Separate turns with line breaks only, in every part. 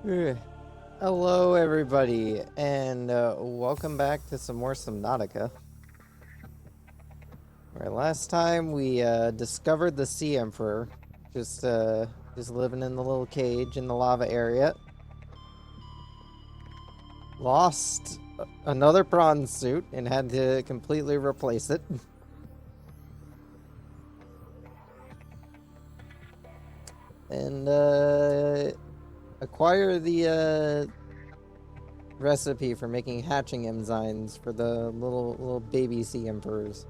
Ugh. Hello, everybody, and welcome back to some more Subnautica. Where last time we discovered the Sea Emperor, just just living in the little cage in the lava area. Lost another prawn suit and had to completely replace it. And acquire the recipe for making hatching enzymes for the little baby Sea Emperors.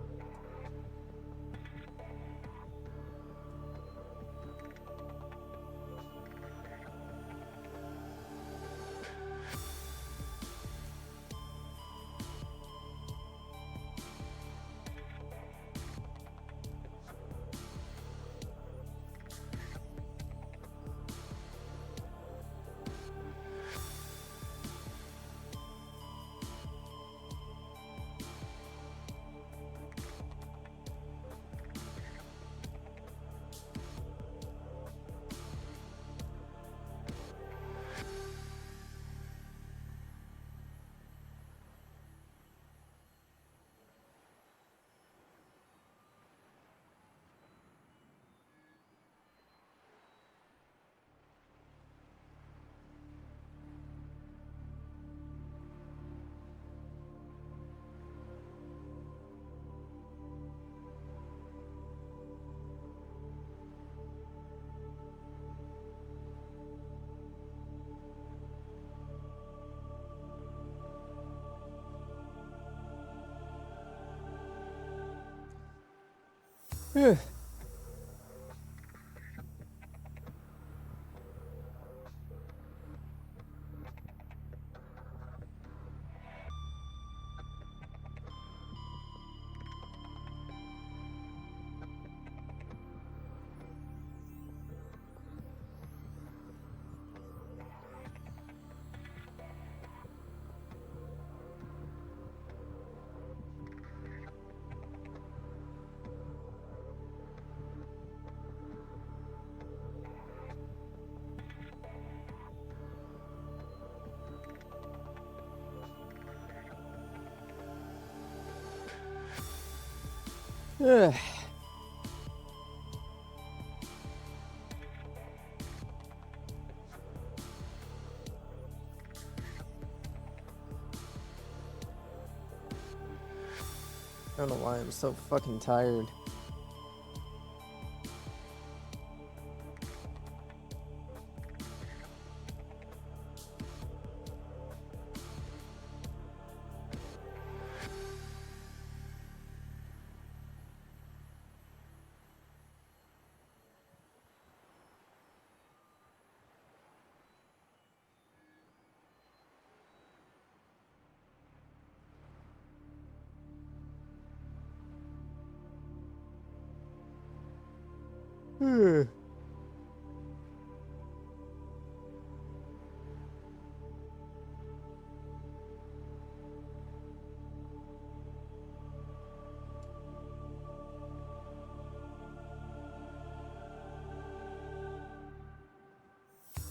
Ugh. Ugh. I don't know why I'm so fucking tired. Ugh.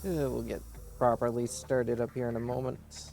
We'll get properly started up here in a moment.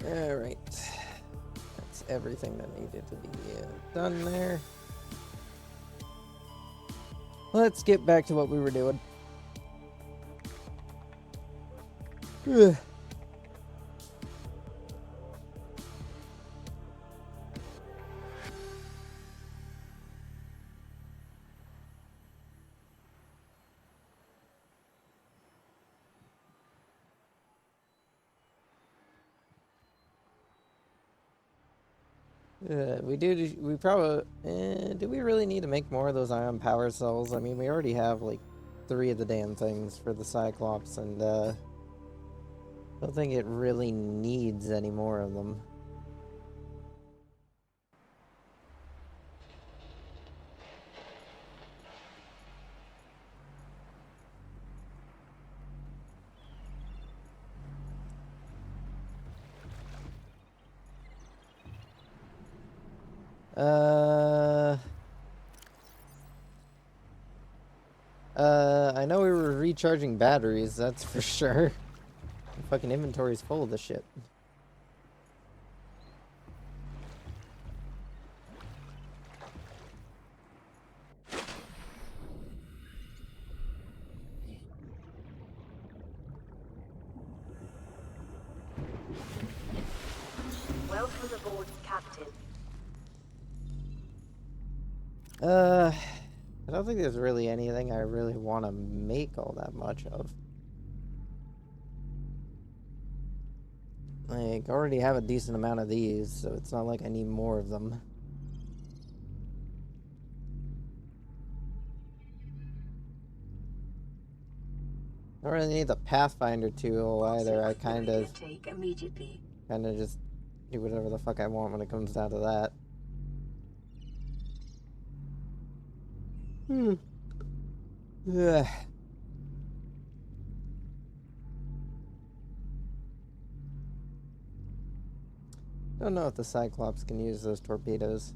Alright. That's everything that needed to be done there. Let's get back to what we were doing. Ugh. We probably... do we really need to make more of those ion power cells? I mean, we already have, like, 3 of the damn things for the Cyclops, and, I don't think it really needs any more of them. I know we were recharging batteries, that's for sure. The fucking inventory's full of the shit.
Welcome aboard, Captain.
I don't think there's really anything I really want to make all that much of. Like, I already have a decent amount of these, so it's not like I need more of them. I don't really need the Pathfinder tool either. I kind of just do whatever the fuck I want when it comes down to that. Ugh. Don't know if the Cyclops can use those torpedoes.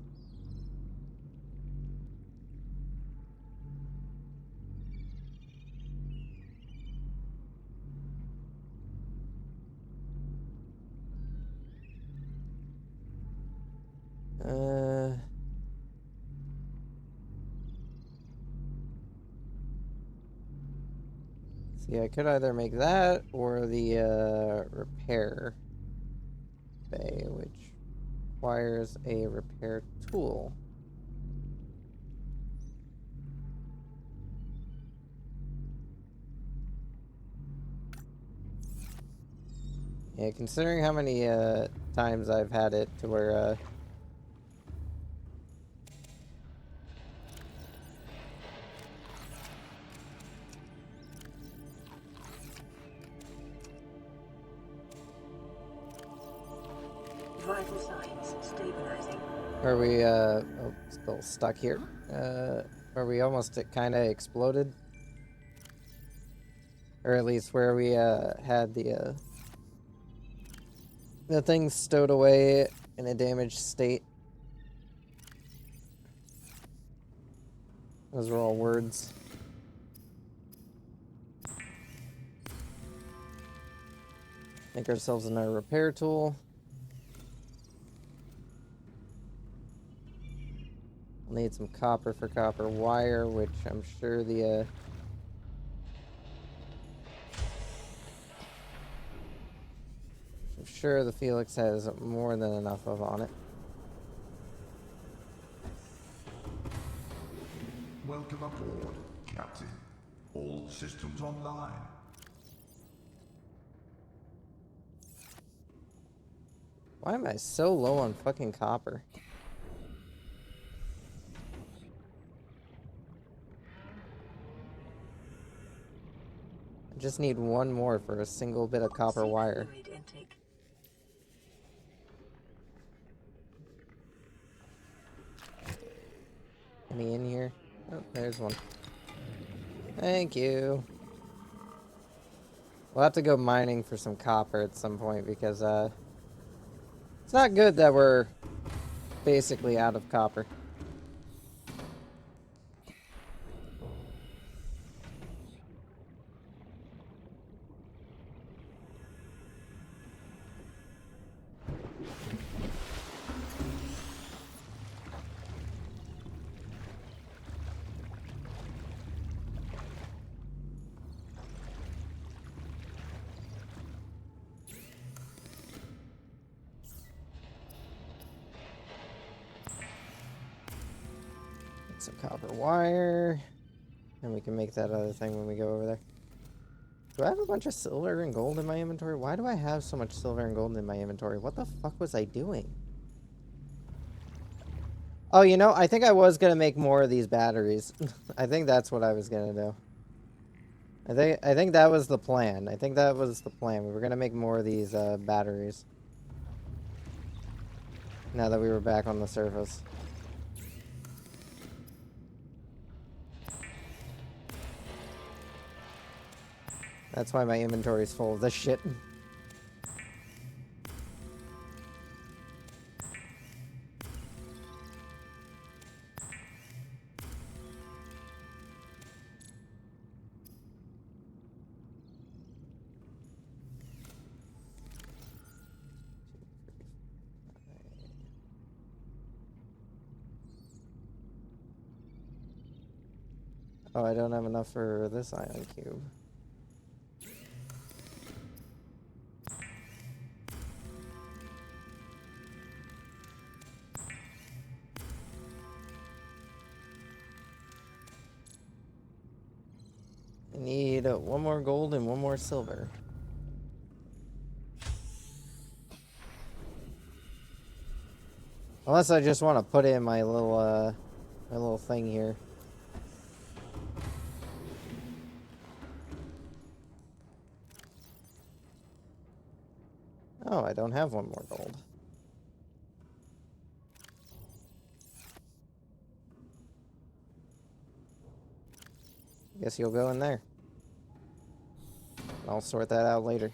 See, I could either make that or the repair bay, which requires a repair tool. Yeah, considering how many times I've had it to where
Vital signs stabilizing.
where we oh, still stuck here. Where we almost kind of exploded. Or at least where we had the thing stowed away in a damaged state. Those were all words. Make ourselves another repair tool. We'll need some copper for copper wire, which I'm sure the Felix has more than enough of on it.
Welcome aboard, Captain. All systems online.
Why am I so low on fucking copper? I just need one more for a single bit of copper wire. Any in here? Oh, there's one. Thank you. We'll have to go mining for some copper at some point because it's not good that we're basically out of copper. Some copper wire, and we can make that other thing when we go over there. Do I have a bunch of silver and gold in my inventory? Why do I have so much silver and gold in my inventory? What the fuck was I doing? Oh, you know, I think I was gonna make more of these batteries. I think that's what I was gonna do. I think that was the plan. I think that was the plan. We were gonna make more of these batteries. Now that we were back on the surface. That's why my inventory is full of this shit. Oh, I don't have enough for this ion cube. I need one more gold and one more silver. Unless I just want to put it in my little thing here. Oh, I don't have one more gold. Guess you'll go in there. I'll sort that out later.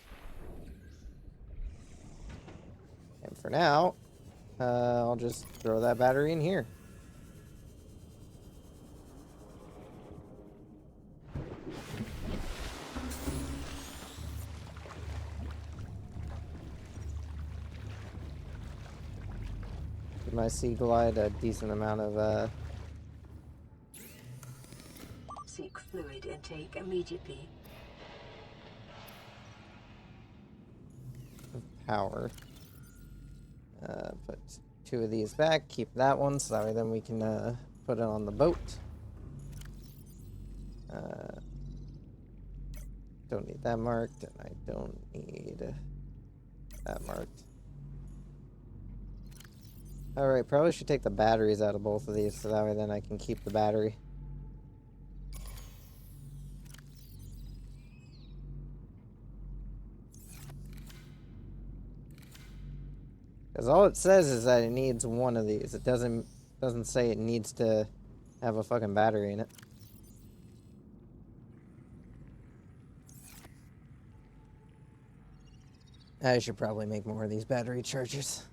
And for now, I'll just throw that battery in here. Give my sea glide a decent amount of
Seek fluid intake immediately.
power. Put 2 of these back, keep that one, so that way then we can put it on the boat. Don't need that marked, and I don't need that marked. Alright, probably should take the batteries out of both of these, so that way then I can keep the battery. Because all it says is that it needs one of these. It doesn't say it needs to have a fucking battery in it. I should probably make more of these battery chargers.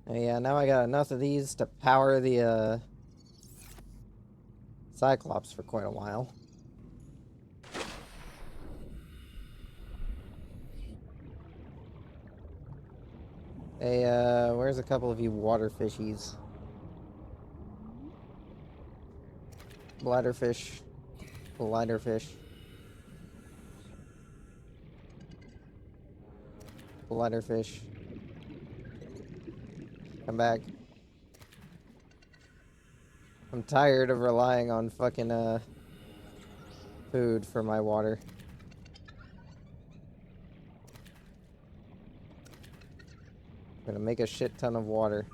Yeah, now I got enough of these to power the Cyclops for quite a while. Hey, where's a couple of you water fishies? Bladderfish. Bladderfish. Bladderfish. Come back. I'm tired of relying on fucking, food for my water. I'm gonna make a shit ton of water.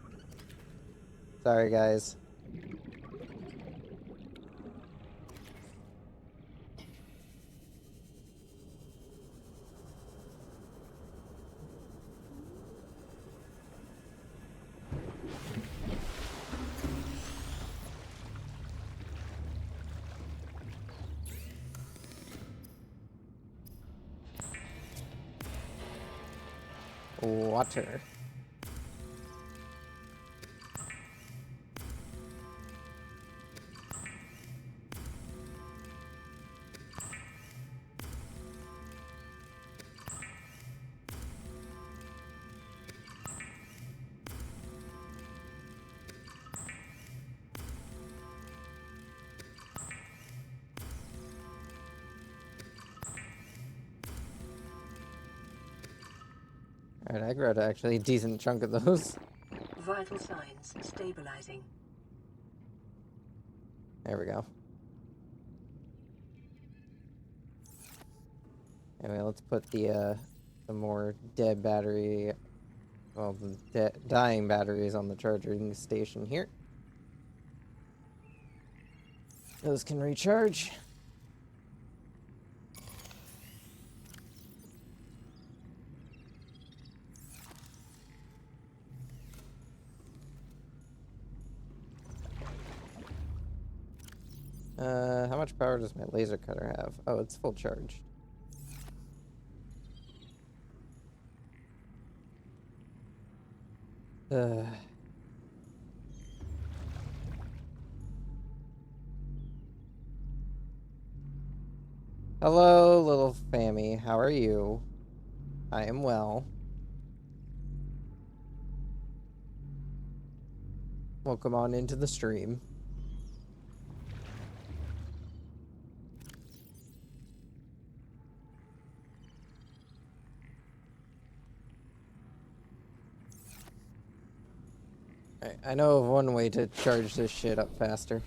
Sorry, guys. Water. Alright, I grabbed actually a decent chunk of those.
Vital signs stabilizing.
There we go. Anyway, let's put the some more dead battery, well, the dying batteries on the charging station here. Those can recharge. How much power does my laser cutter have? Oh, it's full charge. Hello, little Fammy. How are you? I am well. Welcome on into the stream. I know of one way to charge this shit up faster.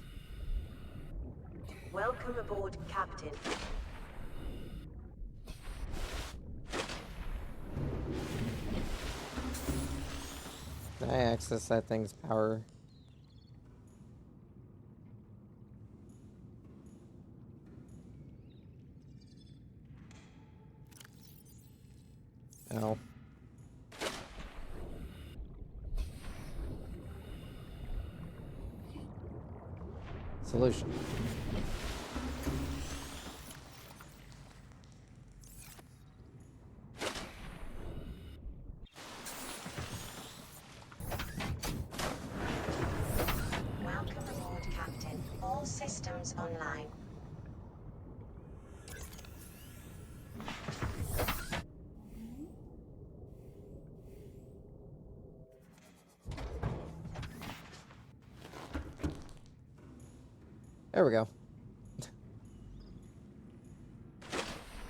Welcome aboard, Captain.
Can I access that thing's power? No. Solution.
Welcome aboard, Captain. All systems online.
There we go.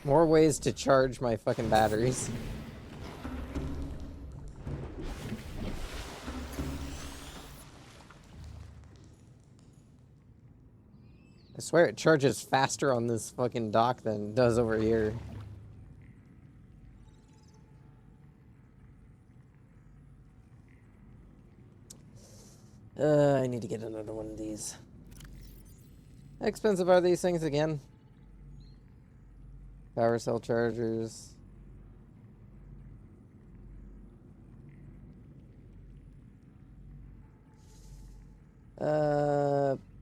More ways to charge my fucking batteries. I swear it charges faster on this fucking dock than it does over here. I need to get another one of these. How expensive are these things again? Power cell chargers.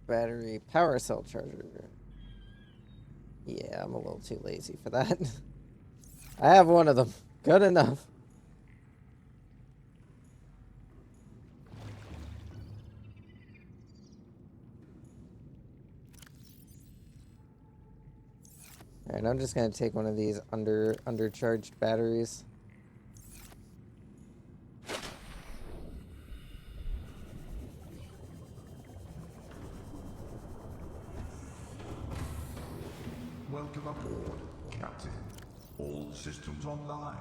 Battery power cell charger. Yeah, I'm a little too lazy for that. I have one of them. Good enough. Alright, I'm just gonna take one of these undercharged batteries.
Welcome aboard, Captain. All systems online.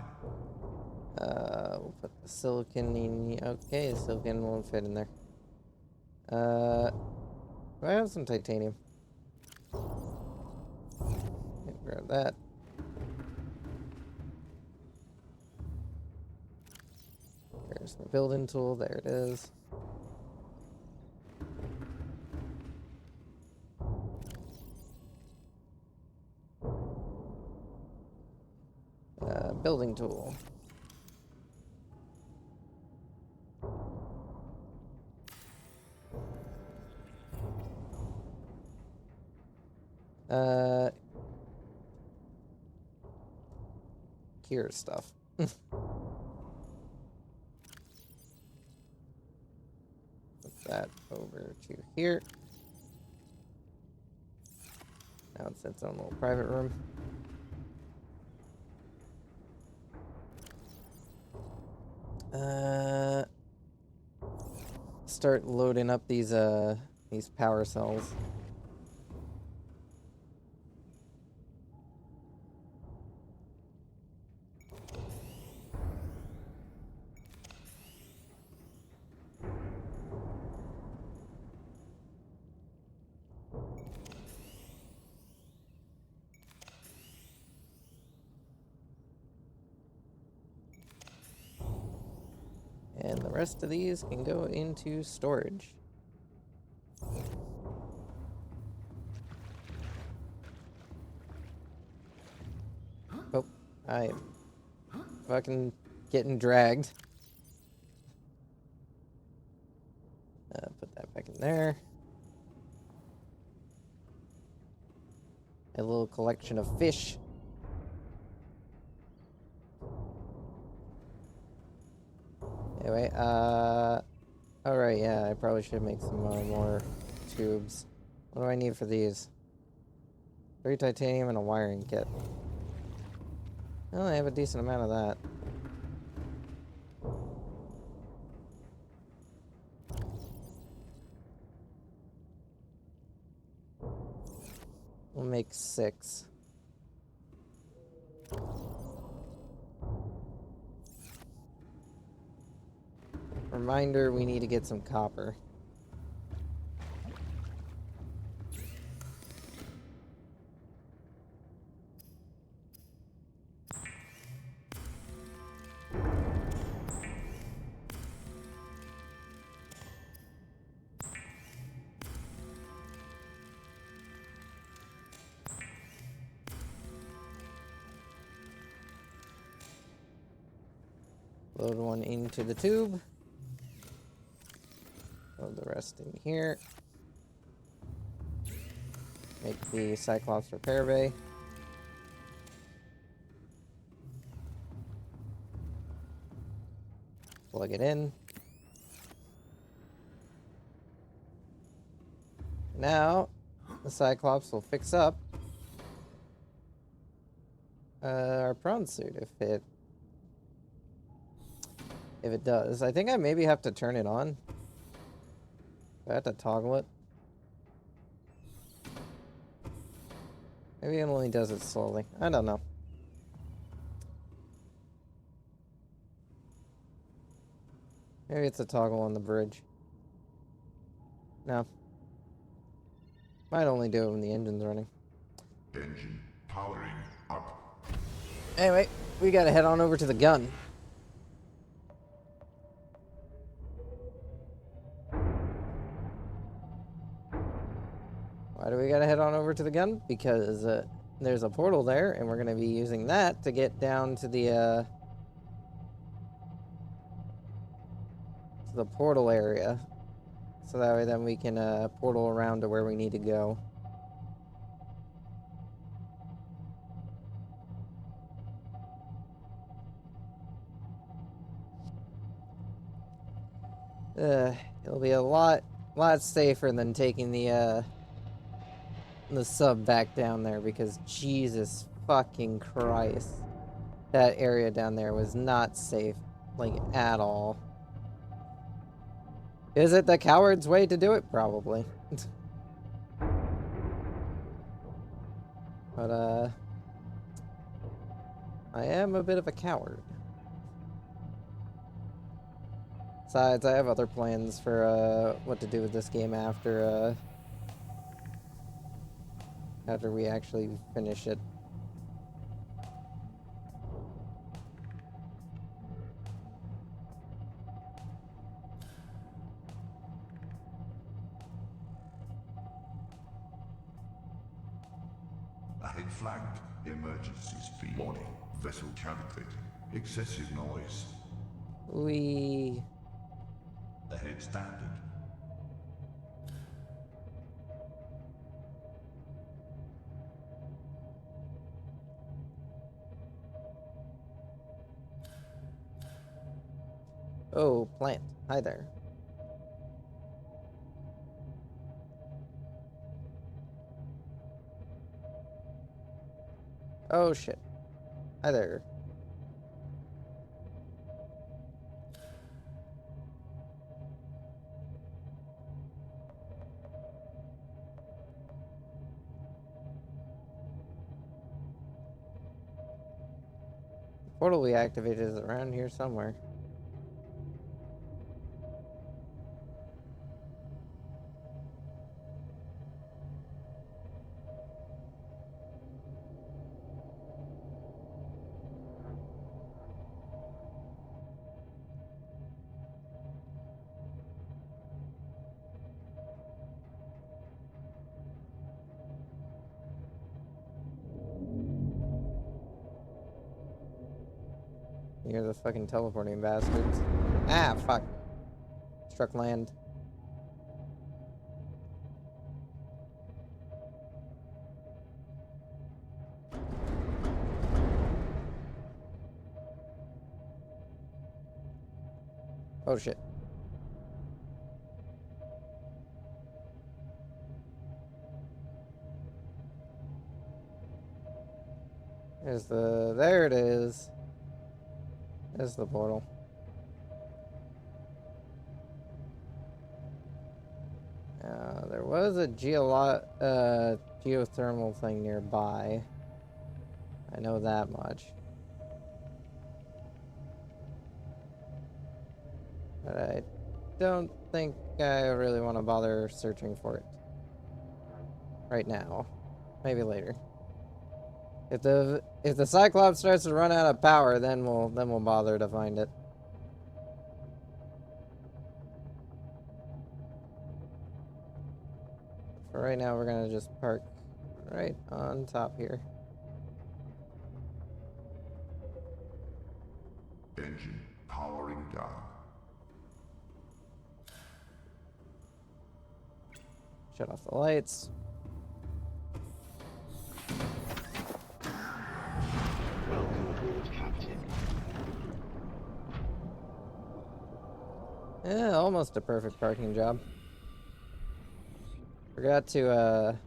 We'll put the silicon in. Okay, the silicon won't fit in there. Do I have some titanium? Okay, grab that. There's my building tool. There it is. Building tool. Cure stuff. Put that over to here. Now it's its own little private room. Start loading up these power cells. rest of these can go into storage. Oh, I am fucking getting dragged. Put that back in there. A little collection of fish. Anyway, alright, yeah, I probably should make some more tubes. What do I need for these? 3 titanium and a wiring kit. Well, I have a decent amount of that. We'll make 6. Reminder, we need to get some copper. Load one into the tube. Load the rest in here. Make the Cyclops repair bay. Plug it in. Now, the Cyclops will fix up our prawn suit if it does. I think I maybe have to turn it on. I have to toggle it. Maybe it only does it slowly. I don't know. Maybe it's a toggle on the bridge. No. Might only do it when the engine's running.
Engine powering up.
Anyway, we gotta head on over to the gun. Why do we gotta head on over to the gun? Because there's a portal there, and we're gonna be using that to get down to the portal area. So that way then we can portal around to where we need to go. It'll be a lot safer than taking the sub back down there, because Jesus fucking Christ, that area down there was not safe, like, at all. Is it the coward's way to do it? Probably. But I am a bit of a coward. Besides, I have other plans for what to do with this game after we actually finish it.
Ahead flagged. Emergency speed. Warning. Vessel counterfeit. Excessive noise. Ahead standard.
Oh, plant. Hi there. Oh shit. Hi there. Portal we activated is around here somewhere. near the fucking teleporting bastards. Ah, fuck. Struck land. Oh shit. There it is. There's the portal. There was a geothermal thing nearby. I know that much. But I don't think I really want to bother searching for it right now. Maybe later. If the Cyclops starts to run out of power, then we'll bother to find it. For right now, we're gonna just park right on top here.
Engine powering down.
Shut off the lights.
Welcome aboard, Captain.
Yeah, almost a perfect parking job. Forgot to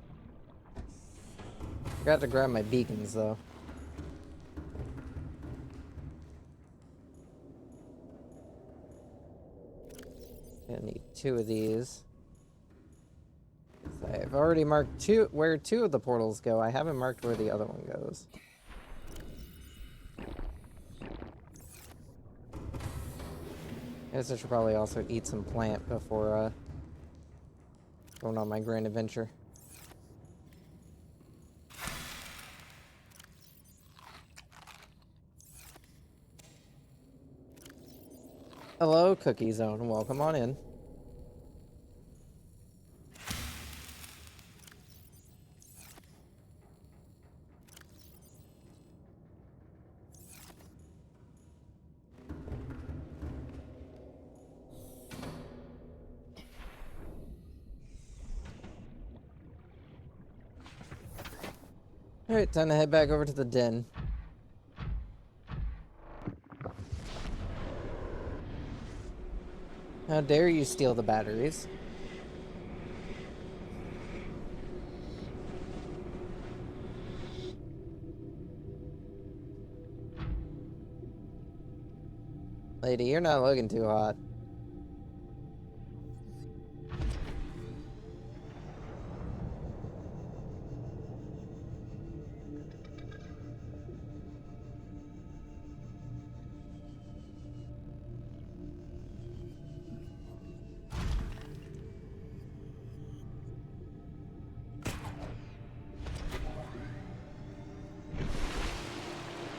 grab my beacons though. Gonna need 2 of these. I've already marked where 2 of the portals go. I haven't marked where the other one goes. Guess I should probably also eat some plant before going on my grand adventure. Hello, Cookie Zone. Welcome on in. Alright, time to head back over to the den. How dare you steal the batteries? Lady, you're not looking too hot.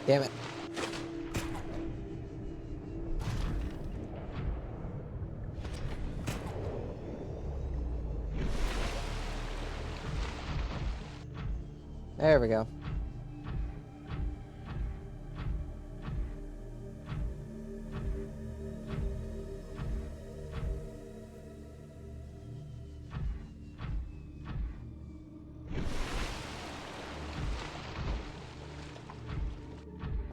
Damn it. There we go.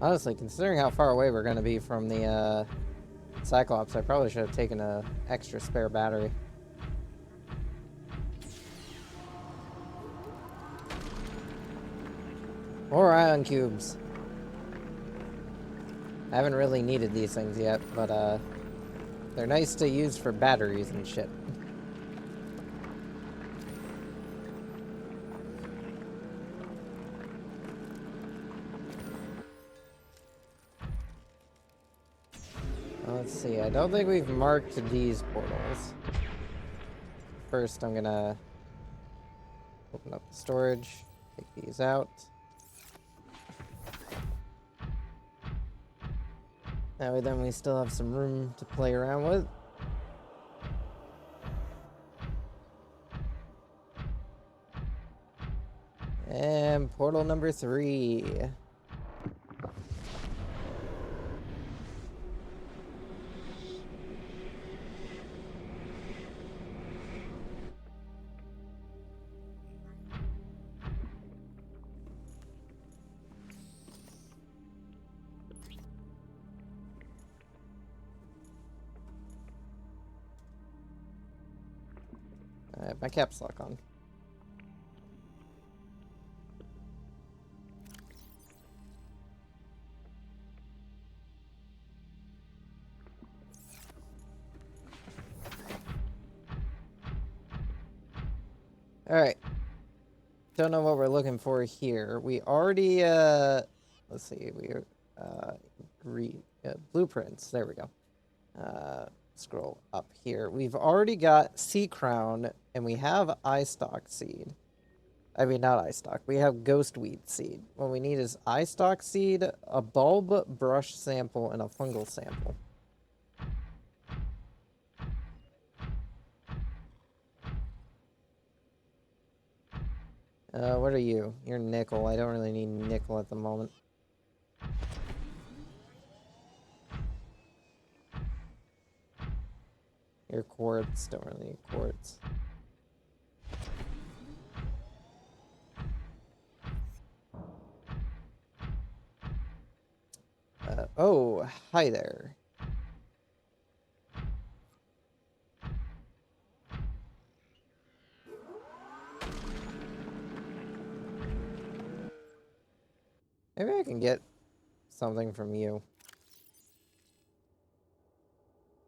Honestly, considering how far away we're going to be from the Cyclops, I probably should have taken an extra spare battery. More ion cubes. I haven't really needed these things yet, but they're nice to use for batteries and shit. Let's see, I don't think we've marked these portals. First, I'm gonna open up the storage, take these out. That way then we still have some room to play around with. And portal number 3. I have my caps lock on. Alright. Don't know what we're looking for here. We already, let's see, blueprints. There we go. Scroll up here. We've already got sea crown, and we have eye stalk seed. I mean, not eye stalk. We have ghost weed seed. What we need is eye stalk seed, a bulb brush sample, and a fungal sample. What are you? You're nickel. I don't really need nickel at the moment. You're quartz. Don't really need quartz. Oh, hi there. Maybe I can get something from you.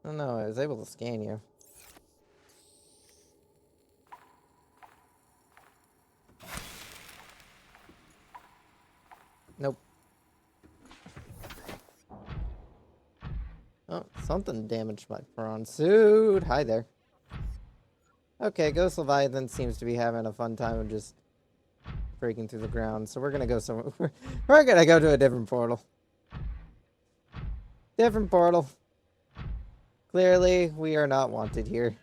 I don't know, I was able to scan you. Nope. Oh, something damaged my prawn suit. Hi there. Okay, Ghost Leviathan seems to be having a fun time of just breaking through the ground, so we're gonna go somewhere. We're gonna go to a different portal. Different portal. Clearly, we are not wanted here.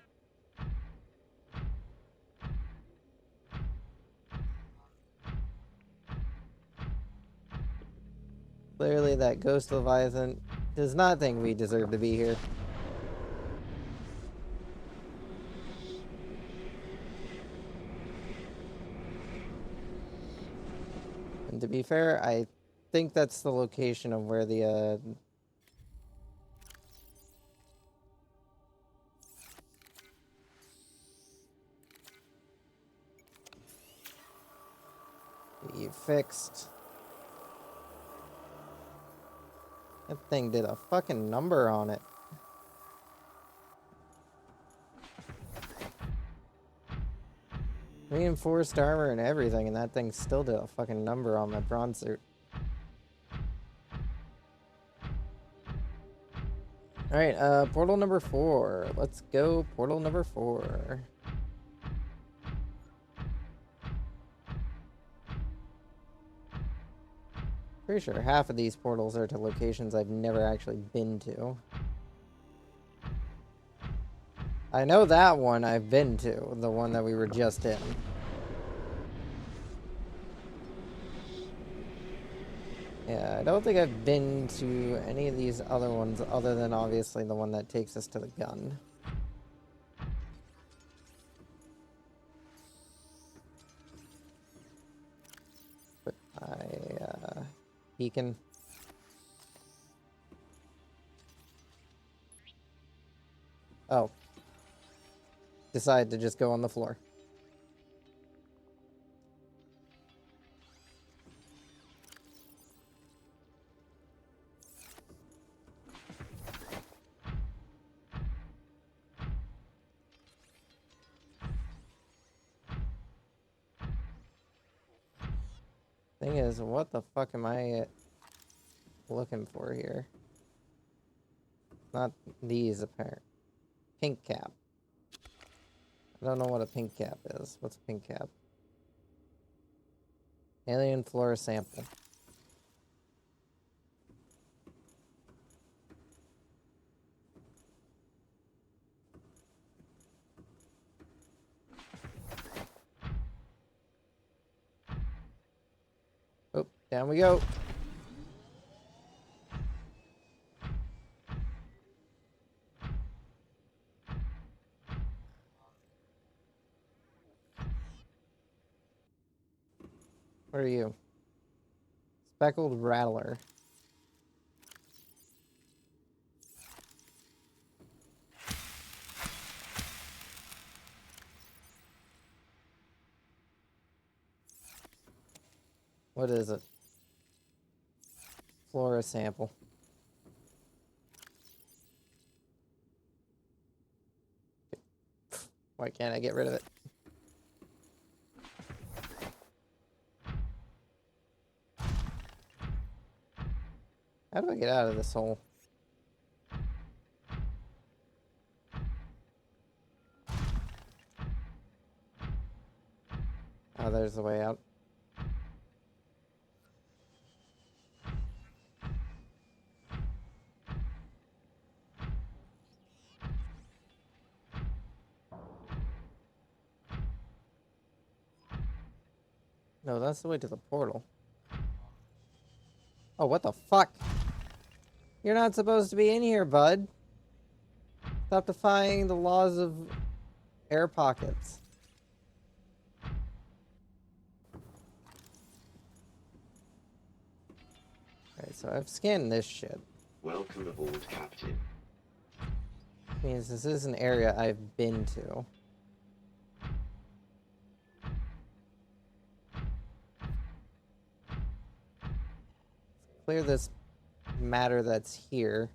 Clearly, that Ghost Leviathan does not think we deserve to be here. And to be fair, I think that's the location of where the, you fixed. That thing did a fucking number on it. Reinforced armor and everything, and that thing still did a fucking number on my prawn suit. Alright, portal number 4. Let's go portal number 4. Pretty sure half of these portals are to locations I've never actually been to. I know that one I've been to, the one that we were just in. Yeah, I don't think I've been to any of these other ones other than obviously the one that takes us to the gun. But beacon. Oh. Decide to just go on the floor. Thing is, what the fuck am I looking for here? Not these, apparent. Pink cap. I don't know what a pink cap is. What's a pink cap? Alien flora sample. Oh, down we go. What are you? Speckled rattler. What is it? Flora sample. Why can't I get rid of it? How do I get out of this hole? Oh, there's the way out. No, that's the way to the portal. Oh, what the fuck? You're not supposed to be in here, bud. Stop defying the laws of air pockets. Alright, so I've scanned this shit.
Welcome aboard, Captain.
Means this is an area I've been to. Clear this matter that's here.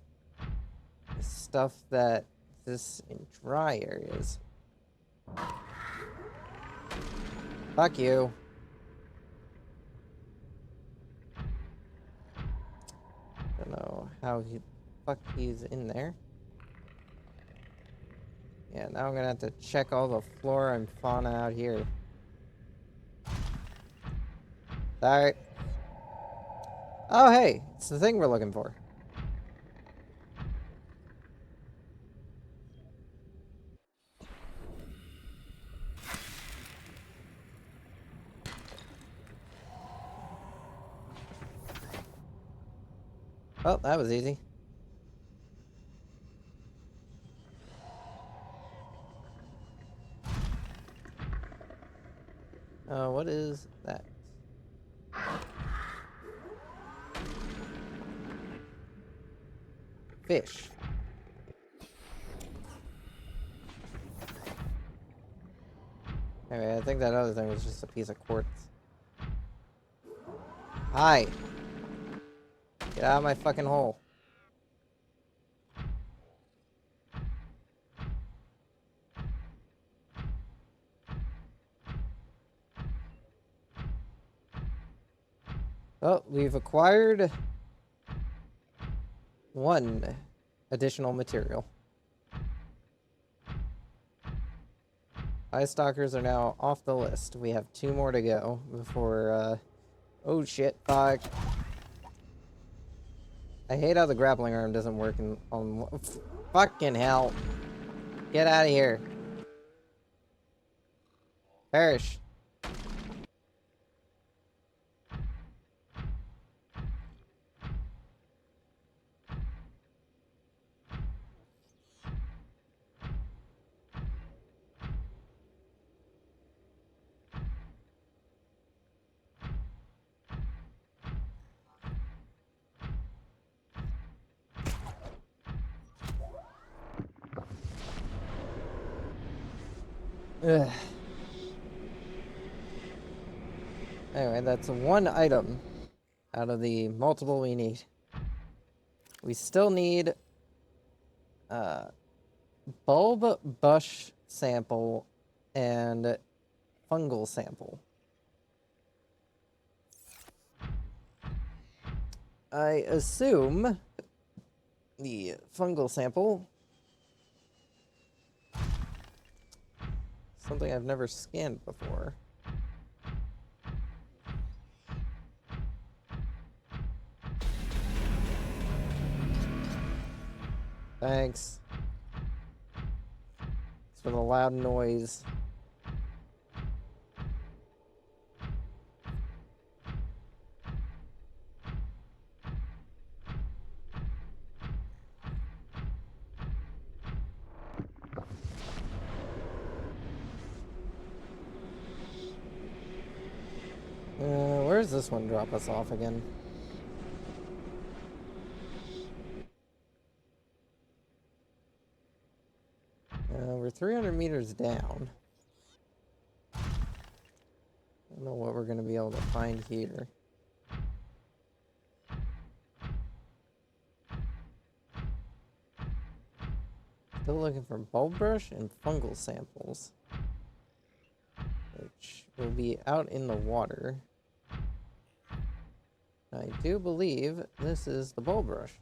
The stuff that this in dry areas. Fuck you. Don't know how he's in there. Yeah, now I'm gonna have to check all the flora and fauna out here. Sorry. Oh, hey, it's the thing we're looking for. Oh, that was easy. What is that? Fish. Anyway, I think that other thing was just a piece of quartz. Hi. Get out of my fucking hole. Oh, we've acquired one additional material. Ice stalkers are now off the list. We have 2 more to go before, oh shit, fuck. I hate how the grappling arm doesn't work on... Fucking hell. Get out of here. Perish. Ugh. Anyway, that's 1 item out of the multiple we need. We still need bulb bush sample and fungal sample. I assume the fungal sample, something I've never scanned before. Thanks. It's for the loud noise. Where does this one drop us off again? We're 300 meters down. I don't know what we're going to be able to find here. Still looking for bulb brush and fungal samples, which will be out in the water. I do believe this is the bulb brush.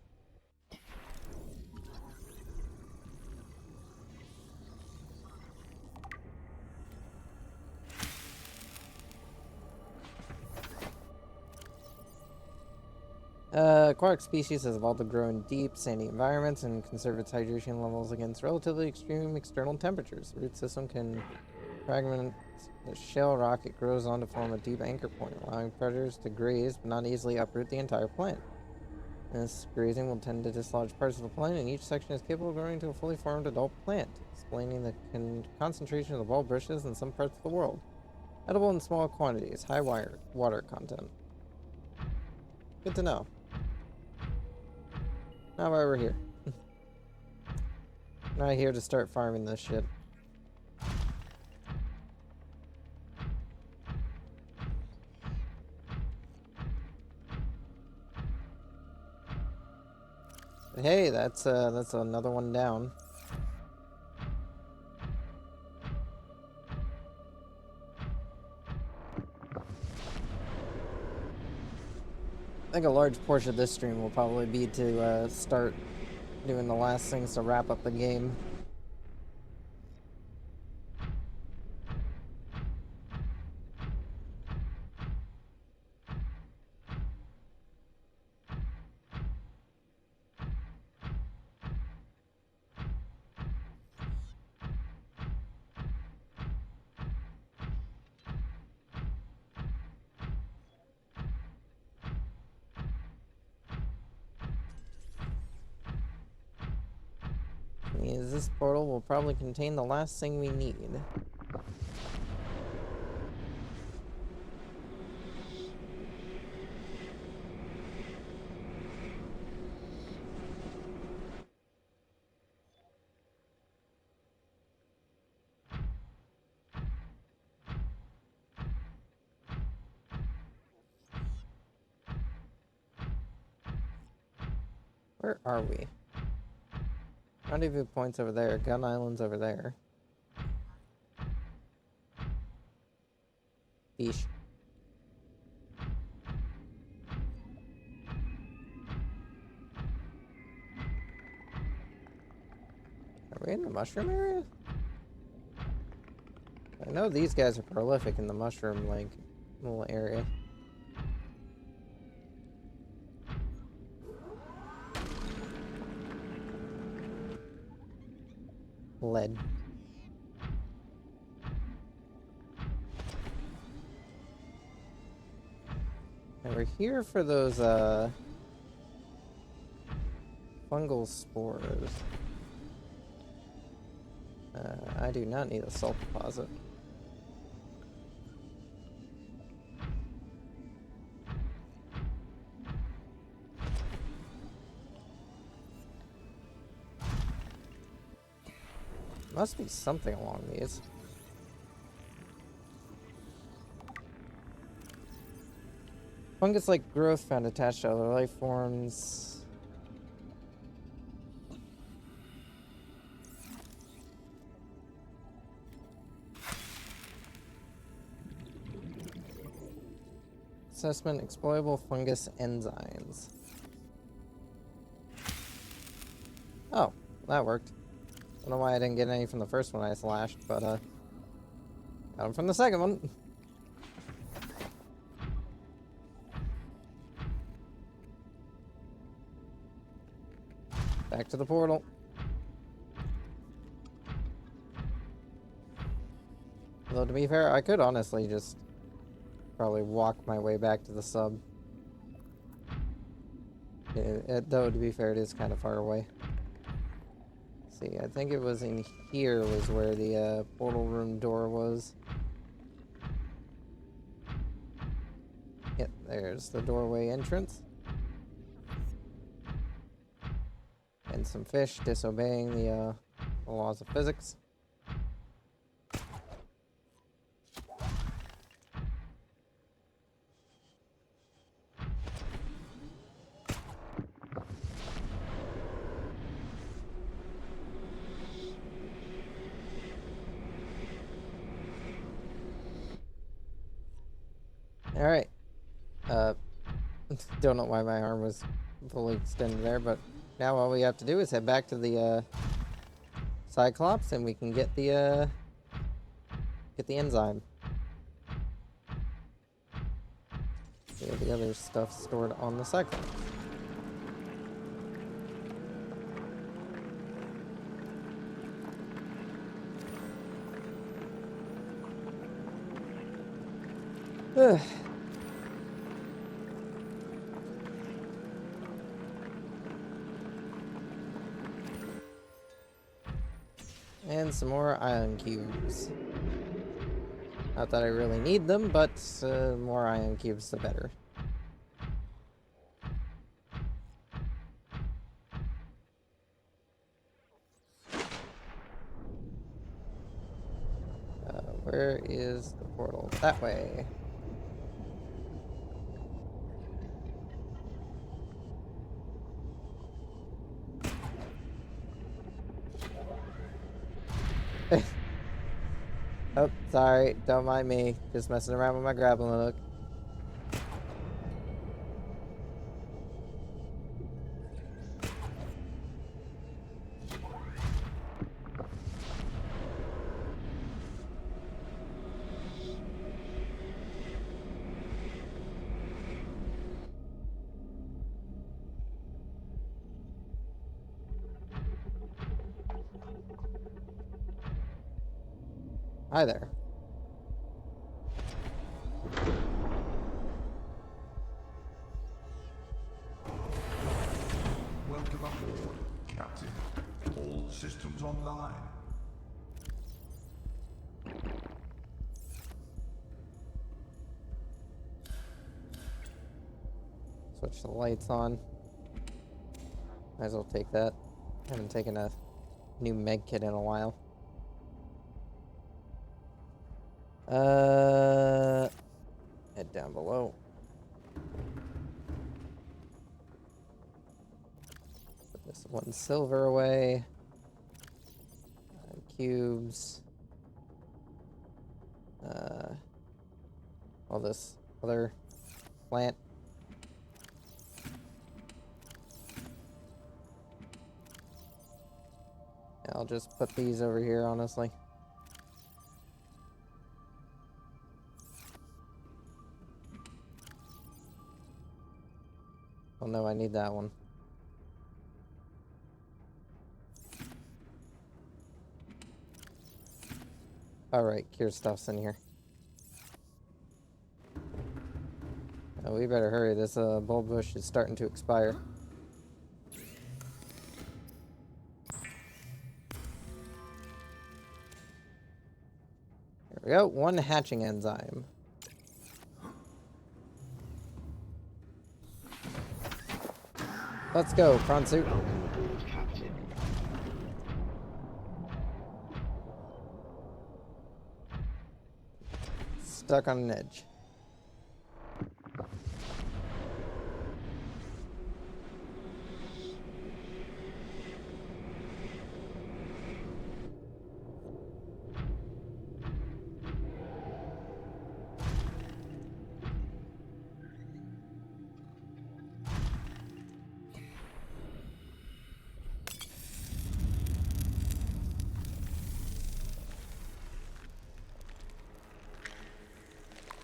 Aquatic species has evolved to grow in deep, sandy environments and conserve its hydration levels against relatively extreme external temperatures. The root system can fragment the shell rock it grows on to form a deep anchor point, allowing predators to graze but not easily uproot the entire plant. This grazing will tend to dislodge parts of the plant, and each section is capable of growing into a fully formed adult plant, explaining the concentration of the bulb bushes in some parts of the world. Edible in small quantities, high water content. Good to know. Not why we're here. Not here to start farming this shit. But hey, that's another one down. I think a large portion of this stream will probably be to start doing the last things to wrap up the game. Means this portal will probably contain the last thing we need. Where are we? Rendezvous point's over there. Gun Island's over there. Beesh. Are we in the mushroom area? I know these guys are prolific in the mushroom, like, little area. Lead. And we're here for those, fungal spores. I do not need a salt deposit. Must be something along these. Fungus-like growth found attached to other life forms. Assessment, exploitable fungus enzymes. Oh, that worked. I don't know why I didn't get any from the first one I slashed, but got them from the second one. Back to the portal. Although to be fair, I could honestly just probably walk my way back to the sub. Though to be fair, it is kind of far away. See, I think it was in here was where the portal room door was. Yep, there's the doorway entrance. And some fish disobeying the laws of physics. Alright. Don't know why my arm was fully extended there, but now all we have to do is head back to the Cyclops and we can get the enzyme. We have the other stuff stored on the Cyclops. Ugh. And some more ion cubes. Not that I really need them, but more ion cubes the better. Where is the portal? That way. Oh, sorry. Don't mind me. Just messing around with my grappling hook. Hi there.
Welcome aboard, Captain. All systems online.
Switch the lights on. Might as well take that. Haven't taken a new med kit in a while. Head down below. Put this one silver away. Cubes. All this other plant. I'll just put these over here, honestly. Oh no, I need that one. Alright, cure stuff's in here. Oh, we better hurry. This bulb bush is starting to expire. There we go. One hatching enzyme. Let's go, prawn suit.
Welcome aboard, Captain.
Stuck on an edge.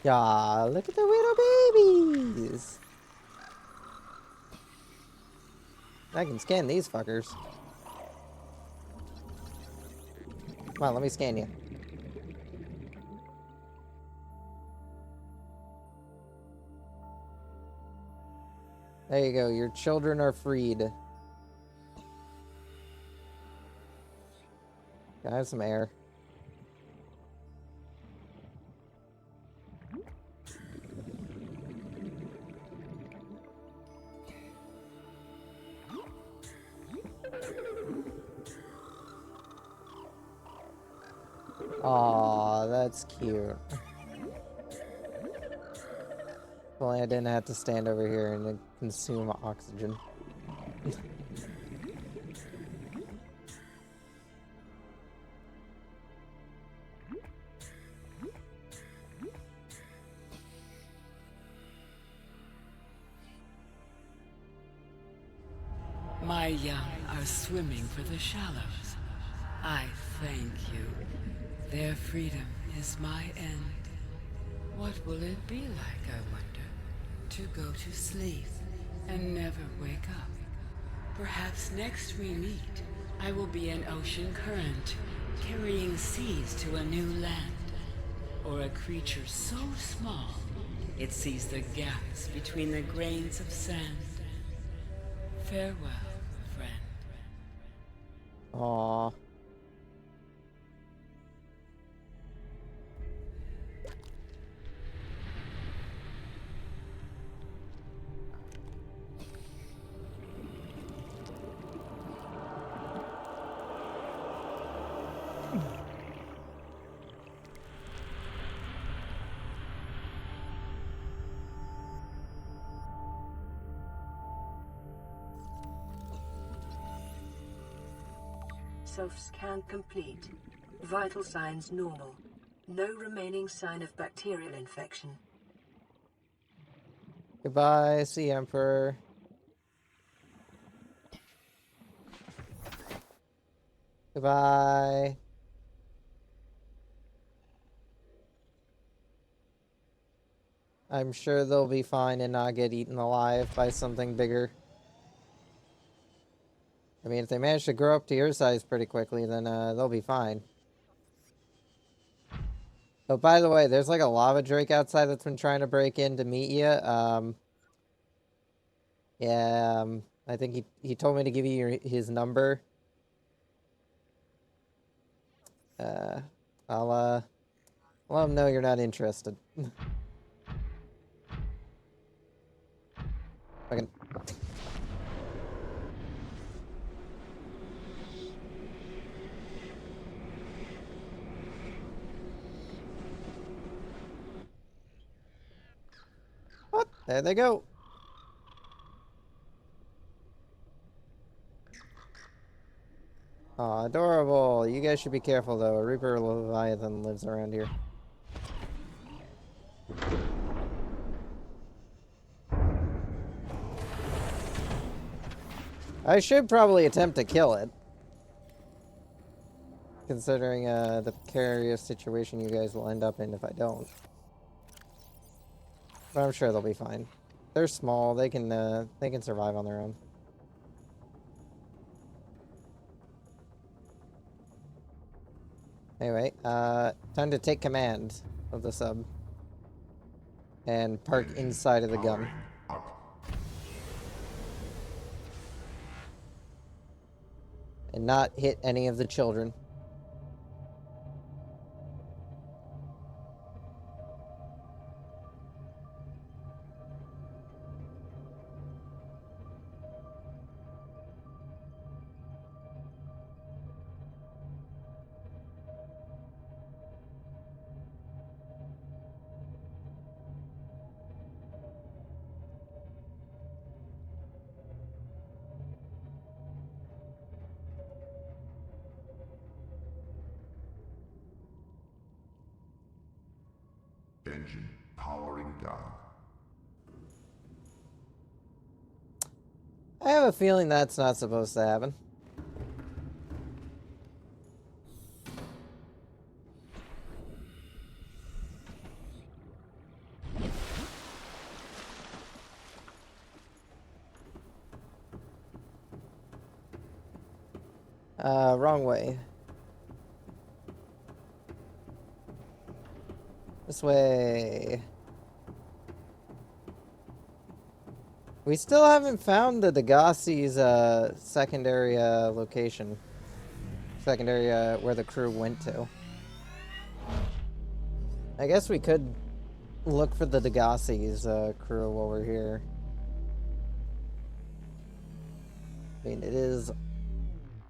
Yeah, look at the little babies. I can scan these fuckers. Come on, let me scan you. There you go, your children are freed. Can I have some air? Aw, that's cute. Well, I didn't have to stand over here and consume oxygen.
My young are swimming for the shallows. I thank you. Their freedom is my end. What will it be like, I wonder, to go to sleep and never wake up? Perhaps next we meet, I will be an ocean current, carrying seas to a new land. Or a creature so small, it sees the gaps between the grains of sand. Farewell, friend.
Aw.
Self-scan complete. Vital signs normal. No remaining sign of bacterial infection.
Goodbye, Sea Emperor. Goodbye. I'm sure they'll be fine and not get eaten alive by something bigger. I mean, if they manage to grow up to your size pretty quickly, then they'll be fine. Oh, by the way, there's like a lava drake outside that's been trying to break in to meet you. Yeah, I think he told me to give you his number. I'll let him know you're not interested. Fucking. What? There they go. Aw, adorable. You guys should be careful, though. A Reaper Leviathan lives around here. I should probably attempt to kill it. Considering the precarious situation you guys will end up in if I don't. But I'm sure they'll be fine. They're small. They can survive on their own. Anyway, time to take command of the sub. And park inside of the gun. And not hit any of the children.
Engine powering down.
I have a feeling that's not supposed to happen. Wrong way. This way. We still haven't found the Degassi's secondary location. Secondary where the crew went to. I guess we could look for the Degassi's crew while we're here. I mean, it is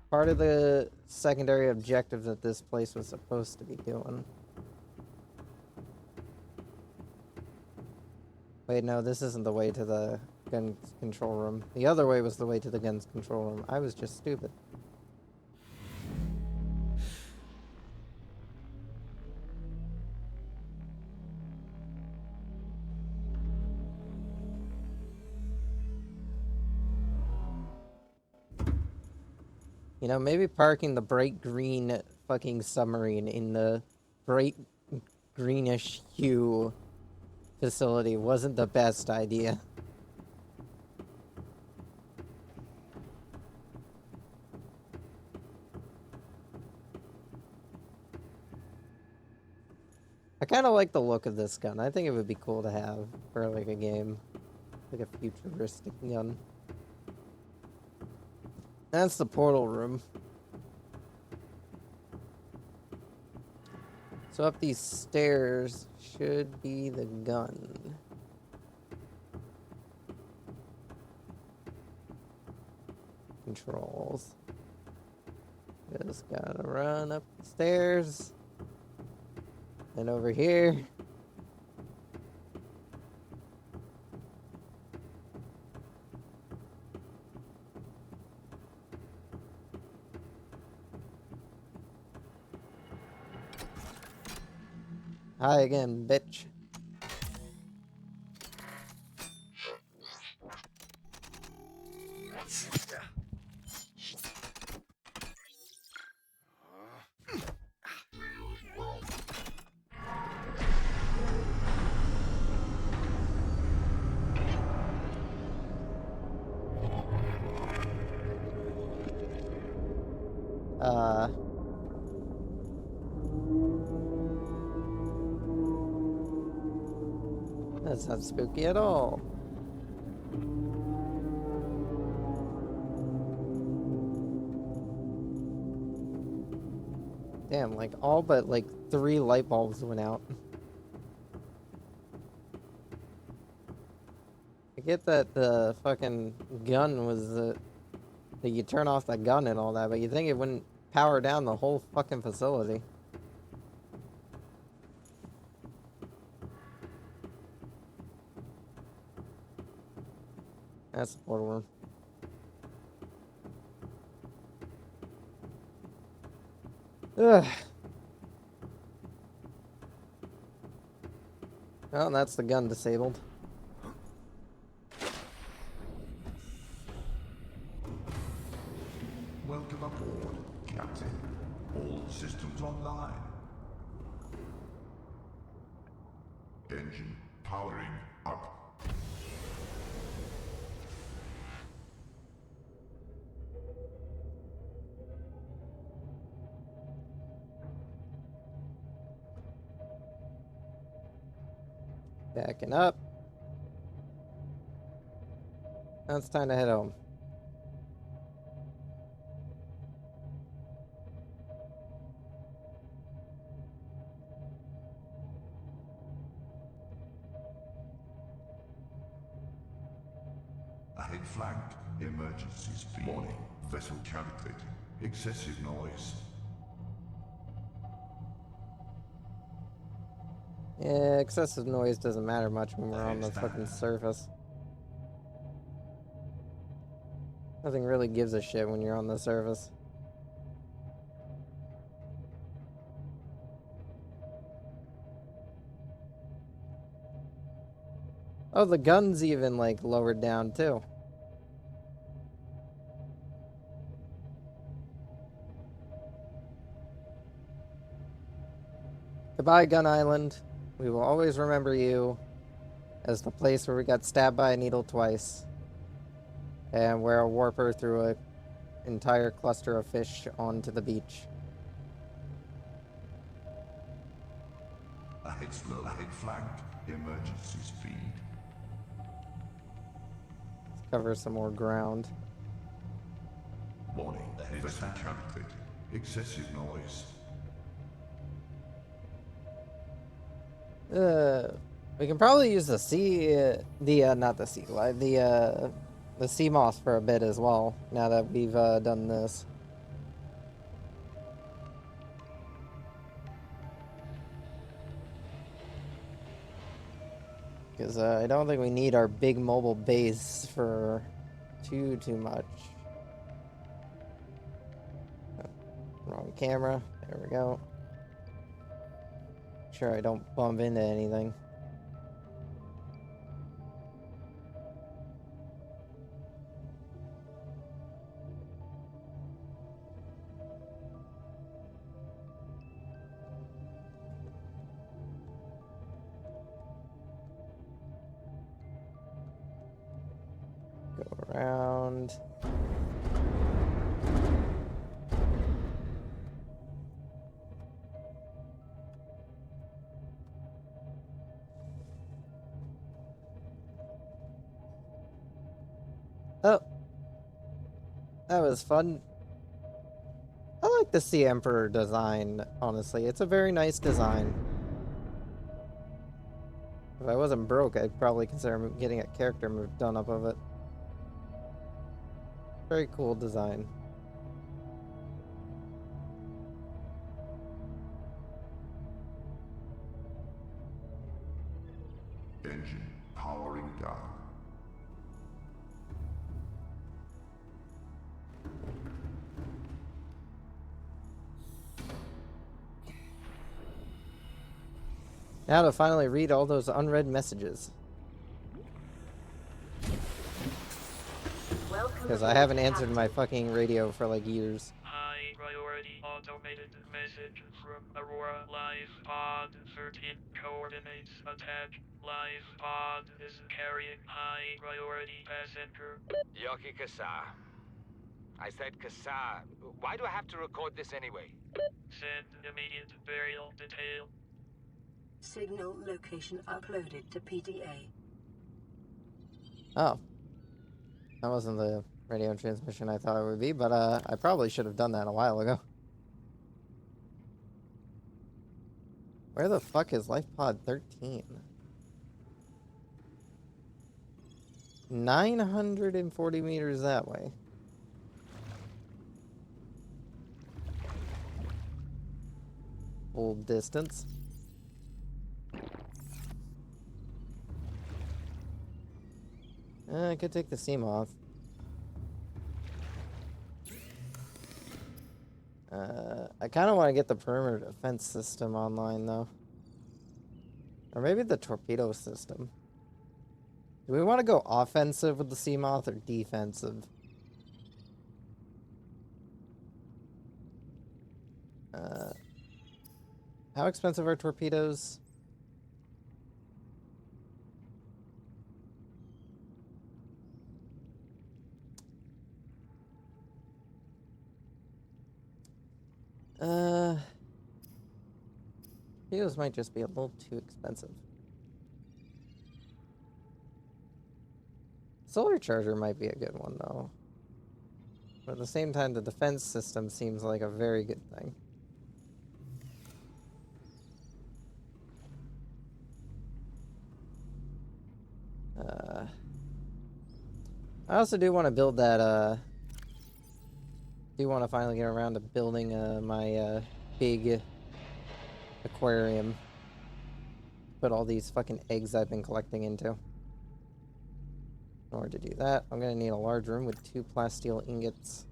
part of the secondary objective that this place was supposed to be doing. Wait, no, this isn't the way to the gun control room. The other way was the way to the guns control room. I was just stupid. You know, maybe parking the bright green fucking submarine in the bright greenish hue facility wasn't the best idea. I kind of like the look of this gun. I think it would be cool to have for like a game. Like a futuristic gun. That's the portal room. So up these stairs should be the gun. Controls. Just gotta run up the stairs. And over here. Hi again, bitch. That's not spooky at all. Damn, like all but like 3 light bulbs went out. I get that the fucking gun was that you turn off the gun and all that, but you think it wouldn't power down the whole fucking facility. That's the portal room. Ugh. Well, that's the gun disabled.
Welcome aboard, Captain. All systems online. Engine powering up.
Backing up. Now it's time to head home.
Ahead flanked. Emergency speed. Warning. Vessel calculating. Excessive noise.
Yeah, excessive noise doesn't matter much when we're on the fucking surface. Nothing really gives a shit when you're on the surface. Oh, the gun's even, like, lowered down, too. Goodbye, Gun Island. We will always remember you as the place where we got stabbed by a needle twice. And where a warper threw an entire cluster of fish onto the beach.
Ahead slow. Ahead flanked. Emergency speed.
Let's cover some more ground.
Warning. Vessel calculating. Excessive noise.
We can probably use the not the sea light, the sea moss for a bit as well, now that we've done this. Because I don't think we need our big mobile base for too much. Oh, wrong camera. There we go. Sure I don't bump into anything. Go around. Oh, that was fun. I like the Sea Emperor design, honestly. It's a very nice design. If I wasn't broke, I'd probably consider getting a character move done up of it. Very cool design.
Engine powering down.
Now to finally read all those unread messages. Because I haven't answered my fucking radio for like years.
High priority automated message from Aurora Live Pod 13 coordinates attached. Live Pod is carrying high priority passenger.
Yoki Kasa. I said Kasa. Why do I have to record this anyway?
Send immediate burial detail.
Signal location uploaded to PDA.
Oh. That wasn't the radio transmission I thought it would be, but I probably should have done that a while ago. Where the fuck is LifePod 13? 940 meters that way. Full distance. I could take the Seamoth. I kind of want to get the perimeter defense system online, though. Or maybe the torpedo system. Do we want to go offensive with the Seamoth or defensive? How expensive are torpedoes? Torpedoes might just be a little too expensive. Solar Charger might be a good one, though. But at the same time, the defense system seems like a very good thing. I also do want to build that, do want to finally get around to building my big aquarium. Put all these fucking eggs I've been collecting into. In order to do that, I'm gonna need a large room with 2 plasteel ingots.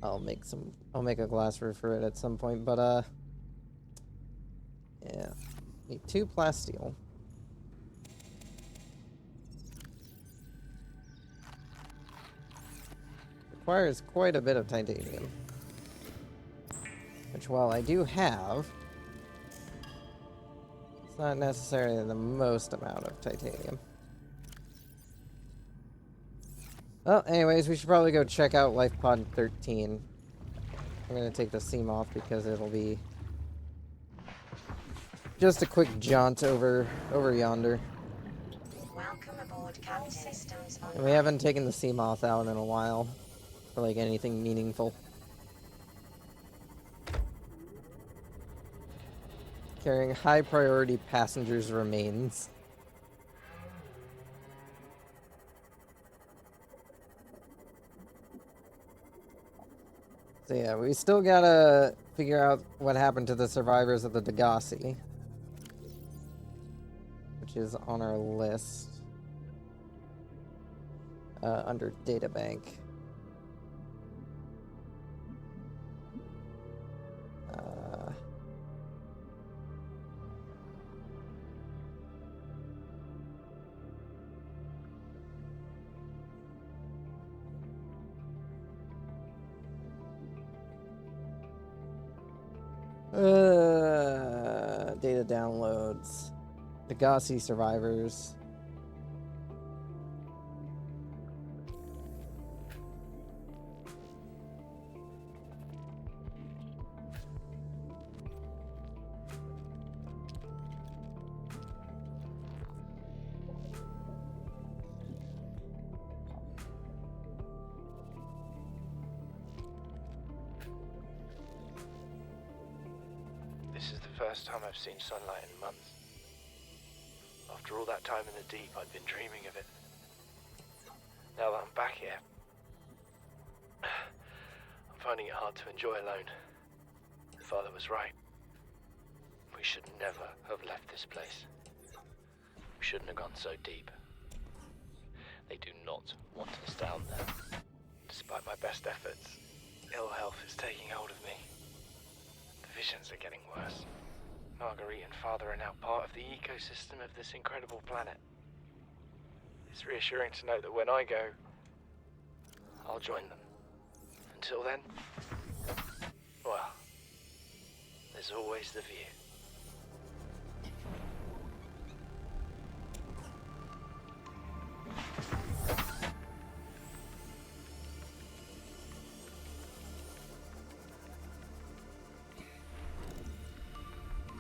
I'll make a glass roof for it at some point, but yeah. Need 2 plasteel. Requires quite a bit of titanium. Which, while I do have, it's not necessarily the most amount of titanium. Well, anyways, we should probably go check out LifePod 13. I'm gonna take the Seamoth because it'll be just a quick jaunt over yonder.
Welcome aboard Cap Systems
And
Online.
we haven't taken the Seamoth out in a while for like anything meaningful. Carrying high priority passengers remains. So yeah, we still gotta figure out what happened to the survivors of the Degassi, which is on our list under databank. Data downloads. Degassi survivors.
This is the first time I've seen sunlight in months. After all that time in the deep, I'd been dreaming of it. Now that I'm back here, I'm finding it hard to enjoy alone. Father was right. We should never have left this place. We shouldn't have gone so deep. They do not want us down there. Despite my best efforts, ill health is taking hold of me. The visions are getting worse. Marguerite and Father are now part of the ecosystem of this incredible planet. It's reassuring to know that when I go, I'll join them. Until then, well, there's always the view.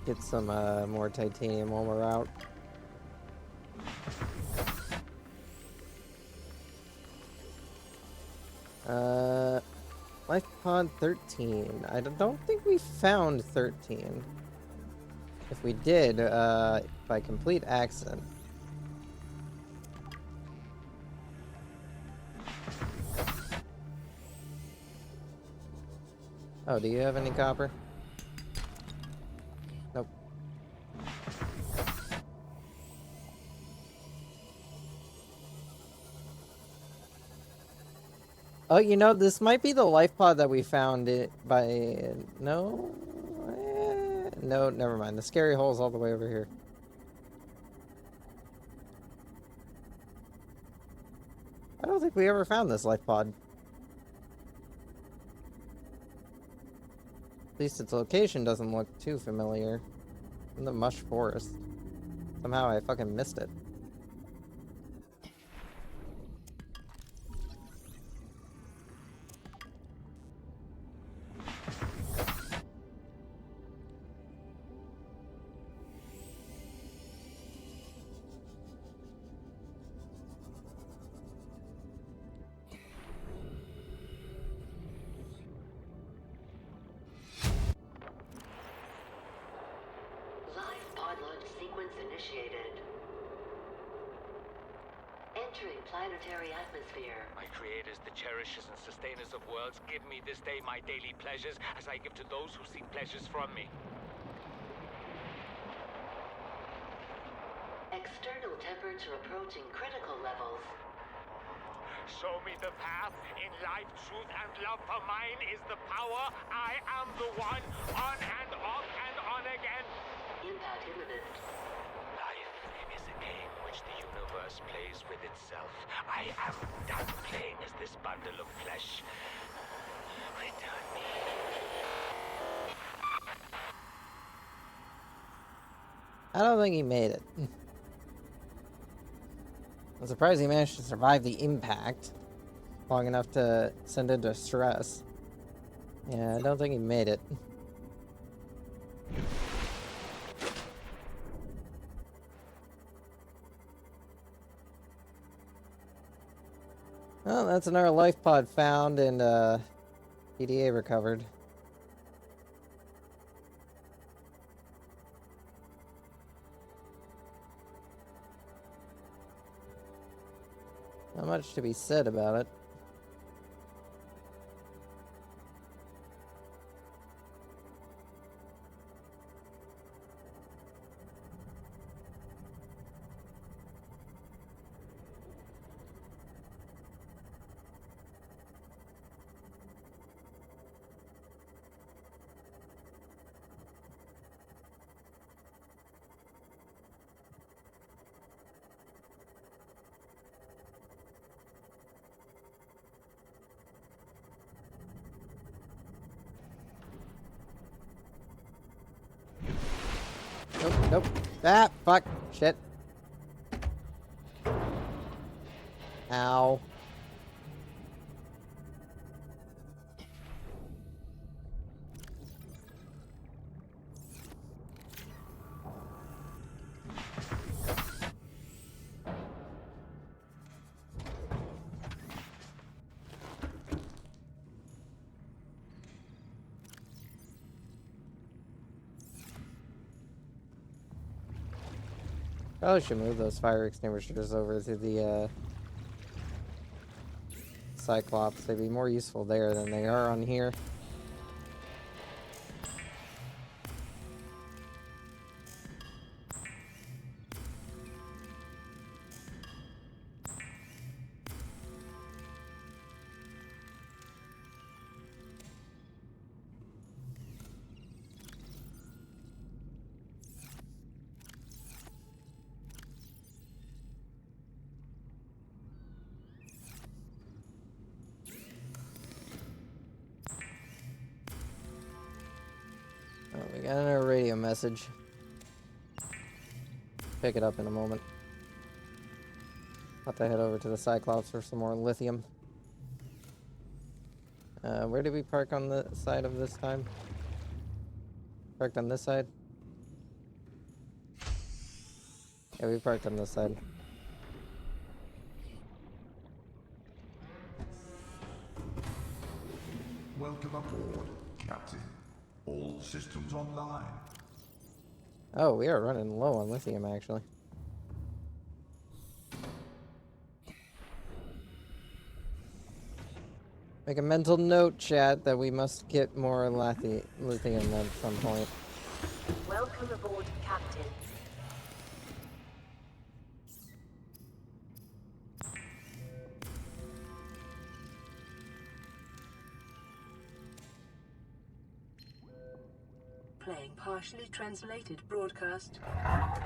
Get some more titanium while we're out. Life pod 13. I don't think we found 13. If we did, by complete accident. Oh, do you have any copper? Nope. Oh, you know, this might be the life pod that we found it by... No? No, never mind. The scary hole's all the way over here. I don't think we ever found this life pod. At least its location doesn't look too familiar. In the Mush Forest. Somehow I fucking missed it.
Planetary atmosphere.
My creators, the cherishers and sustainers of worlds, give me this day my daily pleasures as I give to those who seek pleasures from me.
External temperature approaching critical levels.
Show me the path. In life, truth, and love for mine is the power. I am the one. On and off and on again.
Impact imminent.
Life is a game which the universe plays with itself. I am done playing as this bundle of flesh. Return me.
I don't think he made it. I'm surprised he managed to survive the impact long enough to send into distress. Yeah, I don't think he made it. Well, that's another life pod found and PDA recovered. Not much to be said about it. Nope, nope. Ah, fuck. Shit. Ow. Probably should move those fire extinguishers over to the Cyclops. They'd be more useful there than they are on here. Oh, we got another radio message. Pick it up in a moment. Have to head over to the Cyclops for some more lithium. Where did we park on the side of this time? Parked on this side? Yeah, we parked on this side.
Welcome aboard, Captain. All systems online.
Oh, we are running low on lithium, actually. Make a mental note, chat, that we must get more lithium at some point.
Welcome aboard, Captain.
Playing partially translated broadcast.
9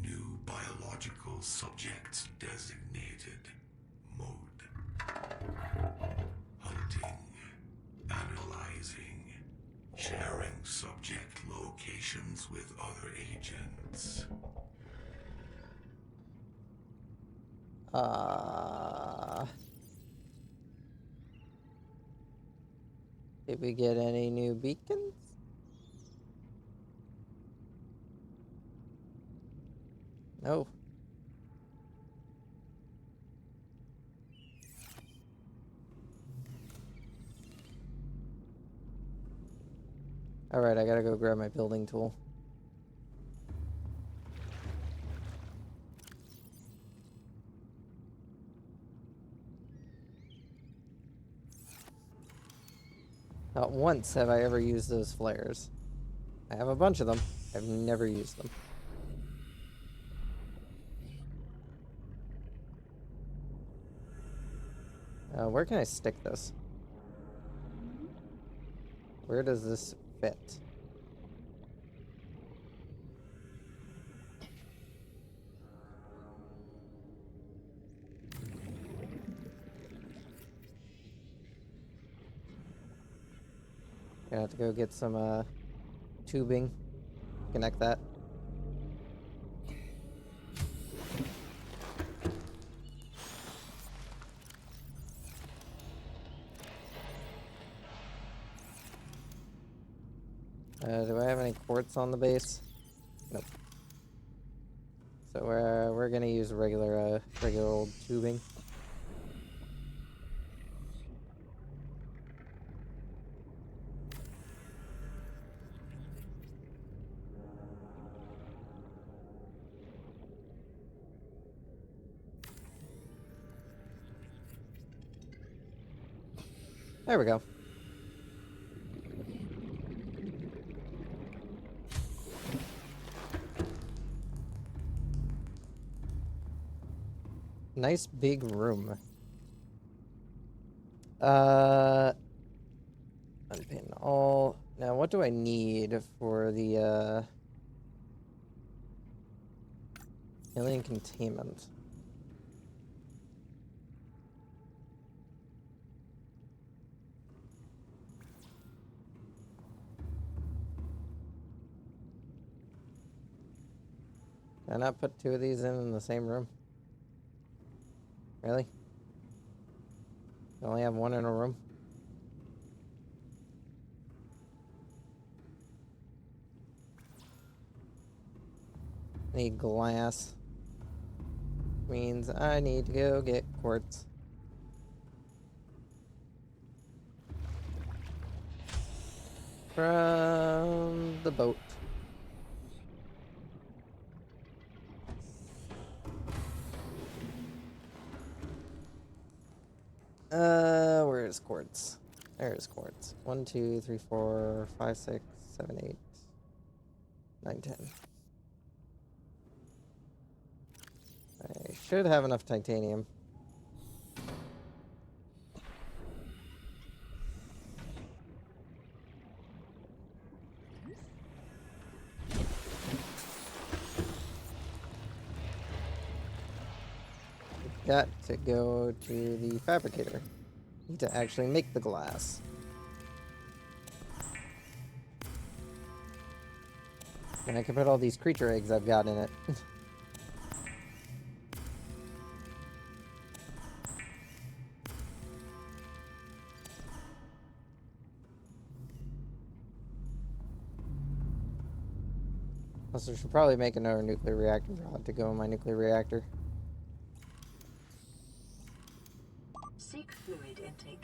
new biological subjects designated. Mode. Hunting. Analyzing. Sharing subject locations with other agents.
Did we get any new beacons? No. Alright, I gotta go grab my building tool. Not once have I ever used those flares. I have a bunch of them. I've never used them. Where can I stick this? Where does this fit? Gonna have to go get some tubing. Connect that. Do I have any quartz on the base? Nope. So we're gonna use regular old tubing. There we go. Nice big room. Unpin all. Now, what do I need for the alien containment? Can I not put 2 of these in the same room? Really? You only have 1 in a room? Need glass. Means I need to go get quartz. From the boat. quartz? There's quartz. 1, 2, 3, 4, 5, 6, 7, 8, 9, 10. I should have enough titanium. Got to go to the fabricator. Need to actually make the glass. And I can put all these creature eggs I've got in it. Also, I should probably make another nuclear reactor rod to go in my nuclear reactor.
Seek fluid intake.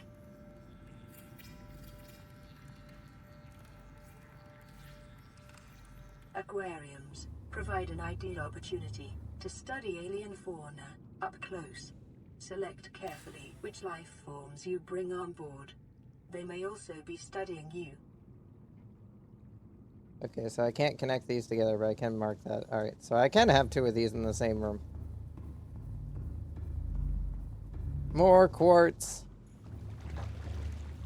Aquariums provide an ideal opportunity to study alien fauna up close. Select carefully which life forms you bring on board. They may also be studying you.
Okay, so I can't connect these together, but I can mark that. Alright, so I can have 2 of these in the same room. More quartz!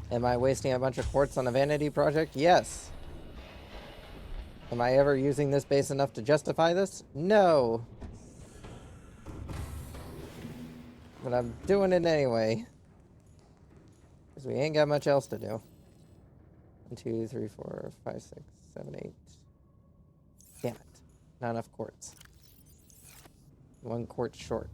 Am I wasting a bunch of quartz on a vanity project? Yes. Am I ever using this base enough to justify this? No. But I'm doing it anyway. Because we ain't got much else to do. 1, 2, 3, 4, 5, 6, 7, 8. Damn it. Not enough quartz. 1 quartz short.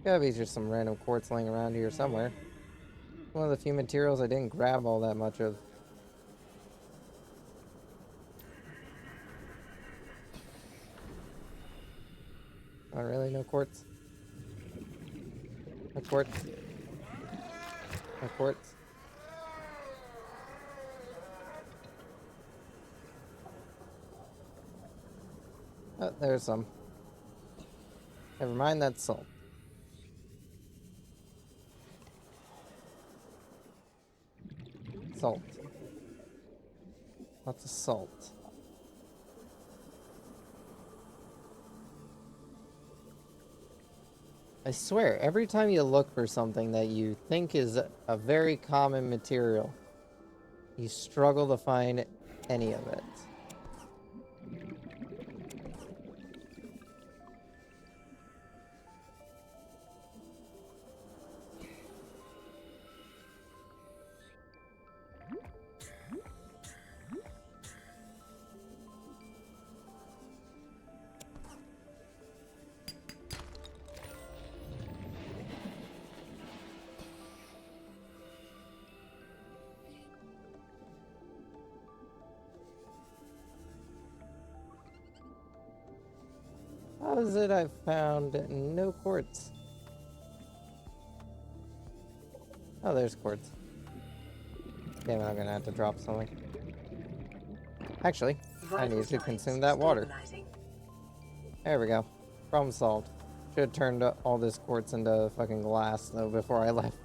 Gotta be just some random quartz laying around here somewhere. One of the few materials I didn't grab all that much of. Oh, really? No quartz? No quartz? No quartz? Oh, there's some. Never mind, that's salt. Salt. Lots of salt. I swear, every time you look for something that you think is a very common material, you struggle to find any of it. How is it I've found no quartz? Oh, there's quartz. Damn it, I'm gonna have to drop something. Actually, I need to consume that water. There we go. Problem solved. Should have turned all this quartz into fucking glass, though, before I left.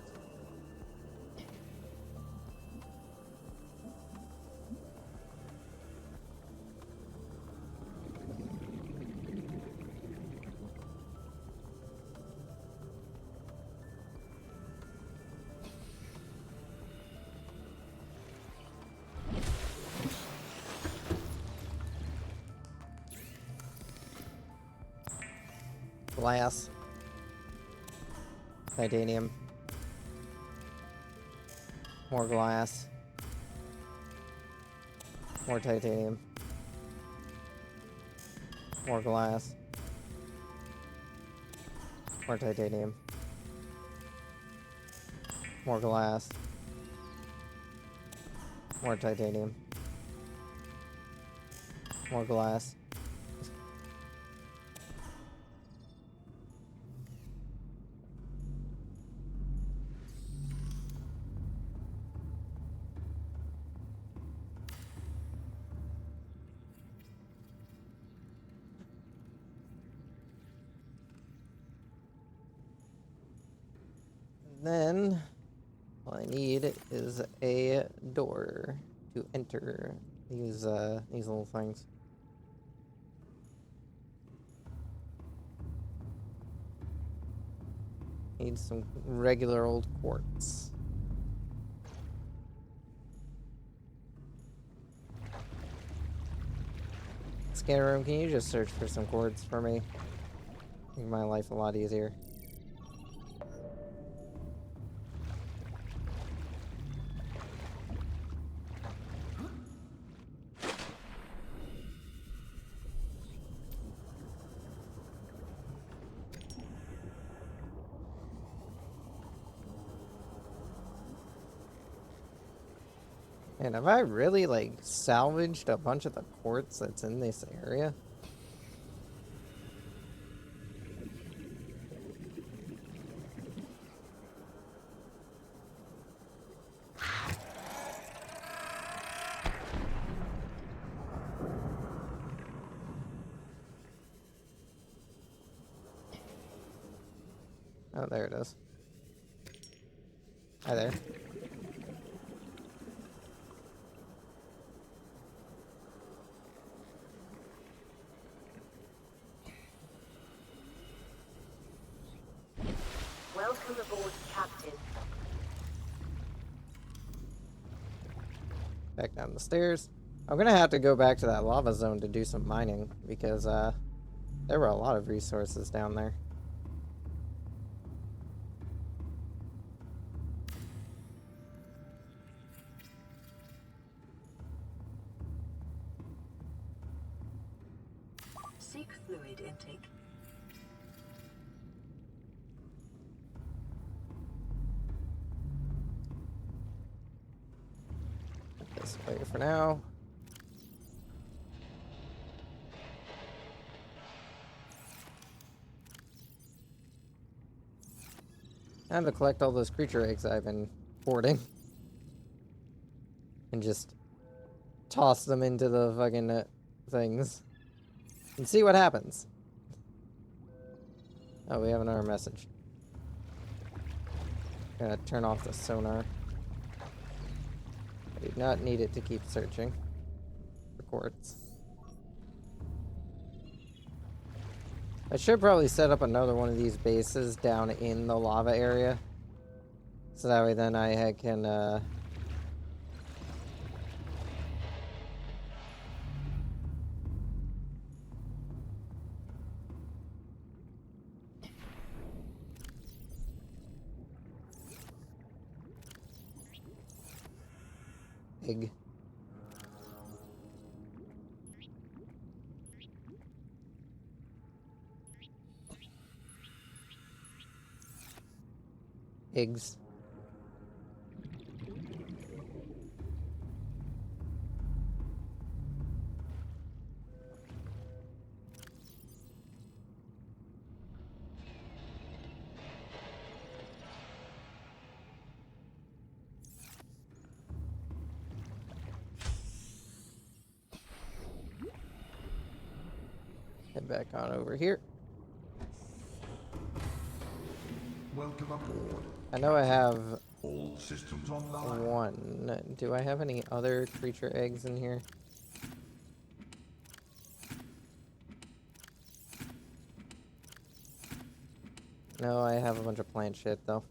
Glass. Titanium. More glass. More titanium. More glass. More titanium. More glass. More titanium. More glass. Then, all I need is a door to enter these little things. Need some regular old quartz. Scanner room, can you just search for some quartz for me? Make my life a lot easier. And have I really, like, salvaged a bunch of the quartz that's in this area? Oh, there it is. Hi there.
Welcome aboard, Captain.
Back down the stairs. I'm gonna have to go back to that lava zone to do some mining, because, there were a lot of resources down there.
Seek fluid intake.
This way for now. I have to collect all those creature eggs I've been hoarding. And just toss them into the fucking things. And see what happens. Oh, we have another message. Gonna turn off the sonar. I do not need it to keep searching for quartz. I should probably set up another one of these bases down in the lava area. So that way then I can, egg. Eggs. Head back on over here.
Welcome aboard.
I know I have
All systems online.
one. Do I have any other creature eggs in here? No, I have a bunch of plant shit though.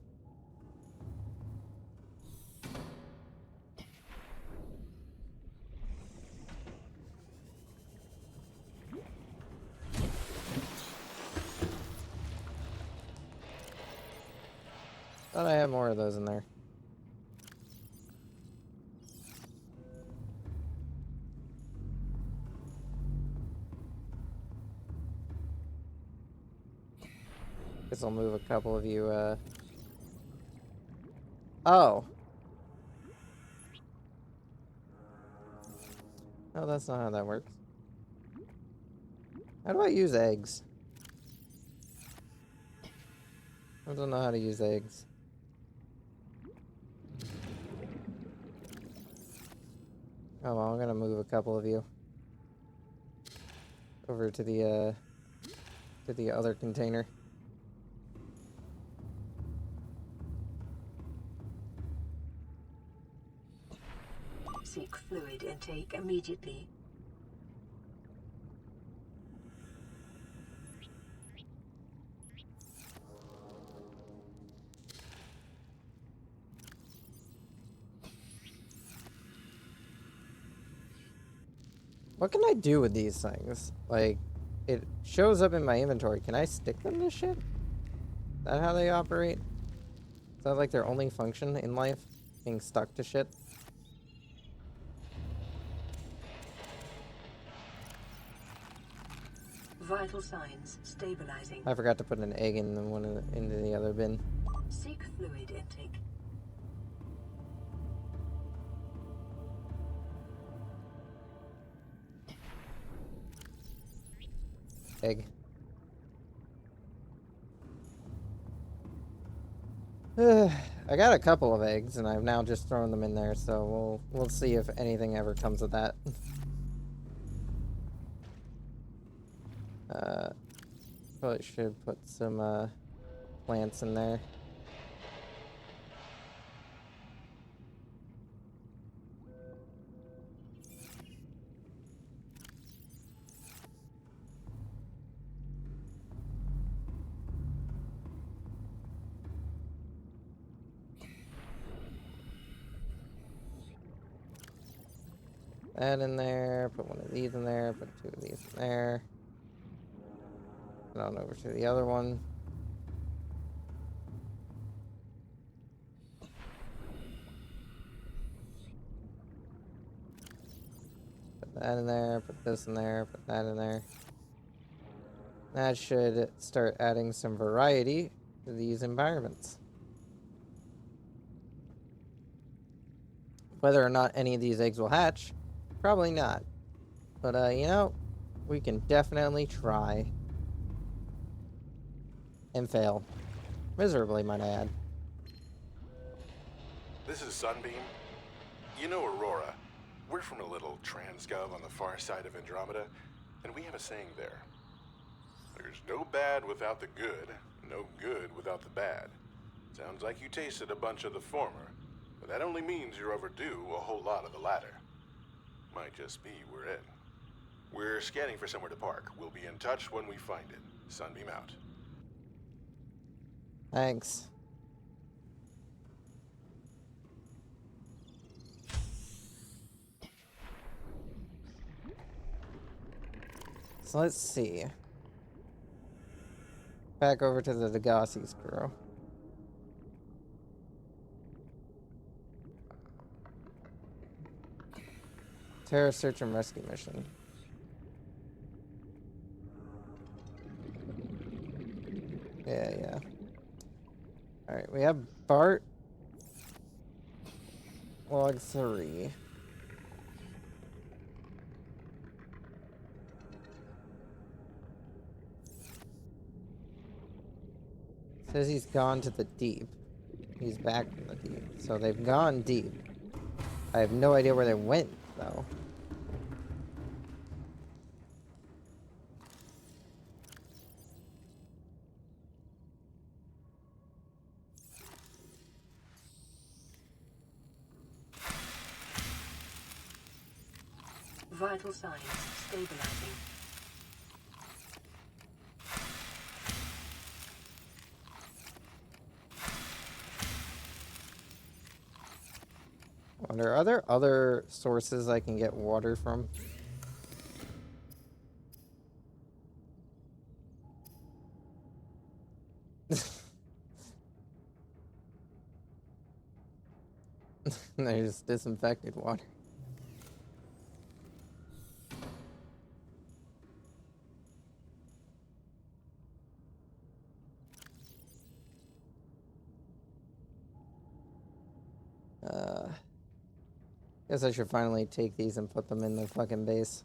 Thought I had more of those in there. Guess I'll move a couple of you, Oh! No, that's not how that works. How do I use eggs? I don't know how to use eggs. Oh well, I'm gonna move a couple of you over to the other container.
Seek fluid intake immediately.
What can I do with these things? Like, it shows up in my inventory. Can I stick them to shit? Is that how they operate? Is that like their only function in life? Being stuck to shit?
Vital signs stabilizing.
I forgot to put an egg in the into the other bin.
Seek fluid intake.
Egg. I got a couple of eggs, and I've now just thrown them in there, so we'll see if anything ever comes of that. Probably should put some plants in there. That in there, put one of these in there, put two of these in there. Head on over to the other one. Put that in there, put this in there, put that in there. That should start adding some variety to these environments. Whether or not any of these eggs will hatch, probably not. But, you know, we can definitely try. And fail. Miserably, might I add.
This is Sunbeam. You know Aurora. We're from a little transgov on the far side of Andromeda, and we have a saying there. There's no bad without the good, no good without the bad. Sounds like you tasted a bunch of the former, but that only means you're overdue a whole lot of the latter. Might just be we're in. We're scanning for somewhere to park. We'll be in touch when we find it. Sunbeam out.
Thanks. So let's see. Back over to the Degassi's crew. Terror search and rescue mission. Yeah. Alright, we have Bart. Log 3. Says he's gone to the deep. He's back from the deep. So they've gone deep. I have no idea where they went, though.
Vital signs stabilizing.
Wonder, are there other sources I can get water from? There's disinfected water. Guess I should finally take these and put them in the fucking base.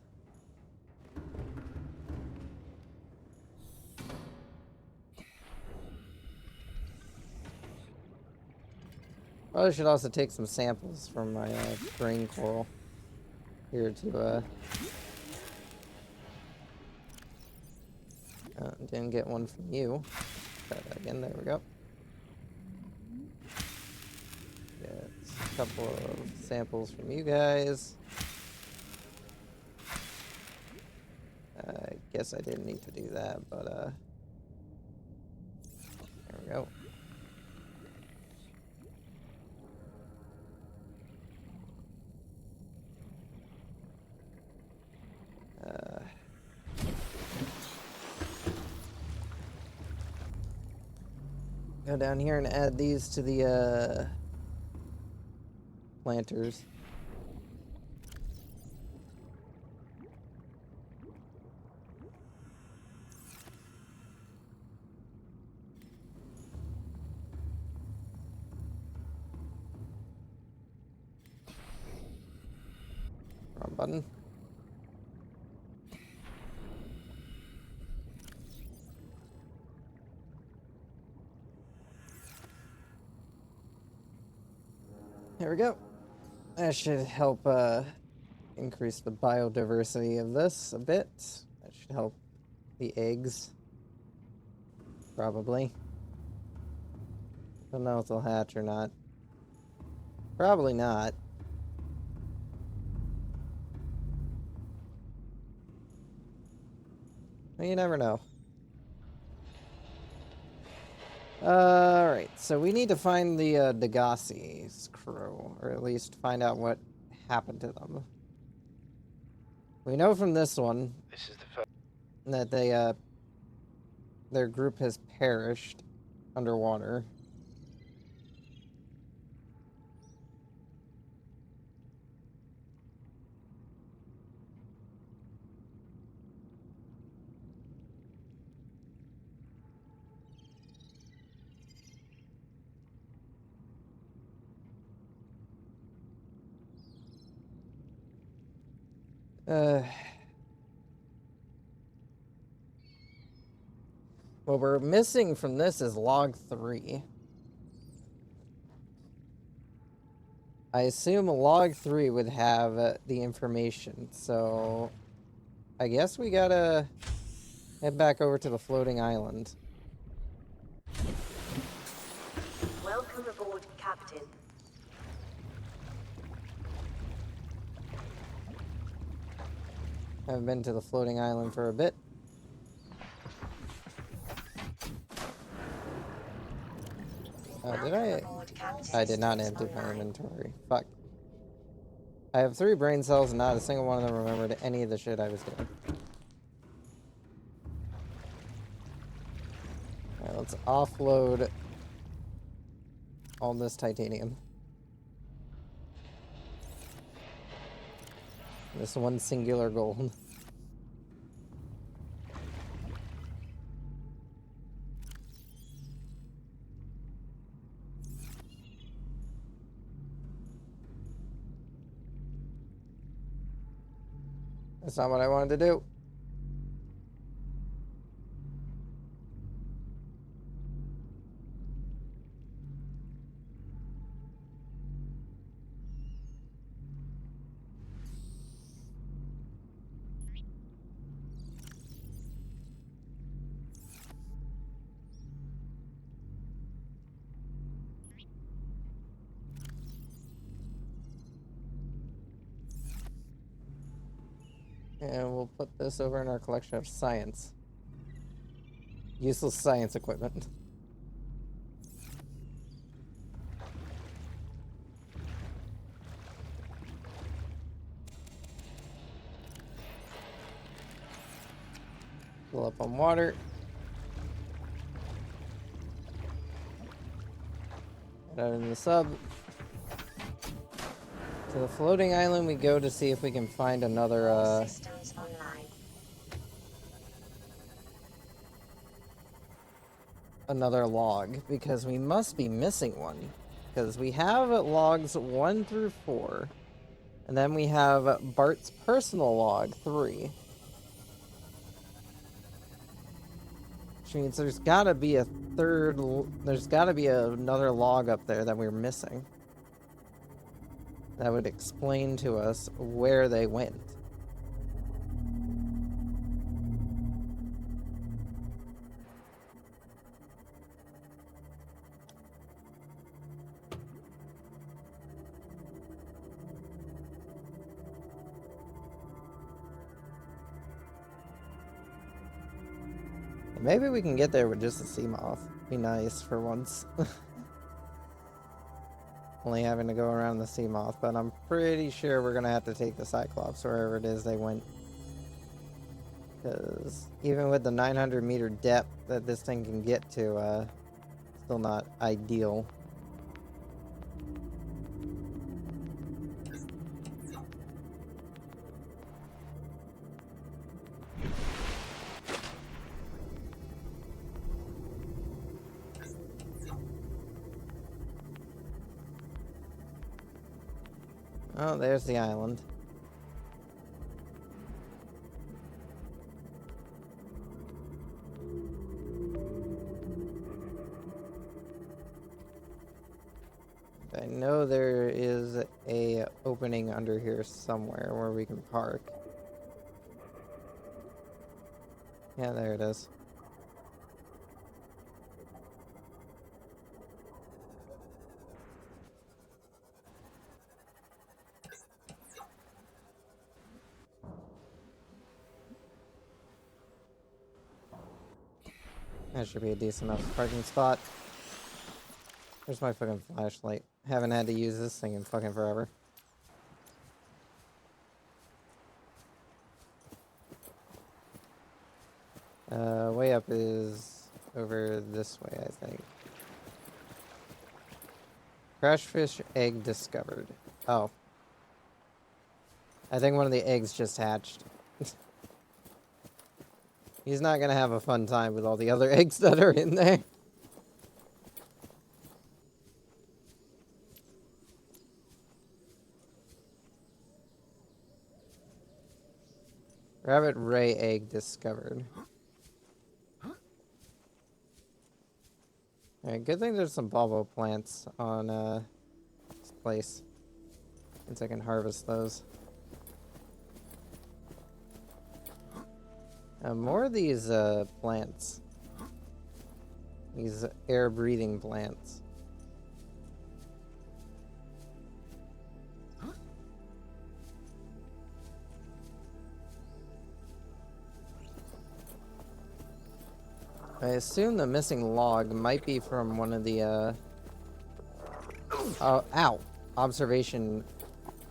Probably should also take some samples from my brain coral here to didn't get one from you. Try that again. There we go. Get a couple of samples from you guys. I guess I didn't need to do that, but there we go. Go down here and add these to the planters. Wrong button. There we go. That should help increase the biodiversity of this a bit. That should help the eggs. Probably. Don't know if they'll hatch or not. Probably not. Well, you never know. Alright, so we need to find the Degassi's crew, or at least find out what happened to them. We know from this one
This is the first.
that their group has perished underwater. What we're missing from this is log 3. I assume log 3 would have the information, so I guess we gotta head back over to the floating island.
Welcome aboard, Captain.
Haven't been to the floating island for a bit. Did I? I did not empty my inventory. Fuck. I have 3 brain cells and not a single one of them remembered any of the shit I was doing. Alright, let's offload all this titanium. This one singular gold. That's not what I wanted to do. And we'll put this over in our collection of science. Useless science equipment. Fill up on water. Get out in the sub. To the floating island we go to see if we can find another
All systems online.
another log, because we must be missing one. Because we have logs 1 through 4. And then we have Bart's personal log 3. Which means there's gotta be a there's gotta be another log up there that we're missing. That would explain to us where they went. Maybe we can get there with just a sea moth. Be nice for once. Only having to go around the sea moth, but I'm pretty sure we're gonna have to take the Cyclops wherever it is they went. Because even with the 900-meter depth that this thing can get to, still not ideal. Oh, there's the island. I know there is a opening under here somewhere where we can park. Yeah, there it is. That should be a decent enough parking spot. Where's my fucking flashlight? Haven't had to use this thing in fucking forever. Way up is over this way, I think. Crashfish egg discovered. Oh. I think one of the eggs just hatched. He's not gonna have a fun time with all the other eggs that are in there. Rabbit ray egg discovered. Alright, good thing there's some bulbo plants on this place. Means I can harvest those. More of these plants. These air-breathing plants. I assume the missing log might be from one of the, ow! Observation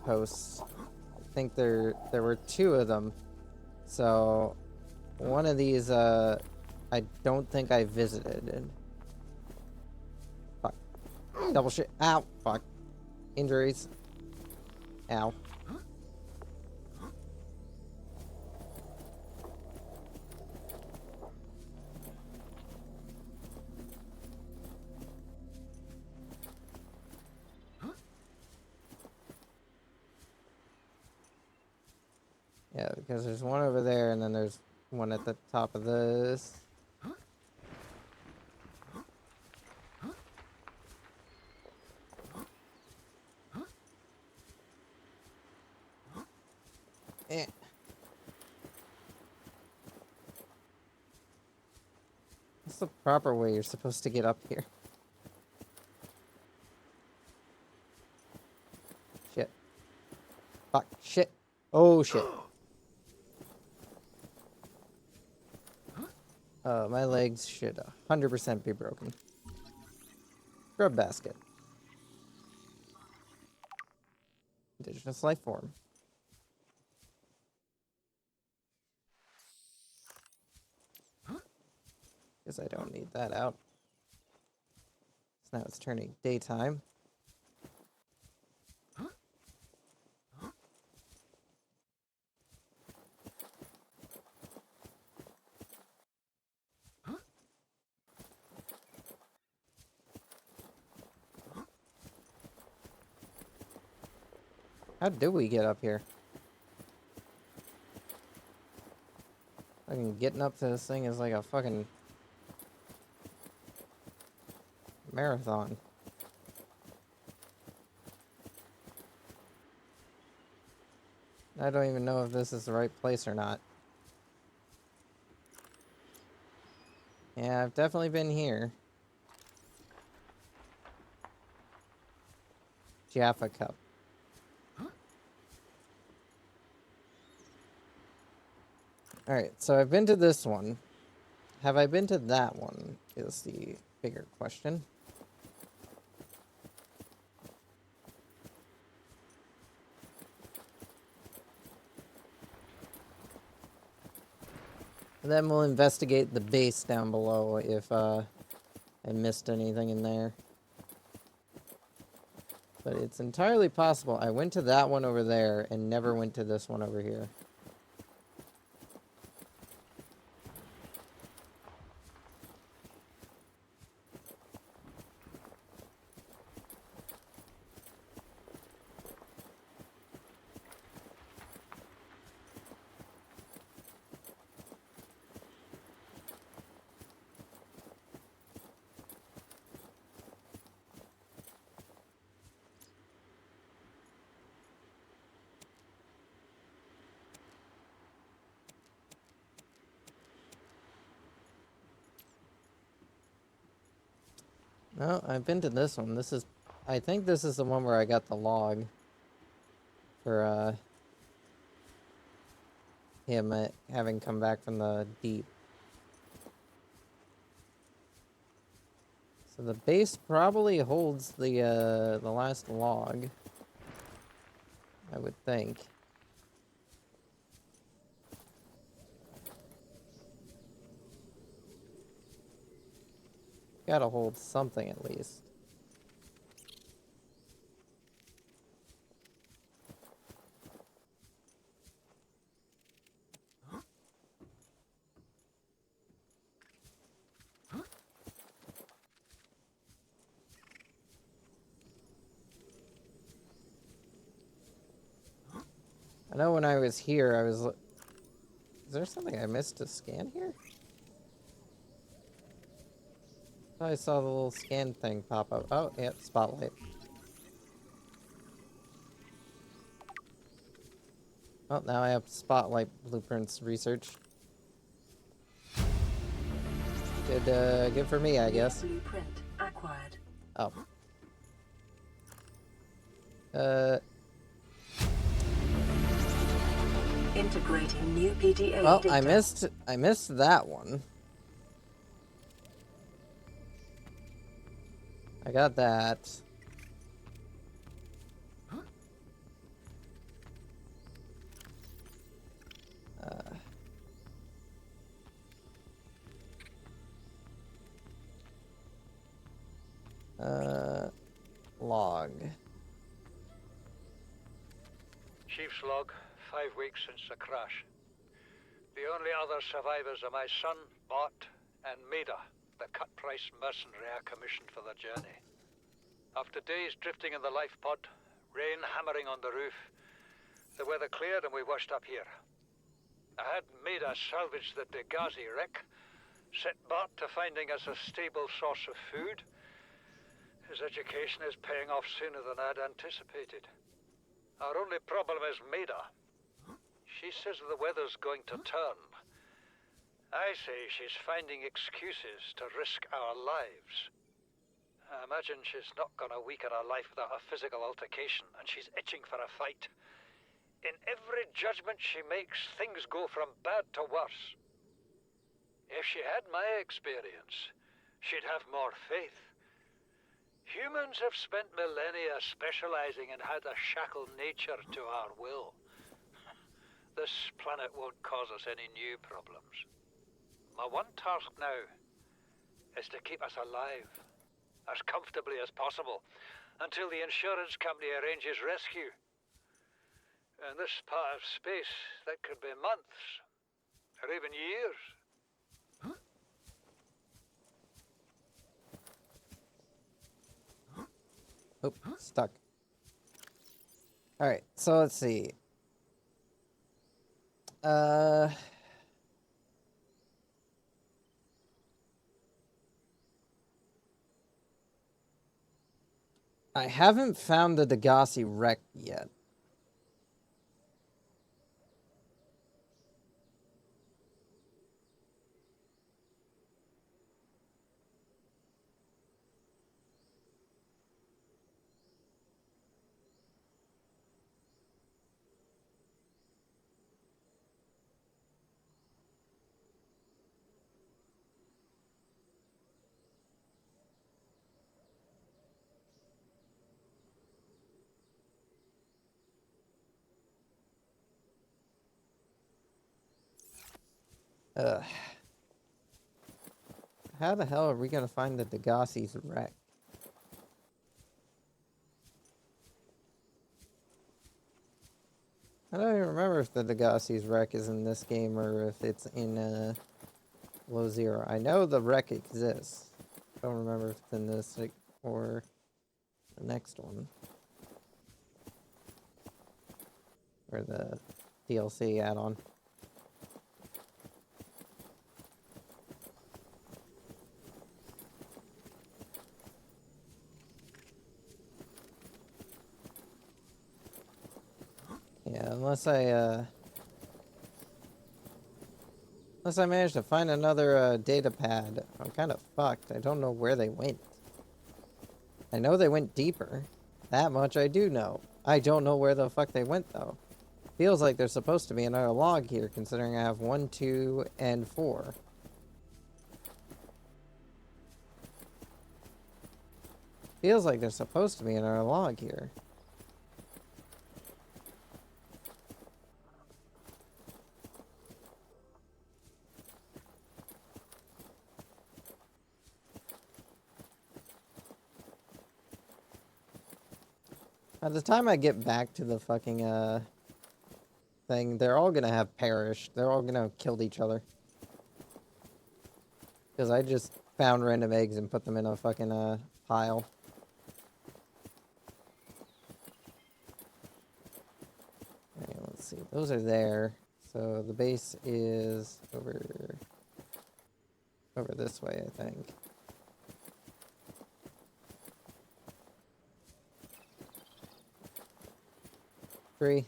posts. I think there were 2 of them. So, one of these, I don't think I visited. Fuck. Double shit. Ow! Fuck. Injuries. Ow. Yeah, because there's one over there, and then there's one at the top of this. Eh. What's the proper way you're supposed to get up here? Shit. Fuck. Shit. Oh, shit. My legs should 100% be broken. Grub basket. Indigenous life form. Because I don't need that out. So now it's turning daytime. How do we get up here? Fucking getting up to this thing is like a fucking marathon. I don't even know if this is the right place or not. Yeah, I've definitely been here. Jaffa Cup. Alright, so I've been to this one. have I been to that one is the bigger question. And then we'll investigate the base down below if I missed anything in there. But it's entirely possible I went to that one over there and never went to this one over here. No, I've been to this one. This is... I think this is the one where I got the log for, him having come back from the deep. So the base probably holds the last log, I would think. Gotta hold something at least. I know when I was here, I was... Is there something I missed to scan here? I saw the little scan thing pop up. Oh, yeah, spotlight. Well, now I have spotlight blueprints research. Good for me, I guess.
Blueprint acquired.
Oh.
Integrating new PDA
Well,
data.
I missed that one. I got that. Log.
Chief's log, 5 weeks since the crash. The only other survivors are my son, Bart, and Maida, the cut-price mercenary I commissioned for the journey. After days drifting in the life pod, rain hammering on the roof, the weather cleared and we washed up here. I had Maida salvage the Degazi wreck, set Bart to finding us a stable source of food. His education is paying off sooner than I'd anticipated. Our only problem is Maida. She says the weather's going to turn. I say she's finding excuses to risk our lives. I imagine she's not gonna weaken her life without a physical altercation, and she's itching for a fight. In every judgment she makes, things go from bad to worse. If she had my experience, she'd have more faith. Humans have spent millennia specializing in how to shackle nature to our will. This planet won't cause us any new problems. My one task now is to keep us alive, as comfortably as possible, until the insurance company arranges rescue. In this part of space, that could be months, or even years.
Oh, stuck. Alright, so let's see. I haven't found the Degazi wreck yet. Ugh. How the hell are we gonna find the Degassi's wreck? I don't even remember if the Degassi's wreck is in this game or if it's in Low Zero. I know the wreck exists. I don't remember if it's in this or the next one. Or the DLC add-on. Yeah, unless I manage to find another data pad, I'm kind of fucked. I don't know where they went. I know they went deeper. That much I do know. I don't know where the fuck they went, though. Feels like there's supposed to be another log here, considering I have 1, 2, and 4. Feels like there's supposed to be another log here. By the time I get back to the fucking, thing, they're all gonna have perished. They're all gonna have killed each other. Because I just found random eggs and put them in a fucking, pile. Alright, let's see. Those are there. So the base is over this way, I think. Three.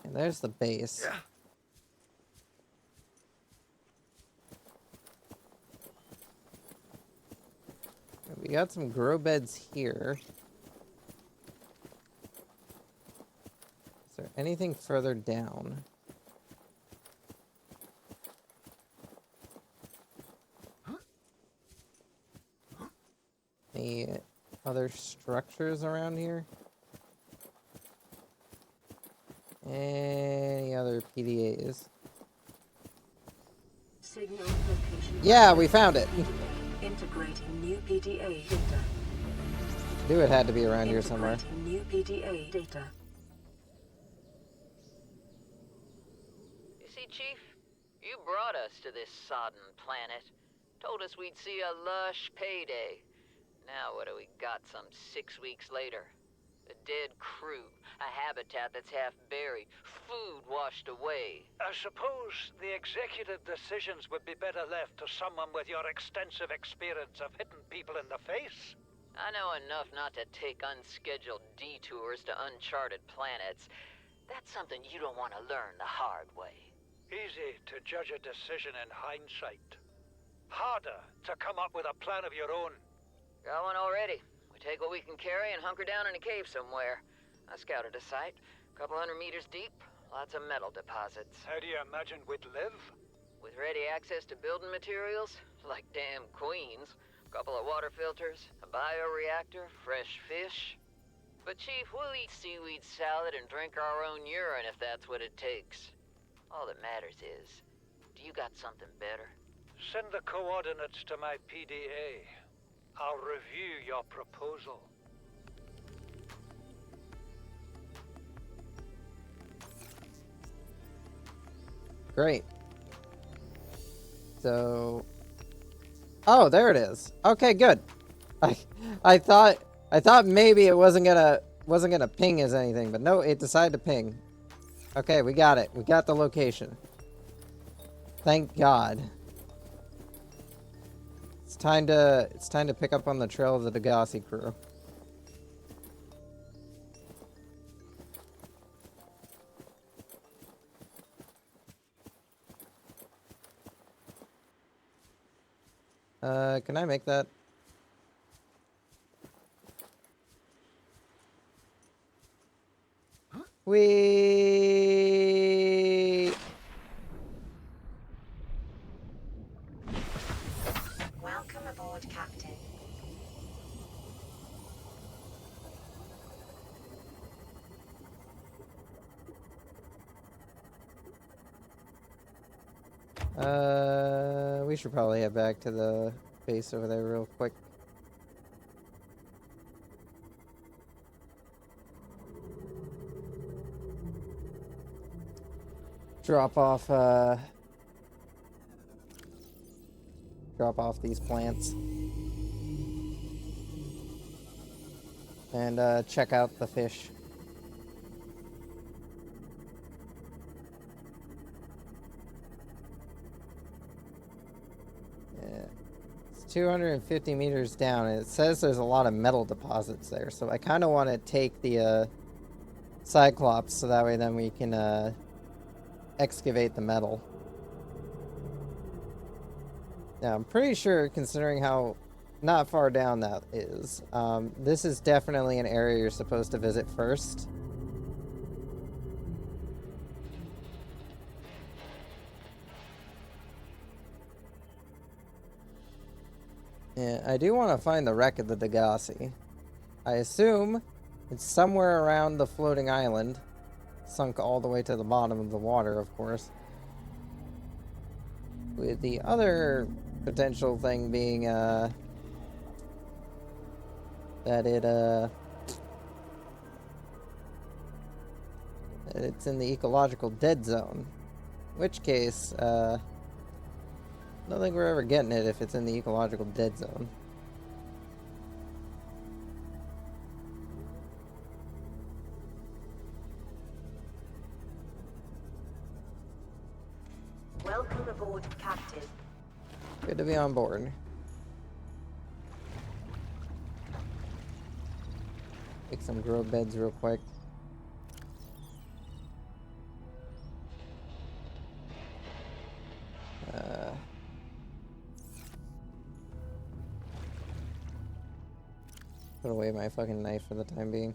And there's the base. Yeah. We got some grow beds here. Is there anything further down? Any other structures around here? Any other PDAs?
Signal location.
Yeah, we found it.
Integrating new PDA data.
Knew it had to be around here somewhere.
New PDA data.
You see, Chief, you brought us to this sodden planet. Told us we'd see a lush payday. Now what do we got some 6 weeks later? A dead crew, a habitat that's half buried, food washed away.
I suppose the executive decisions would be better left to someone with your extensive experience of hitting people in the face.
I know enough not to take unscheduled detours to uncharted planets. That's something you don't want to learn the hard way.
Easy to judge a decision in hindsight. Harder to come up with a plan of your own.
Got one already. We take what we can carry and hunker down in a cave somewhere. I scouted a site, a couple 100 meters deep, lots of metal deposits.
How do you imagine we'd live?
With ready access to building materials, like damn queens, a couple of water filters, a bioreactor, fresh fish. But Chief, we'll eat seaweed salad and drink our own urine if that's what it takes. All that matters is, do you got something better?
Send the coordinates to my PDA. I'll review your proposal.
Great. So, oh, there it is. Okay, good. I thought maybe it wasn't gonna ping as anything, but no, it decided to ping. Okay, we got it. We got the location. Thank God. It's time to pick up on the trail of the Degassi crew. Can I make that? We
Welcome aboard, Captain.
We should probably head back to the base over there real quick. Drop off these plants. And check out the fish. Yeah. It's 250 meters down, and it says there's a lot of metal deposits there, so I kind of want to take the Cyclops so that way then we can excavate the metal. Now, I'm pretty sure, considering how not far down that is, this is definitely an area you're supposed to visit first. Yeah, I do want to find the wreck of the Degassi. I assume it's somewhere around the floating island, sunk all the way to the bottom of the water, of course. With the other potential thing being, that it's in the ecological dead zone. In which case, I don't think we're ever getting it if it's in the ecological dead zone.
Welcome aboard, Captain.
Good to be on board. Take some grow beds real quick. Put away my fucking knife for the time being.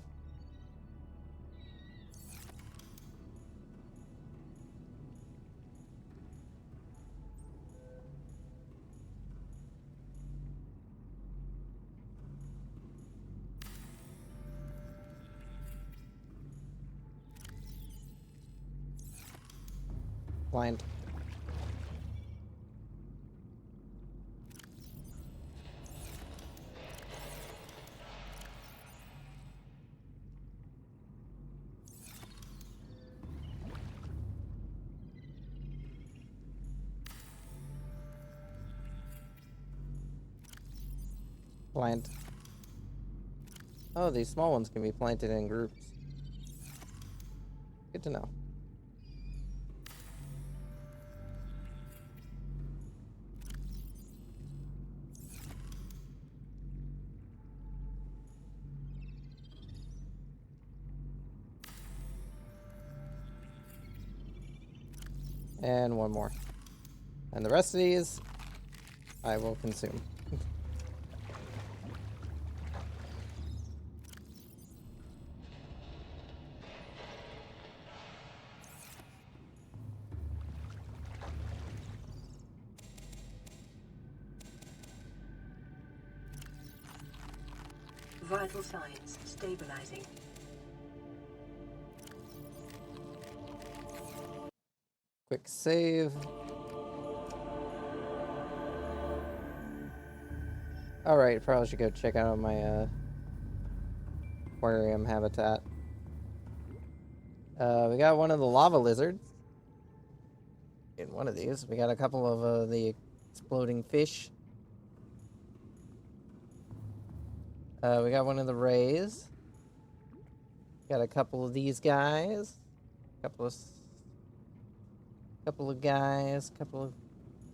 Blind. Plant. Oh, these small ones can be planted in groups. Good to know. And one more. And the rest of these, I will consume.
Vital signs stabilizing.
Quick save. Alright, probably should go check out my aquarium habitat. We got one of the lava lizards in one of these. We got a couple of the exploding fish. We got one of the rays. Got a couple of these guys. Couple of guys, couple of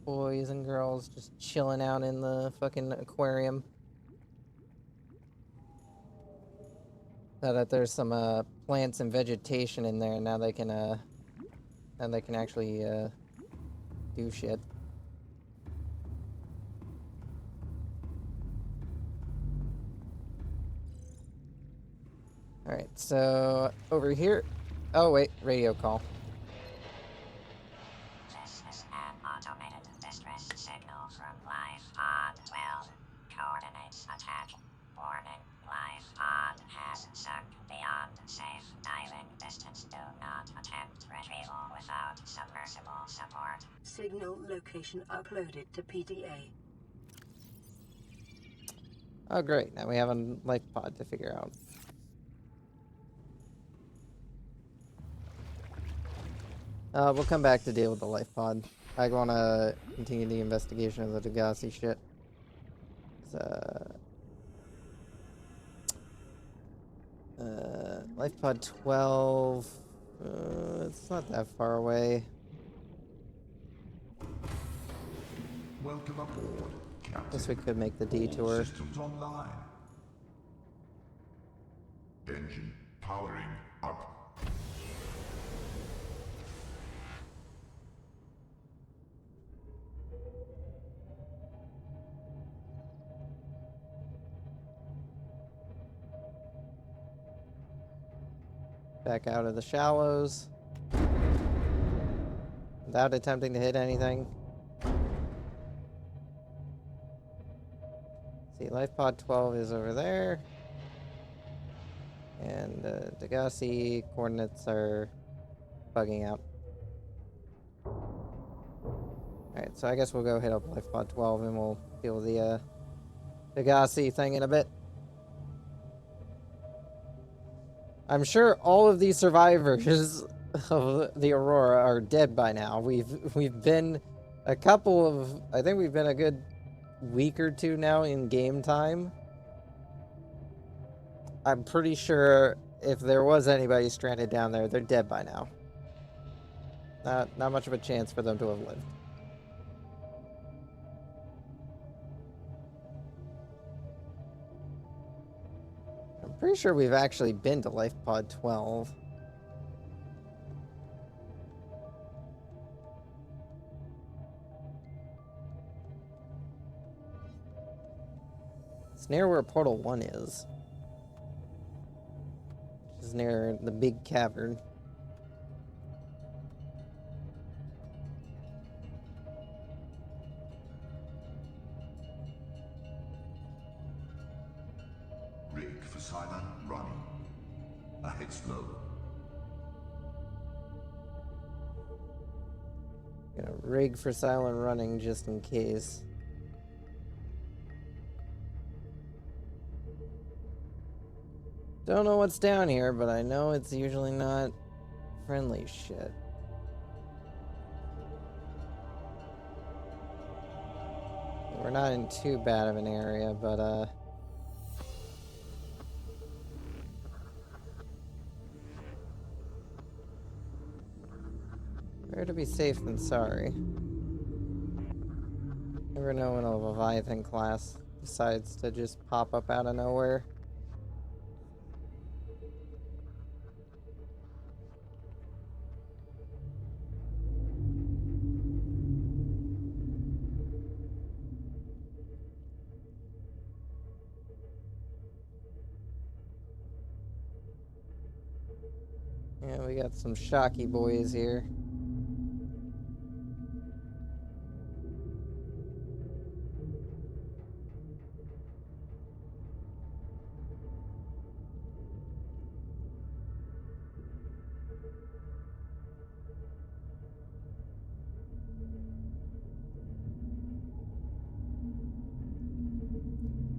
boys and girls just chilling out in the fucking aquarium. Now that there's some plants and vegetation in there, now they can actually do shit. Alright, so over here. Oh wait, radio call.
This is an automated distress signal from Life Pod 12. Coordinates attack. Warning, Life Pod has sunk beyond safe diving distance. Do not attempt retrieval without submersible support.
Signal location uploaded to PDA.
Oh, great. Now we have a life pod to figure out. We'll come back to deal with the life pod. I want to continue the investigation of the Degassi shit. Life pod 12. It's not that far away.
Welcome aboard, Captain.
Guess we could make the detour.
All systems online. Engine powering up.
Back out of the shallows. Without attempting to hit anything. See, life pod 12 is over there. And Degassi coordinates are bugging out. Alright, so I guess we'll go hit up life pod 12 and we'll deal with the Degassi thing in a bit. I'm sure all of these survivors of the Aurora are dead by now. We've been a couple of... I think we've been a good week or two now in game time. I'm pretty sure if there was anybody stranded down there, they're dead by now. Not much of a chance for them to have lived. I'm pretty sure we've actually been to Life Pod 12. It's near where Portal 1 is. Which is near the big cavern.
Rig for silent running. Ahead slow.
Gonna rig for silent running just in case. Don't know what's down here, but I know it's usually not friendly shit. We're not in too bad of an area, but better to be safe than sorry. Never know when a Leviathan class decides to just pop up out of nowhere. Yeah, we got some shocky boys here.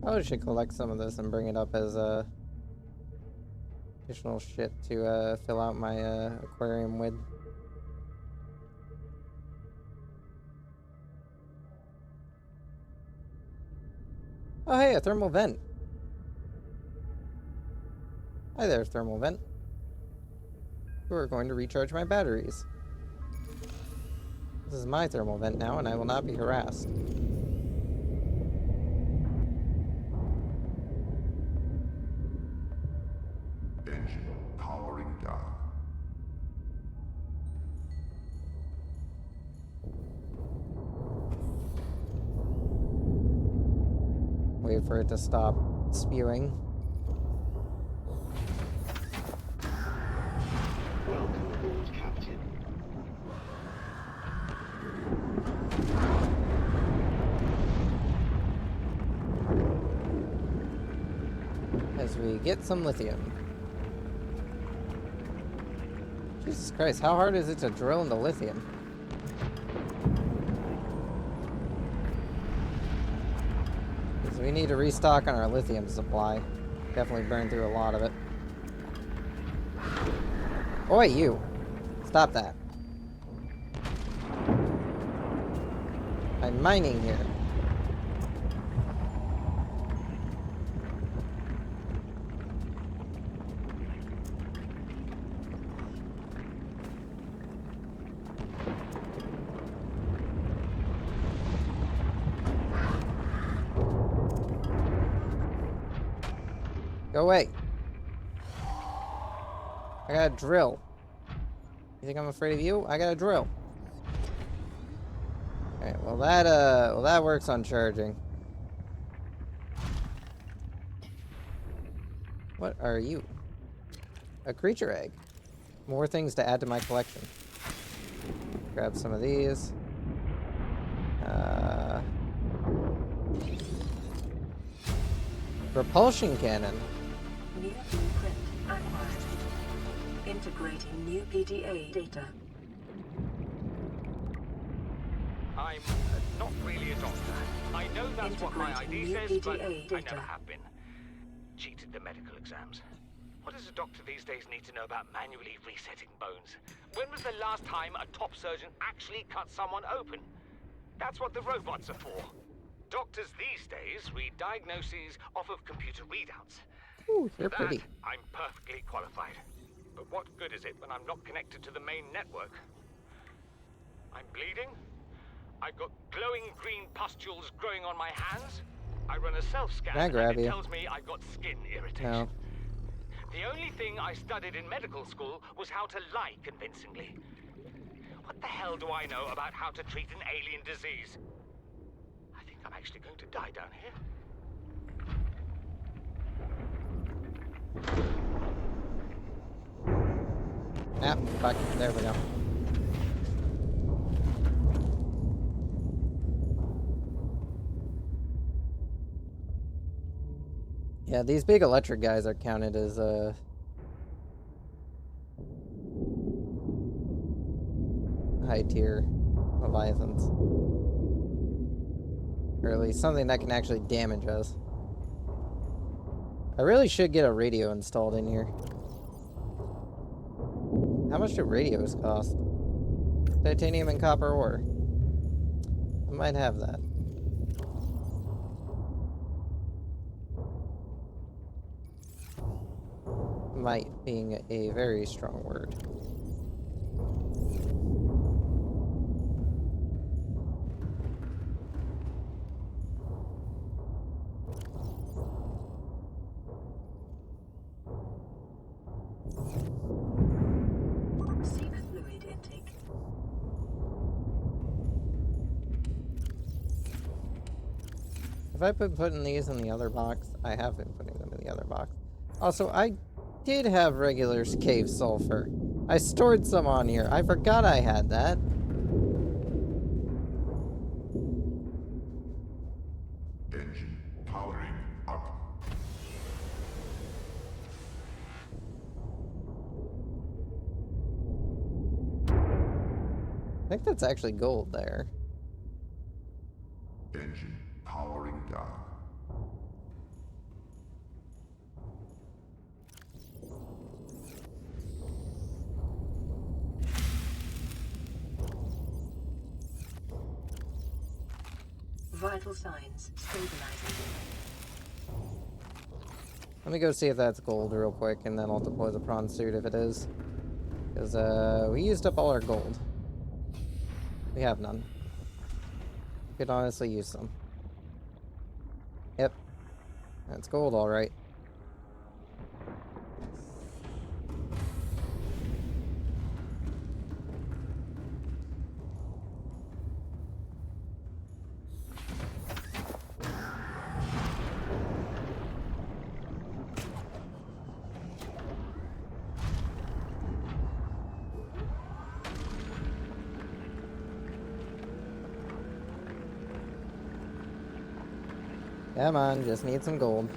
Probably should collect some of this and bring it up as additional shit to fill out my aquarium with. Oh hey, a thermal vent. Hi there, thermal vent. We're going to recharge my batteries. This is my thermal vent now, and I will not be harassed.
Engine powering down.
Wait for it to stop spewing.
Welcome aboard, Captain.
As we get some lithium. Jesus Christ, how hard is it to drill into lithium? So we need to restock on our lithium supply. Definitely burned through a lot of it. Oi, you! Stop that. I'm mining here. Go away. I got a drill. You think I'm afraid of you? I got a drill. Alright, well that works on charging. What are you? A creature egg. More things to add to my collection. Grab some of these. Repulsion cannon.
New blueprint acquired. Integrating new PDA data.
I'm not really a doctor. I know that's what my ID says, but I never have been. Cheated the medical exams. What does a doctor these days need to know about manually resetting bones? When was the last time a top surgeon actually cut someone open? That's what the robots are for. Doctors these days read diagnoses off of computer readouts.
Ooh, you're
For that,
pretty.
I'm perfectly qualified. But what good is it when I'm not connected to the main network? I'm bleeding. I've got glowing green pustules growing on my hands. I run a self-scan
Can I grab
and it
you?
tells me I've got skin irritation.
No.
The only thing I studied in medical school was how to lie convincingly. What the hell do I know about how to treat an alien disease? I think I'm actually going to die down here.
Ah, fuck. There we go. Yeah, these big electric guys are counted as, high-tier Leviathans. Or at least something that can actually damage us. I really should get a radio installed in here. How much do radios cost? Titanium and copper ore. I might have that. Might being a very strong word.
Seek fluid intake.
Have I been putting these in the other box? I have been putting them in the other box. Also, I did have regular cave sulfur. I stored some on here. I forgot I had that.
Engine powering up.
I think that's actually gold there.
Engine powering down.
Vital signs stabilizing.
Let me go see if that's gold real quick, and then I'll deploy the prawn suit if it is. Because, we used up all our gold. We have none. Could honestly use some. Yep. That's gold, alright. Come on, just need some gold.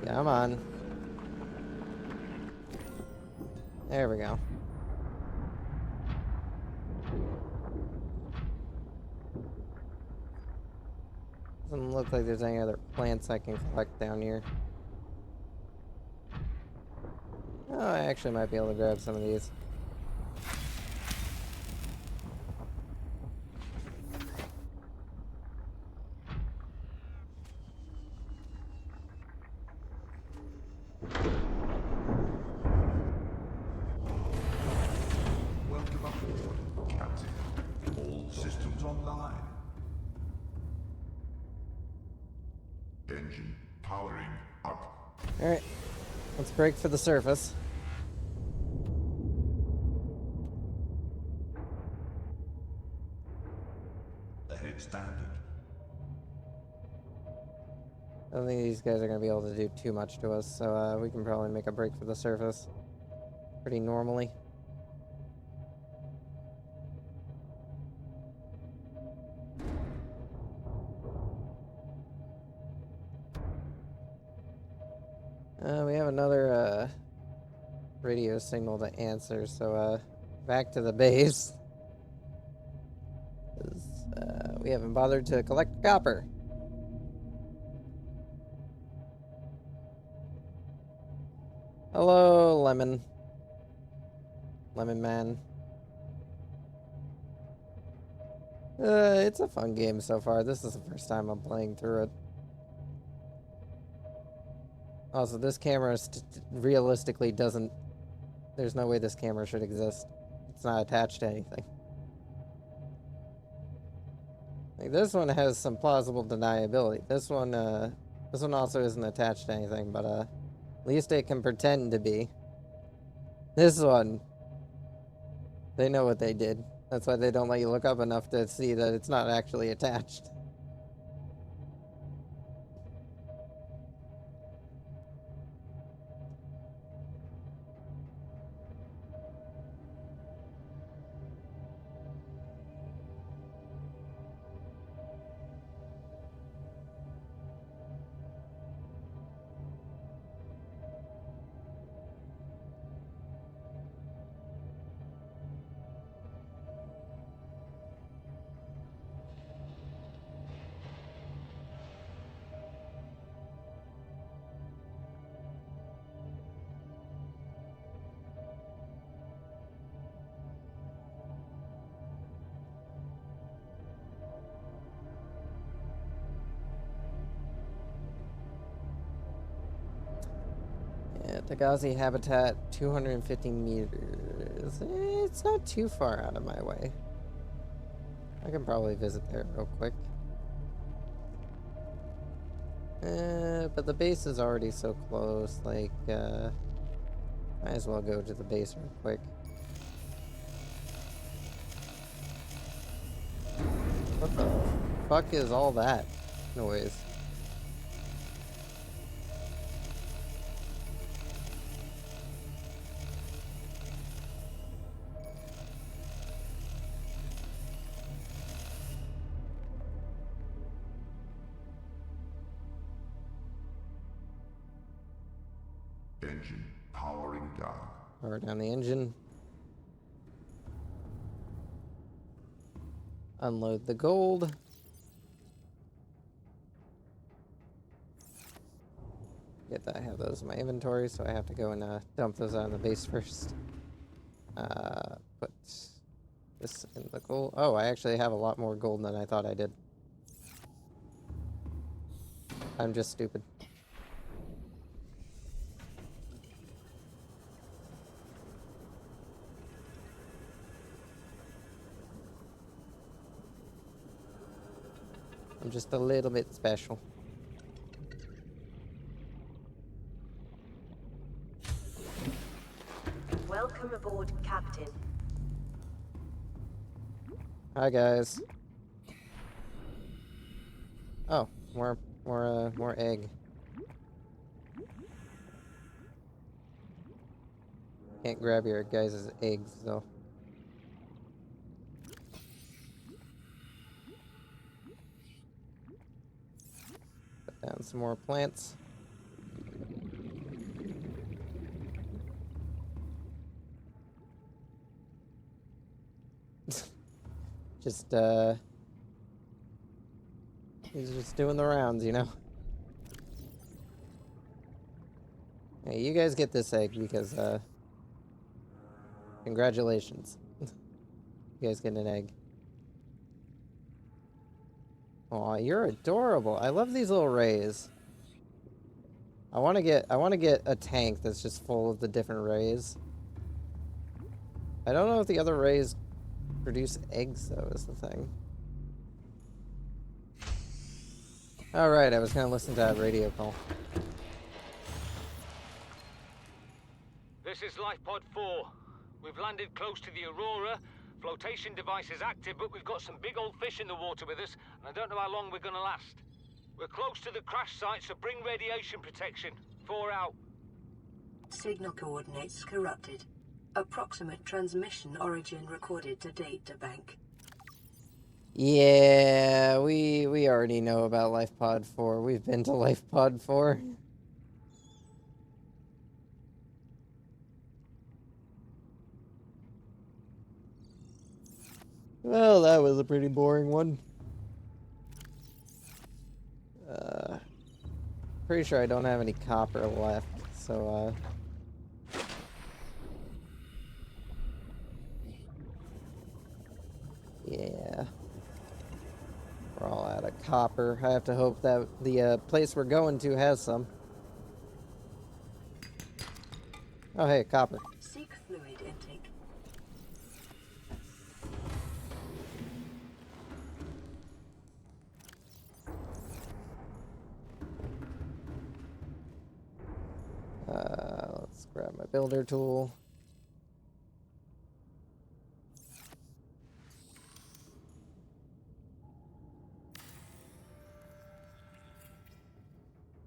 Come on. There we go. Doesn't look like there's any other plants I can collect down here. Oh, I actually might be able to grab some of these.
Welcome aboard, Captain. All systems online. Engine powering up.
Alright, let's break for the surface.
Ahead standard.
I don't think these guys are going to be able to do too much to us, so we can probably make a break for the surface pretty normally. We have another radio signal to answer, so back to the base. We haven't bothered to collect copper. Hello, Lemon. Lemon Man. It's a fun game so far. This is the first time I'm playing through it. Also, this camera realistically doesn't... There's no way this camera should exist. It's not attached to anything. Like, this one has some plausible deniability. This one also isn't attached to anything, but at least it can pretend to be. This one, they know what they did. That's why they don't let you look up enough to see that it's not actually attached. Yeah, Tagazi habitat, 250 meters. It's not too far out of my way. I can probably visit there real quick. But the base is already so close, like, might as well go to the base real quick. What the fuck is all that noise?
Engine powering down.
Power down the engine. Unload the gold. Get that I have those in my inventory, so I have to go and dump those out on the base first. Put this in the gold. Oh, I actually have a lot more gold than I thought I did. I'm just stupid. I'm just a little bit special.
Welcome aboard, Captain.
Hi, guys. Oh, more egg. Can't grab your guys' eggs, though. Put down some more plants. he's just doing the rounds, you know? Hey, you guys get this egg because, congratulations. You guys get an egg. Aw, you're adorable. I love these little rays. I want to get a tank that's just full of the different rays. I don't know if the other rays produce eggs, though, is the thing. Alright, I was gonna listen to that radio call.
This is LifePod 4. We've landed close to the Aurora. Flotation device is active, but we've got some big old fish in the water with us, and I don't know how long we're gonna last. We're close to the crash site, so bring radiation protection. 4 out.
Signal coordinates corrupted. Approximate transmission origin recorded to databank.
Yeah, we already know about LifePod 4. We've been to LifePod 4. Well, that was a pretty boring one. Pretty sure I don't have any copper left, so, yeah. We're all out of copper. I have to hope that the place we're going to has some. Oh, hey, copper.
Seek fluid intake.
Let's grab my builder tool.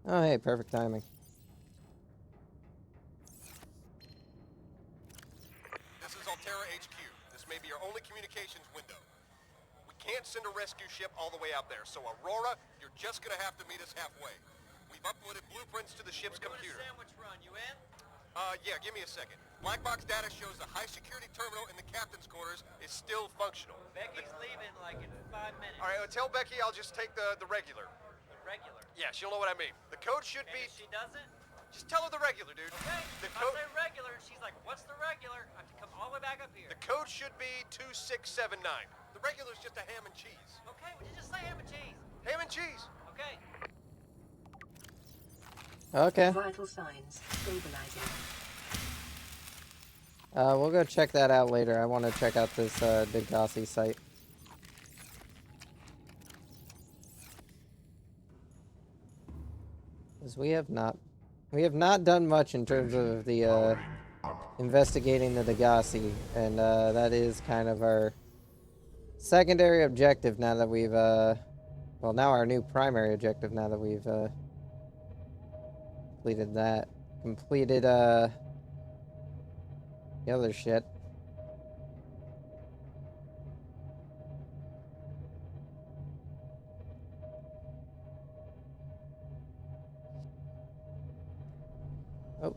Oh, hey, perfect timing.
This is Altera HQ. This may be your only communications window. We can't send a rescue ship all the way out there, so Aurora, you're just gonna have to meet us halfway. We've uploaded blueprints to the ship's computer.
Sandwich run, you in?
Yeah, give me a second. Black box data shows the high security terminal in the captain's quarters is still functional.
Becky's leaving like in 5 minutes.
All right, tell Becky I'll just take the regular.
The regular.
Yeah, she'll know what I mean. The code should
And
be...
if she doesn't?
Just tell her the regular, dude.
Okay,
The
if I
code...
say regular, she's like, what's the regular? I have to come all the way back up here.
The code should be 2679. The regular's just a ham and cheese.
Okay, would you just say ham and cheese?
Ham and cheese.
Okay.
Okay.
Vital signs stabilizing.
We'll go check that out later. I want to check out this Degassi site. Because we have not done much in terms of the investigating the Degassi, and that is kind of our secondary objective now that we've well, now our new primary objective now that we've completed that. Completed the other shit. Oh.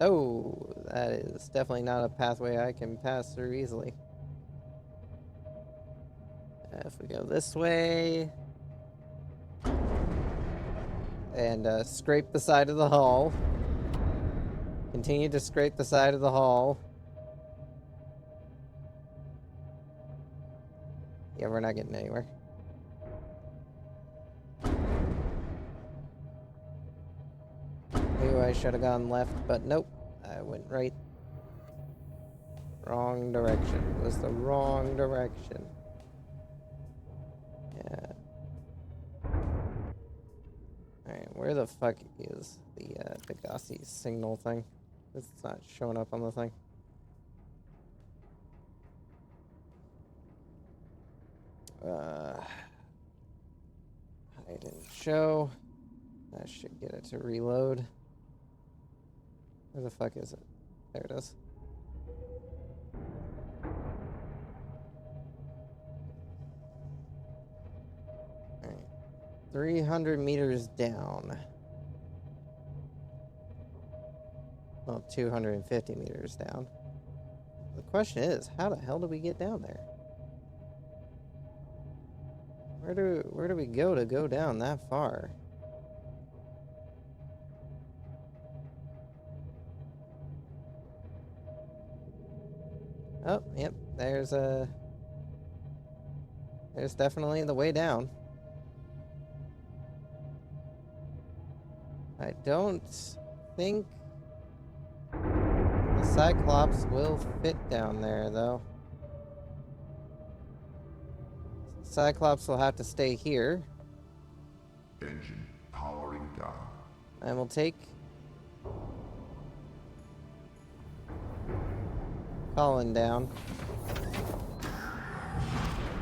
Oh, that is definitely not a pathway I can pass through easily. If we go this way... and scrape the side of the hull. Continue to scrape the side of the hull. Yeah, we're not getting anywhere. Maybe I should have gone left, but nope. I went right. Wrong direction. It was the wrong direction. Yeah. Alright, where the fuck is the Degassi signal thing? It's not showing up on the thing. I didn't show. That should get it to reload. Where the fuck is it? There it is. Alright. 300 meters down. Well, 250 meters down. The question is, how the hell do we get down there? Where do we go to go down that far? Oh, yep. There's definitely the way down. I don't think the Cyclops will fit down there, though. Cyclops will have to stay here.
Engine powering down.
And we'll take Colin down.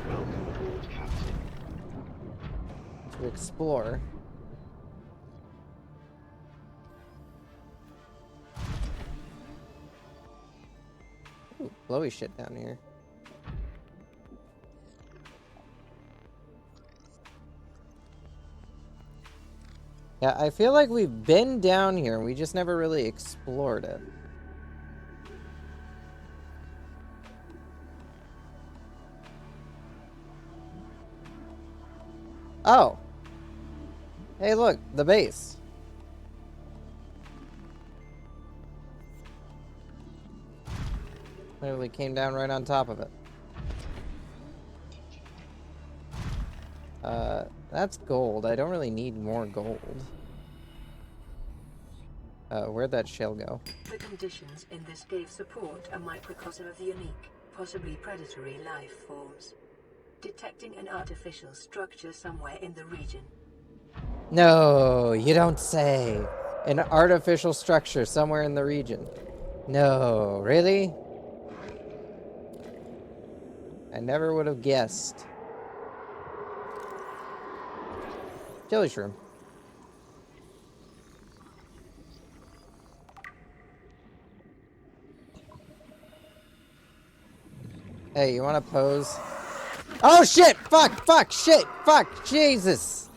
Welcome aboard, Captain.
To explore. Ooh, blowy shit down here. Yeah, I feel like we've been down here, we just never really explored it. Oh! Hey, look, the base. Literally came down right on top of it. That's gold. I don't really need more gold. Where'd that shell go?
The conditions in this cave support a microcosm of unique, possibly predatory life forms. Detecting an artificial structure somewhere in the region.
No, you don't say. An artificial structure somewhere in the region. No, really? I never would have guessed. Jelly shroom. Hey, you want to pose? Oh shit! Fuck! Fuck! Shit! Fuck! Jesus!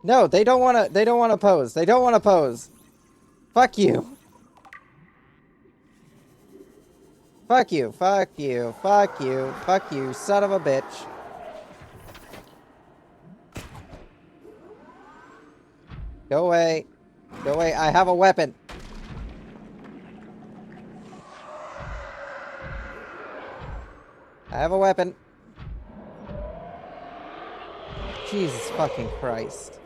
No, they don't want to. They don't want to pose. They don't want to pose. Fuck you. Fuck you. Fuck you. Fuck you. Fuck you, son of a bitch. Go away. Go away. I have a weapon. I have a weapon. Jesus fucking Christ.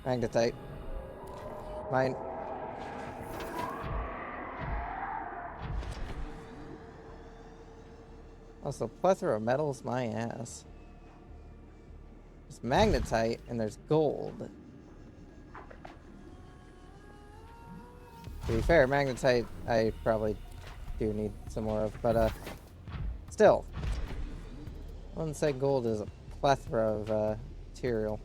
Magnetite. Mine. Also, plethora of metals, my ass. There's magnetite and there's gold. To be fair, magnetite I probably do need some more of, but still. I wouldn't say gold is a plethora of material.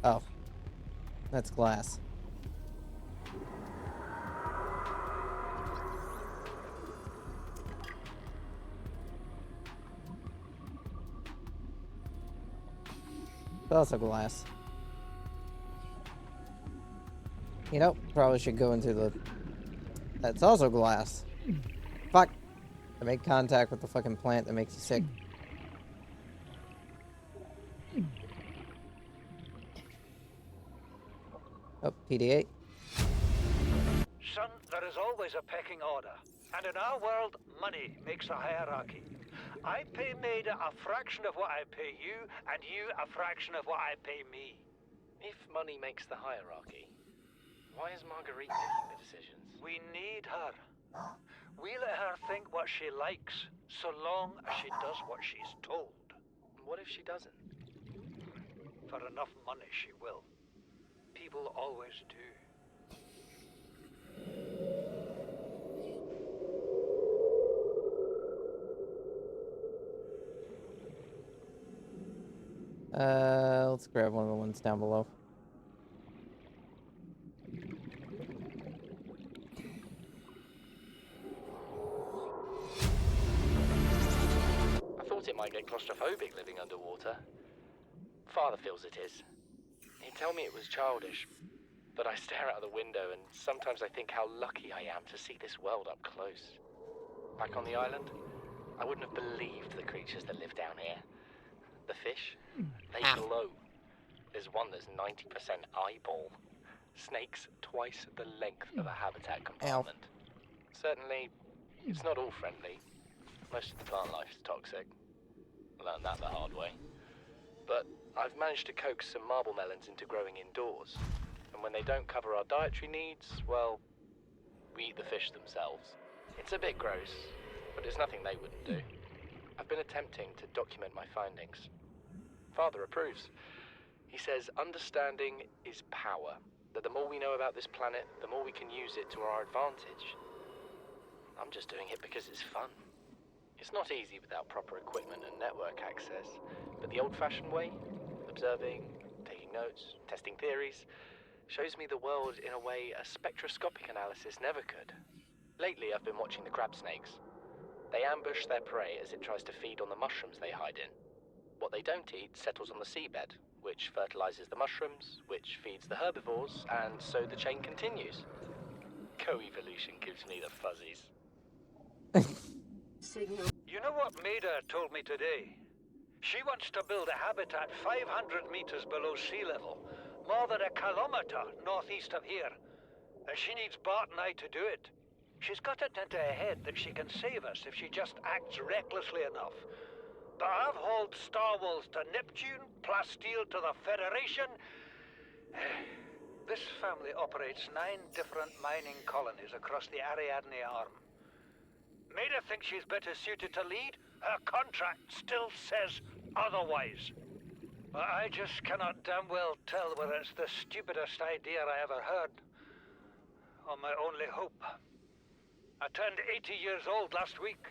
Oh. That's glass. It's also glass. You know, probably should go into the... That's also glass. Fuck! I made contact with the fucking plant that makes you sick. Oh, PD-8.
Son, there is always a pecking order. And in our world, money makes a hierarchy. I pay Maida a fraction of what I pay you, and you a fraction of what I pay me.
If money makes the hierarchy, why is Marguerite making the decisions?
We need her. We let her think what she likes, so long as she does what she's told.
What if she doesn't?
For enough money, she will. People always do.
Let's grab one of the ones down below.
claustrophobic living underwater. Father feels it is. He'd tell me it was childish, but I stare out of the window and sometimes I think how lucky I am to see this world up close. Back on the island, I wouldn't have believed the creatures that live down here. The fish, they glow. There's one that's 90% eyeball. Snakes twice the length of a habitat compartment. Certainly, it's not all friendly. Most of the plant life is toxic. Learned that the hard way. But I've managed to coax some marble melons into growing indoors. And when they don't cover our dietary needs, well, we eat the fish themselves. It's a bit gross, but it's nothing they wouldn't do. I've been attempting to document my findings. Father approves. He says understanding is power, that the more we know about this planet, the more we can use it to our advantage. I'm just doing it because it's fun. It's not easy without proper equipment and network access, but the old-fashioned way, observing, taking notes, testing theories, shows me the world in a way a spectroscopic analysis never could. Lately, I've been watching the crab snakes. They ambush their prey as it tries to feed on the mushrooms they hide in. What they don't eat settles on the seabed, which fertilizes the mushrooms, which feeds the herbivores, and so the chain continues. Co-evolution gives me the fuzzies.
You know what Maida told me today? She wants to build a habitat 500 meters below sea level, more than a kilometer northeast of here. And she needs Bart and I to do it. She's got it into her head that she can save us if she just acts recklessly enough. But I've hauled Star Wars to Neptune, Plasteel to the Federation. This family operates 9 different mining colonies across the Ariadne Arm. Maida thinks she's better suited to lead. Her contract still says otherwise. But I just cannot damn well tell whether it's the stupidest idea I ever heard, or my only hope. I turned 80 years old last week.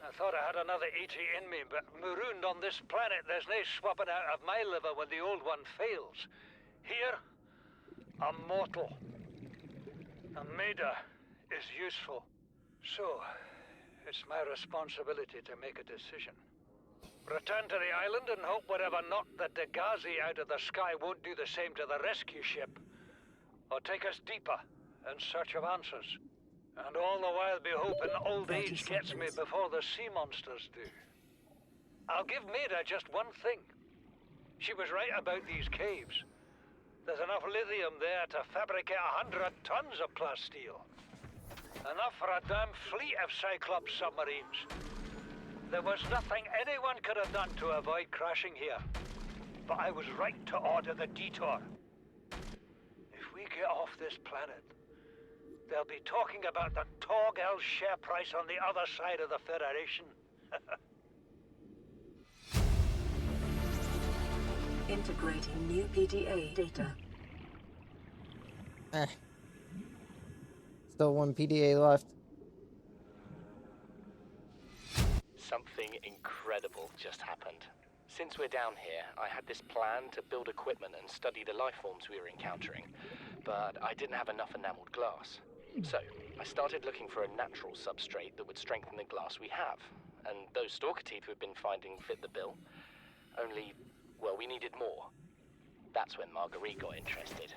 I thought I had another 80 in me, but marooned on this planet, there's no swapping out of my liver when the old one fails. Here, I'm mortal. And Maida is useful. So, it's my responsibility to make a decision. Return to the island and hope whatever knocked the Dagazi out of the sky won't do the same to the rescue ship. Or take us deeper in search of answers. And all the while be hoping old age gets me before the sea monsters do. I'll give Maida just one thing. She was right about these caves. There's enough lithium there to fabricate 100 tons of plasteel. Enough for a damn fleet of Cyclops submarines. There was nothing anyone could have done to avoid crashing here. But I was right to order the detour. If we get off this planet, they'll be talking about the Torgal share price on the other side of the Federation.
Integrating new PDA data.
Still one PDA left.
Something incredible just happened. Since we're down here, I had this plan to build equipment and study the life forms we were encountering, but I didn't have enough enameled glass. So, I started looking for a natural substrate that would strengthen the glass we have, and those stalker teeth we've been finding fit the bill. Only, well, we needed more. That's when Marguerite got interested.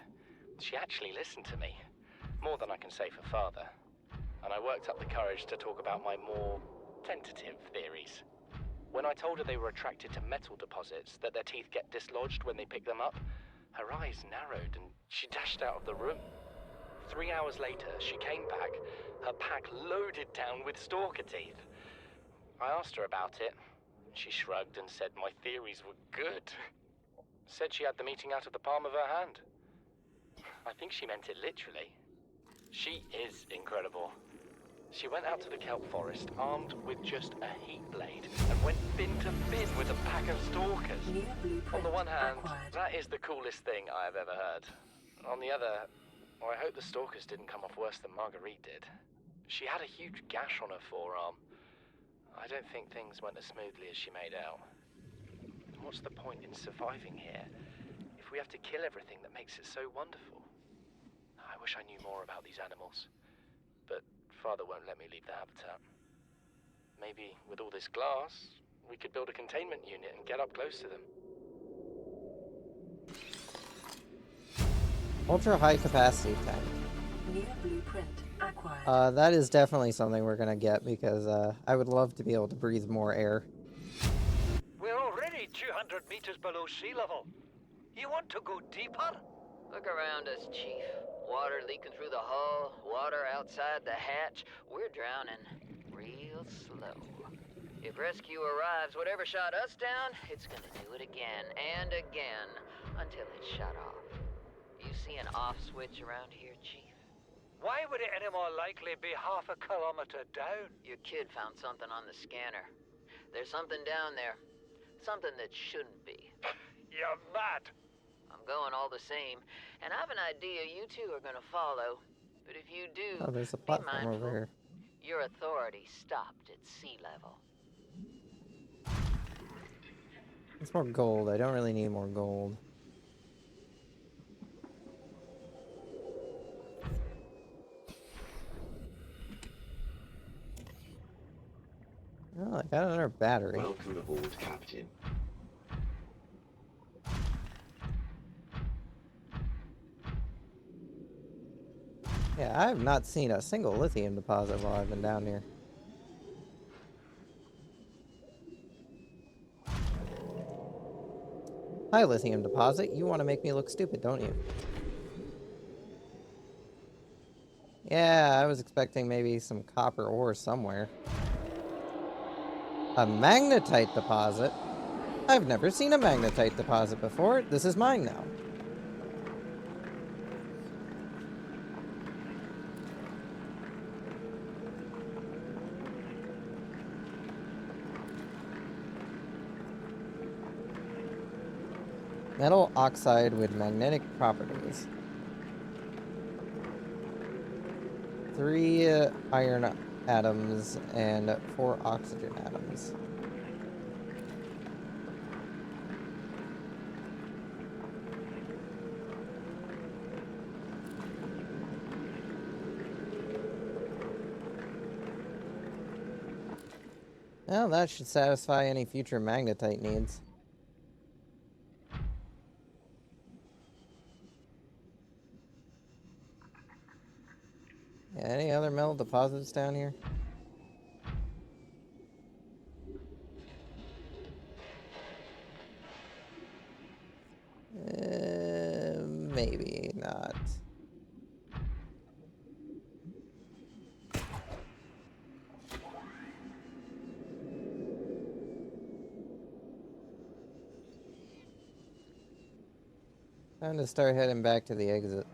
She actually listened to me, more than I can say for Father, and I worked up the courage to talk about my more tentative theories. When I told her they were attracted to metal deposits, that their teeth get dislodged when they pick them up, her eyes narrowed and she dashed out of the room. 3 hours later, she came back, her pack loaded down with stalker teeth. I asked her about it. She shrugged and said my theories were good. Said she had the meeting out of the palm of her hand. I think she meant it literally. She is incredible. She went out to the kelp forest armed with just a heat blade and went bin to bin with a pack of stalkers. On the one hand, that is the coolest thing I have ever heard. On the other, well, I hope the stalkers didn't come off worse than Marguerite did. She had a huge gash on her forearm. I don't think things went as smoothly as she made out. What's the point in surviving here if we have to kill everything that makes it so wonderful? I wish I knew more about these animals, but Father won't let me leave the habitat. Maybe with all this glass, we could build a containment unit and get up close to them.
Ultra high capacity tank.
New blueprint acquired.
That is definitely something we're gonna get because I would love to be able to breathe more air.
We're already 200 meters below sea level. You want to go deeper?
Look around us, Chief. Water leaking through the hull, water outside the hatch. We're drowning real slow. If rescue arrives, whatever shot us down, it's gonna do it again and again until it's shut off. You see an off switch around here, Chief?
Why would it any more likely be half a kilometer down?
Your kid found something on the scanner. There's something down there. Something that shouldn't be.
You're mad.
I'm going all the same, and I have an idea you two are gonna follow. But if you do,
Oh, there's a
be
platform
mindful.
over here.
Your authority stopped at sea level.
It's more gold. I don't really need more gold. Oh, I got another battery.
Welcome aboard, Captain.
Yeah, I have not seen a single lithium deposit while I've been down here. Hi, lithium deposit. You want to make me look stupid, don't you? Yeah, I was expecting maybe some copper ore somewhere. A magnetite deposit? I've never seen a magnetite deposit before. This is mine now. Metal oxide with magnetic properties. 3 iron atoms and 4 oxygen atoms. Well, that should satisfy any future magnetite needs. Yeah, any other metal deposits down here? Maybe not. Time to start heading back to the exit.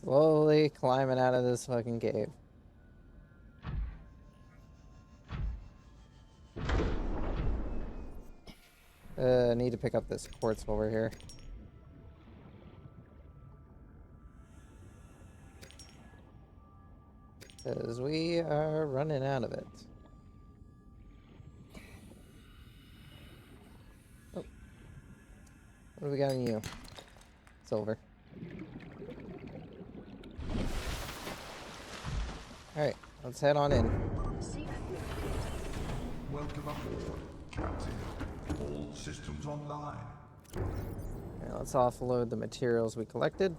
Slowly climbing out of this fucking cave. I need to pick up this quartz while we're here. Because we are running out of it. Oh. What do we got in you? Silver. Alright, let's head on in.
Welcome aboard, Captain. All systems online.
Alright, let's offload the materials we collected.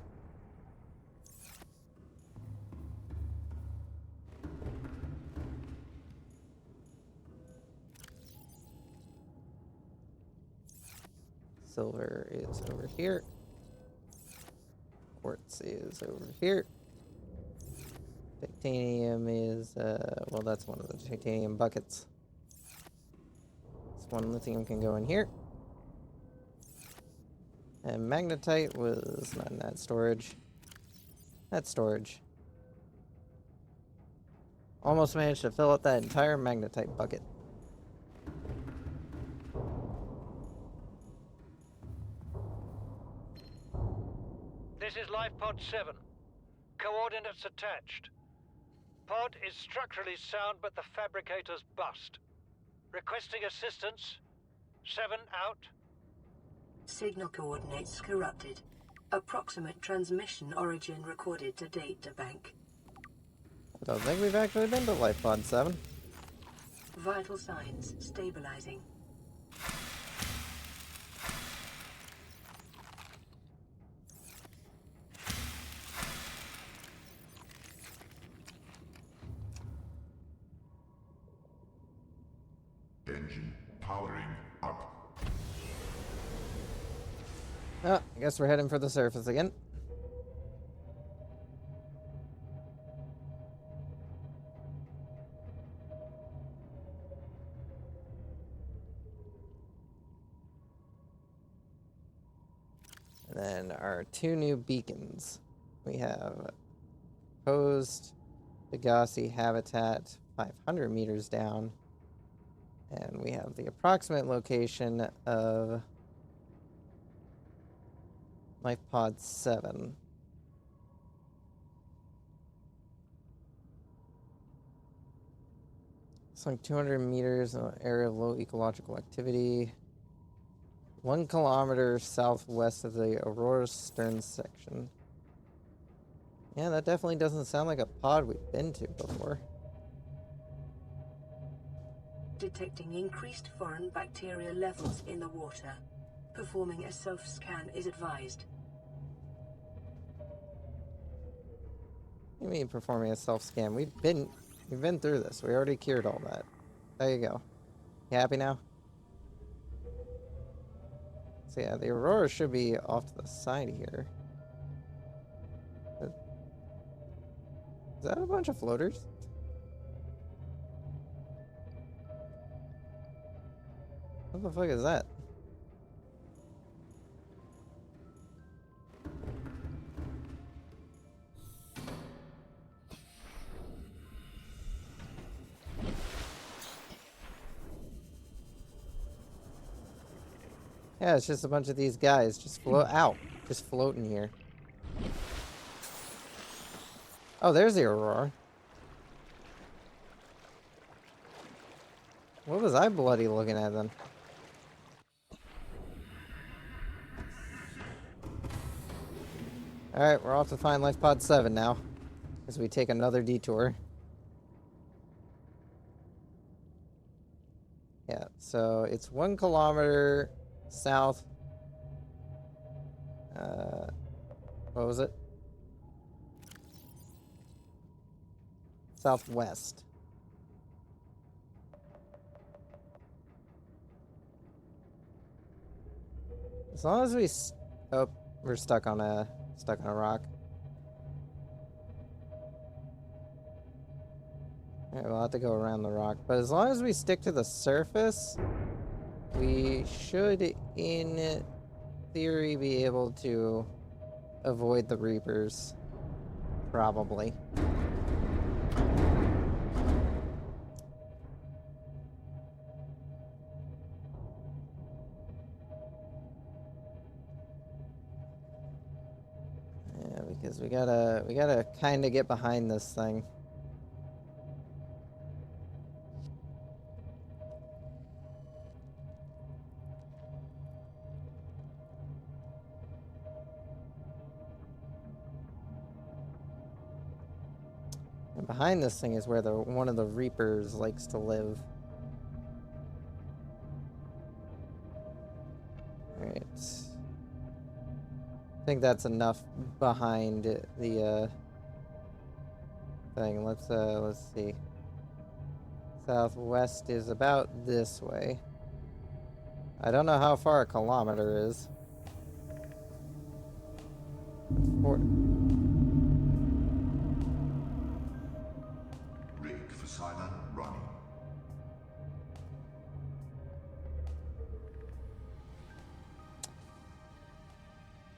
Silver is over here. Quartz let's see, is over here. Titanium is, well, that's one of the titanium buckets. This one lithium can go in here. And magnetite was not in that storage. That's storage. Almost managed to fill up that entire magnetite bucket.
This is Life Pod 7. Coordinates attached. Pod is structurally sound, but the fabricator's bust. Requesting assistance. 7 out.
Signal coordinates corrupted. Approximate transmission origin recorded to data bank.
I don't think we've actually been to Life Pod 7.
Vital signs stabilizing.
Engine powering up.
Oh, I guess we're heading for the surface again. And then our 2 new beacons. We have proposed Degassi habitat 500 meters down. And we have the approximate location of Life Pod 7. It's like 200 meters in an area of low ecological activity. 1 kilometer southwest of the Aurora's stern section. Yeah, that definitely doesn't sound like a pod we've been to before.
Detecting increased foreign bacteria levels in the water. Performing a self-scan is advised.
What do you mean performing a self-scan? We've been through this. We already cured all that. There you go. You happy now? So yeah, the Aurora should be off to the side here. Is that a bunch of floaters? What the fuck is that? Yeah, it's just a bunch of these guys just just floating here. Oh, there's the Aurora. What was I bloody looking at then? Alright, we're off to find Life Pod 7 now, as we take another detour. Yeah, so it's 1 kilometer south. What was it? Southwest. As long as we oh, we're stuck on a rock. Alright, we'll have to go around the rock. But as long as we stick to the surface, we should, in theory, be able to avoid the Reapers. Probably. Yeah, because we gotta kind of get behind this thing. And behind this thing is where one of the Reapers likes to live. Alright. I think that's enough behind the thing. Let's see. Southwest is about this way. I don't know how far a kilometer is.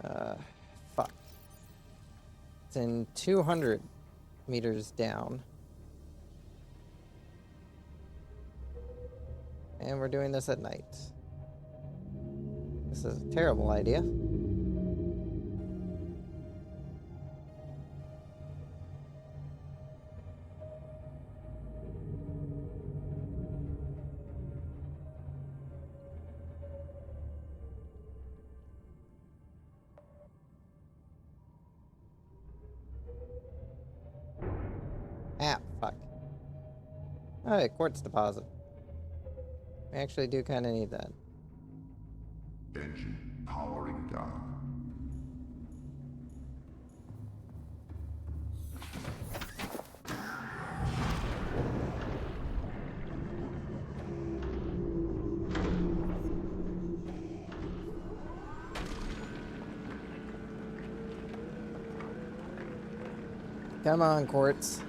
Fuck. It's in 200 meters down. And we're doing this at night. This is a terrible idea. Ah, fuck. Alright, quartz deposit. We actually do kind of need that.
Engine powering down.
Come on, quartz.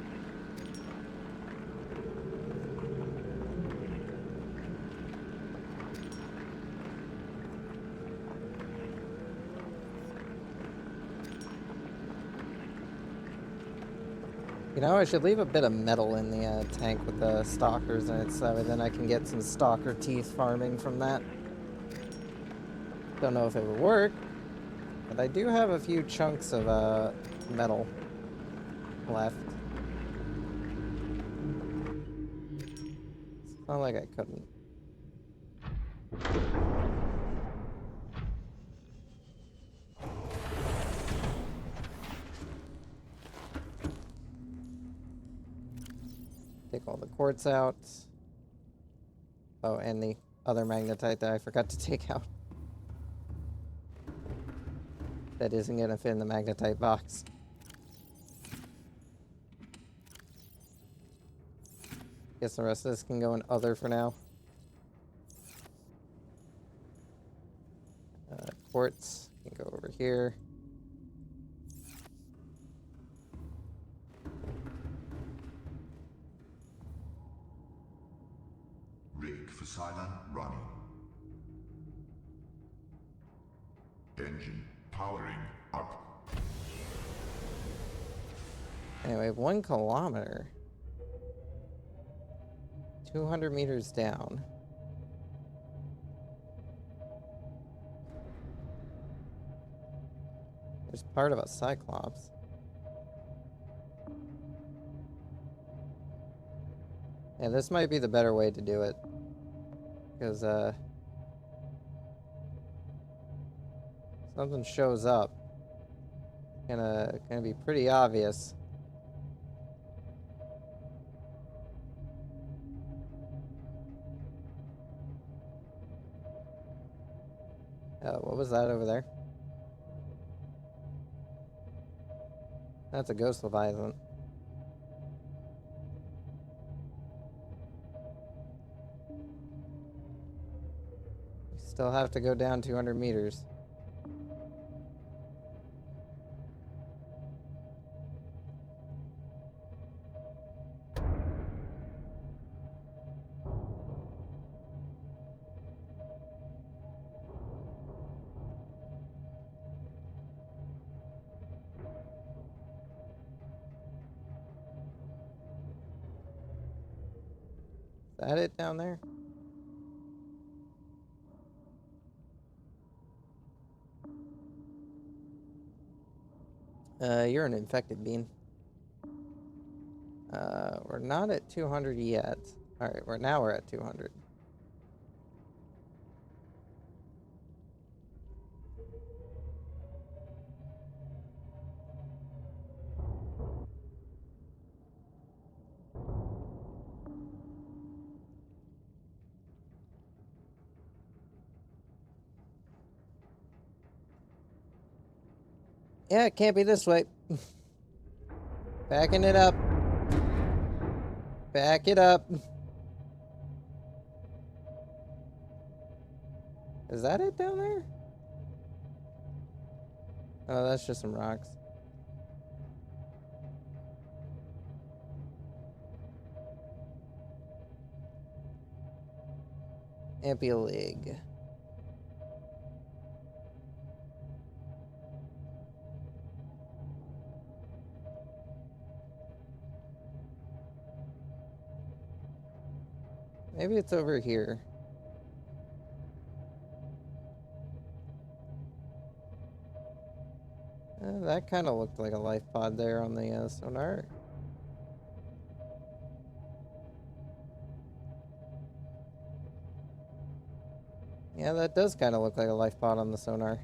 You know, I should leave a bit of metal in the tank with the stalkers in it, so then I can get some stalker teeth farming from that. Don't know if it would work, but I do have a few chunks of metal left. It's not like I couldn't. Take all the quartz out. Oh, and the other magnetite that I forgot to take out. That isn't gonna fit in the magnetite box. Guess the rest of this can go in other for now. Quartz can go over here.
Rig for Cylon running. Engine powering up.
Anyway, 1 kilometer. 200 meters down. There's part of a Cyclops. Yeah, this might be the better way to do it. Because, something shows up. Gonna be pretty obvious. What was that over there? That's a ghost leviathan. We still have to go down 200 meters. Is that it down there? You're an infected bean. We're not at 200 yet. Alright, now we're at 200. Yeah, it can't be this way. Backing it up. Back it up. Is that it down there? Oh, that's just some rocks. Ampulig. Maybe it's over here. That kind of looked like a life pod there on the sonar. Yeah, that does kind of look like a life pod on the sonar.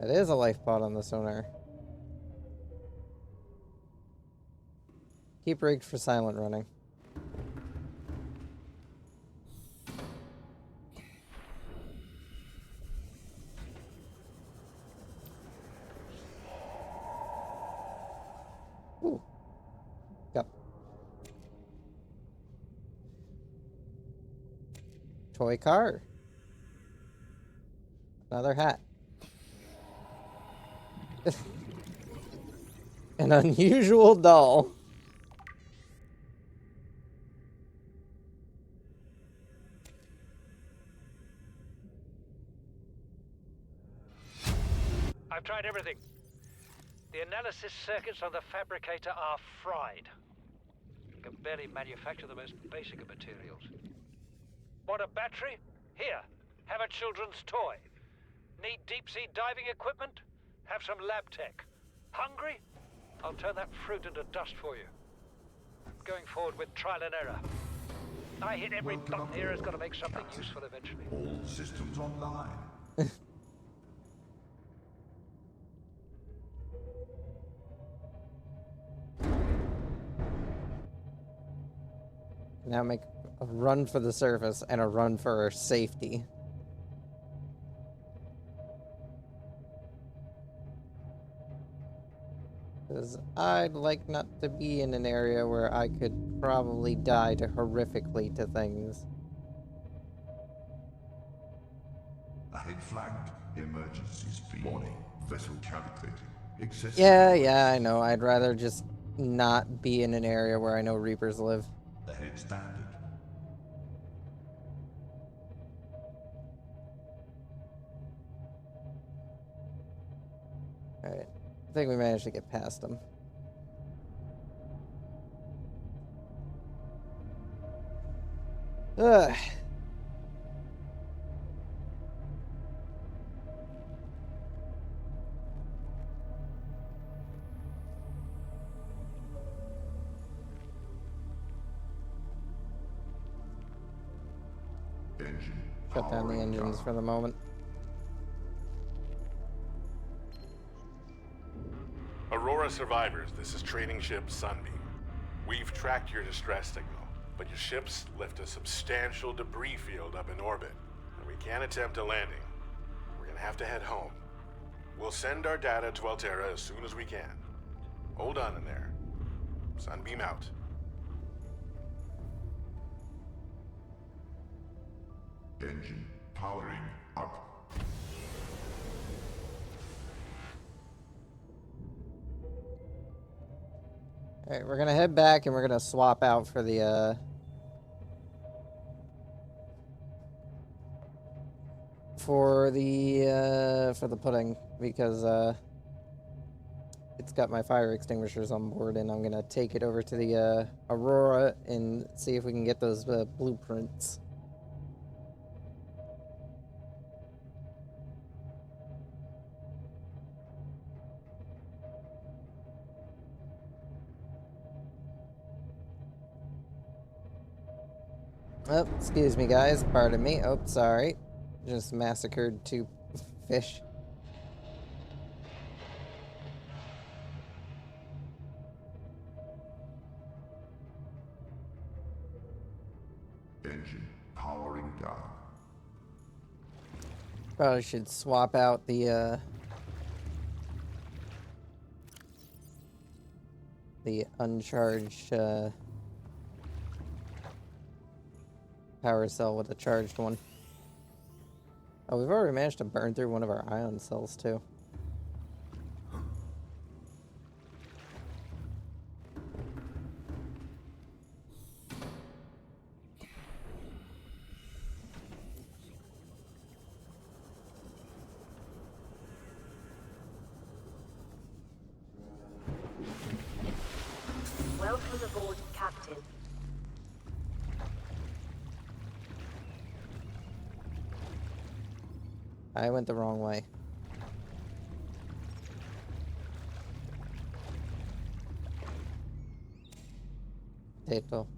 That is a life pod on the sonar. Keep rigged for silent running. Ooh. Yep. Toy car. Another hat. An unusual doll.
I've tried everything. The analysis circuits on the fabricator are fried. You can barely manufacture the most basic of materials. Want a battery? Here, have a children's toy. Need deep-sea diving equipment? Have some lab tech. Hungry? I'll turn that fruit into dust for you. Going forward with trial and error. I hit every button here has got to make something useful eventually.
All systems online.
Now make a run for the surface and a run for our safety. Because I'd like not to be in an area where I could probably die horrifically to things.
Ahead flagged. Emergency speed. Warning. Vessel calculating. Excessive.
Yeah, I know. I'd rather just not be in an area where I know Reapers live.
Ahead standard.
Alright. I think we managed to get past them. Ugh.
Engine.
Shut down the engines for the moment.
Aurora survivors, this is trading ship Sunbeam. We've tracked your distress signal, but your ships left a substantial debris field up in orbit, and we can't attempt a landing. We're gonna have to head home. We'll send our data to Alterra as soon as we can. Hold on in there. Sunbeam out.
Engine powering up.
Alright, we're gonna head back and we're gonna swap out for the pudding because it's got my fire extinguishers on board, and I'm gonna take it over to the Aurora and see if we can get those blueprints. Oh, excuse me, guys. Pardon me. Oh, sorry. Just massacred 2 fish.
Engine powering down.
Probably should swap out the uncharged power cell with a charged one. Oh, we've already managed to burn through one of our ion cells too.
Welcome aboard, Captain.
I went the wrong way. Potato.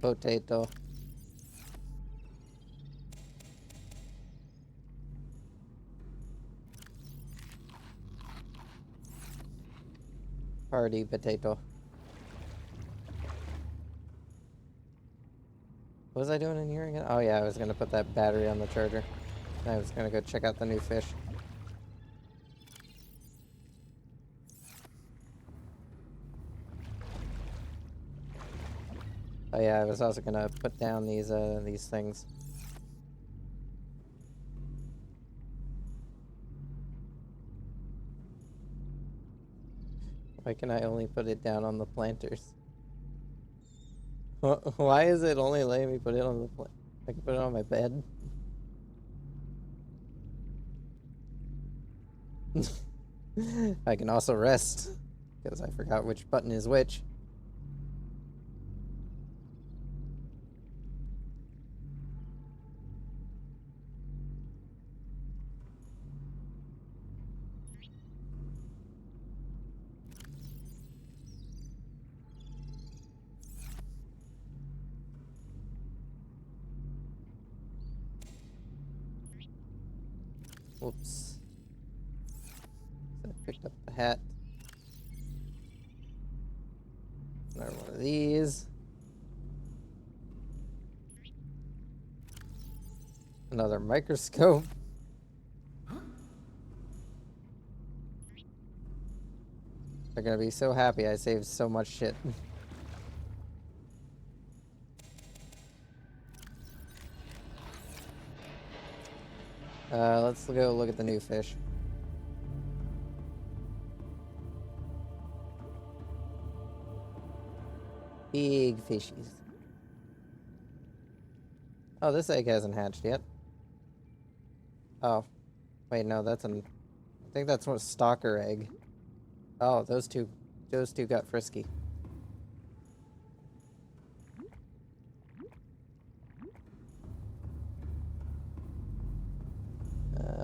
Potato. Party potato. What was I doing in here again? Oh yeah, I was gonna put that battery on the charger. I was gonna go check out the new fish. Oh yeah, I was also gonna put down these things. Why can I only put it down on the planters? Why is it only letting me put it on the plant? I can put it on my bed. I can also rest, because I forgot which button is which. Whoops. So I picked up the hat. Another one of these. Another microscope. They're gonna be so happy I saved so much shit. Let's go look at the new fish. Big fishies. Oh, this egg hasn't hatched yet. Oh. Wait, no, that's an... I think that's a stalker egg. Oh, those two got frisky.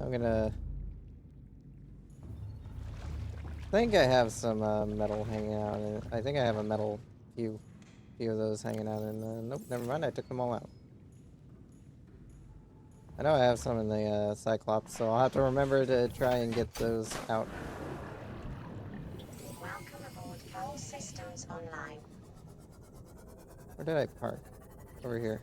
I'm gonna... I think I have some metal hanging out in it. I think I have a metal few of those hanging out in nope, never mind, I took them all out. I know I have some in the Cyclops, so I'll have to remember to try and get those out.
Welcome aboard. All systems online.
Where did I park? Over here.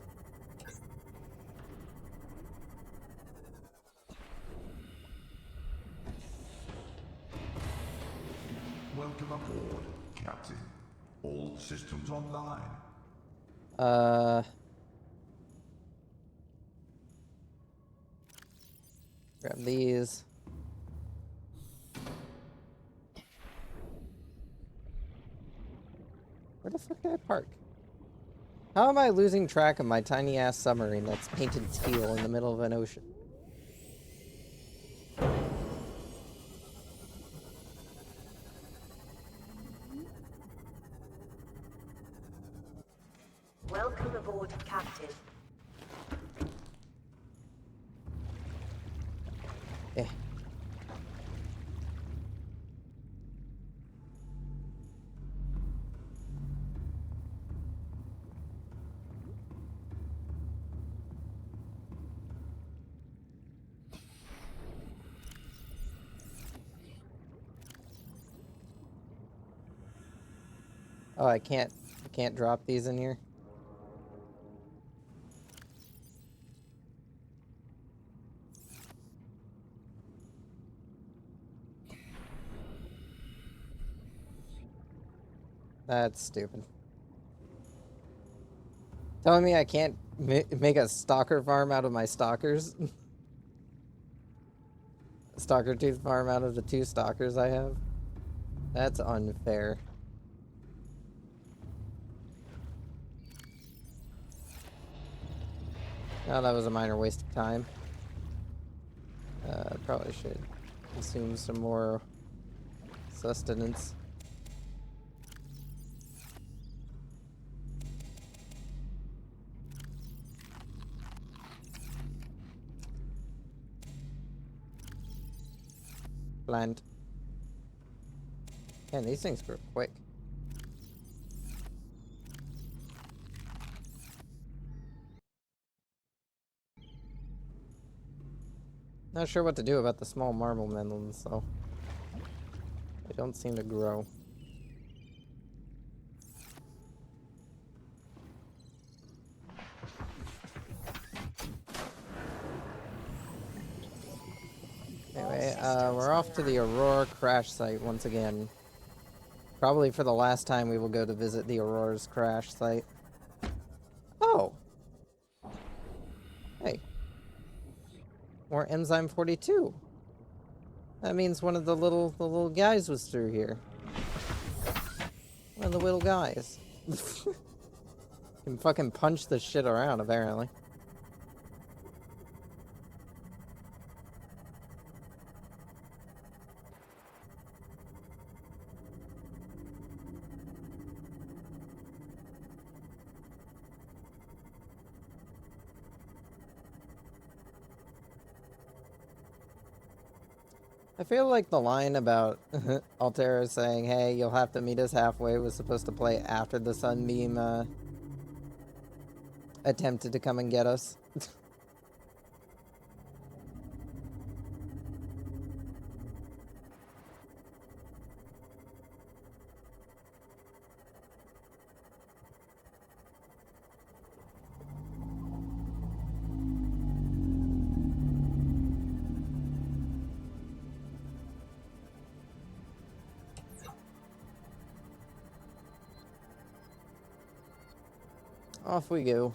Welcome aboard, Captain. All systems online.
Grab these. Where the fuck did I park? How am I losing track of my tiny ass submarine that's painted teal in the middle of an ocean?
Welcome aboard, Captain.
Eh. Oh, I can't drop these in here. That's stupid. Telling me I can't make a stalker farm out of my stalkers? Stalker tooth farm out of the 2 stalkers I have? That's unfair. Oh, that was a minor waste of time. Probably should consume some more sustenance. Plant. Man, these things grow quick. Not sure what to do about the small marble melons, though. They don't seem to grow. Anyway, we're off to the Aurora crash site once again. Probably for the last time we will go to visit the Aurora's crash site. Oh! Hey. More enzyme 42. That means one of the little guys was through here. One of the little guys. Can fucking punch this shit around, apparently. I feel like the line about Altera saying, hey, you'll have to meet us halfway was supposed to play after the Sunbeam attempted to come and get us. Off we go.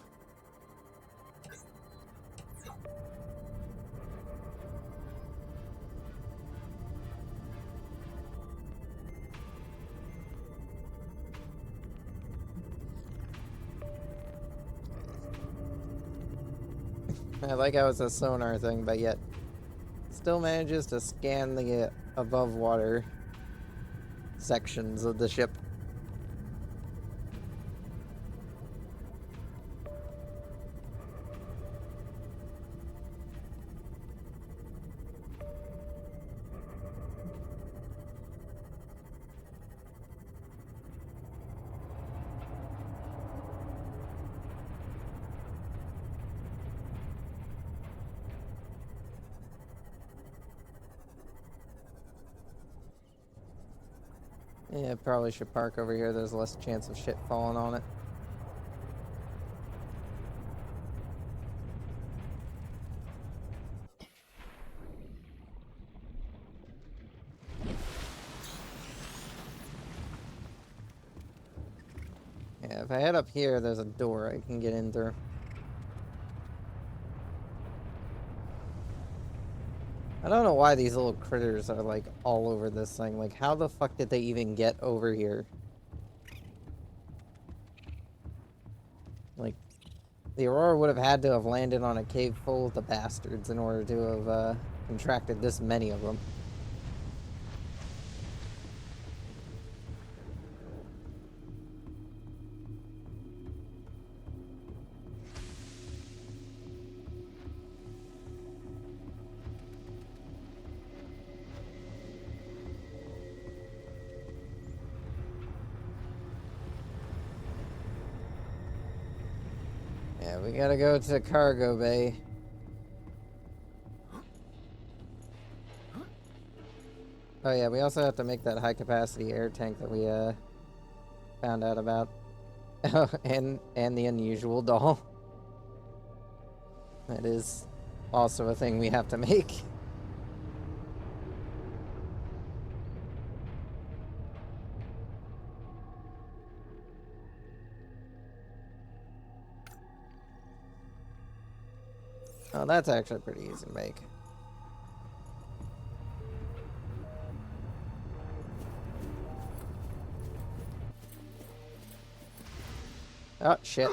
I like how it's a sonar thing, but yet still manages to scan the above water sections of the ship. Yeah, probably should park over here. There's less chance of shit falling on it. Yeah, if I head up here, there's a door I can get in through. I don't know why these little critters are, like, all over this thing. Like, how the fuck did they even get over here? Like, the Aurora would have had to have landed on a cave full of the bastards in order to have, contracted this many of them. Yeah, we gotta go to cargo bay. Oh yeah, we also have to make that high-capacity air tank that we, found out about. and the unusual doll. That is also a thing we have to make. Oh, that's actually pretty easy to make. Oh, shit.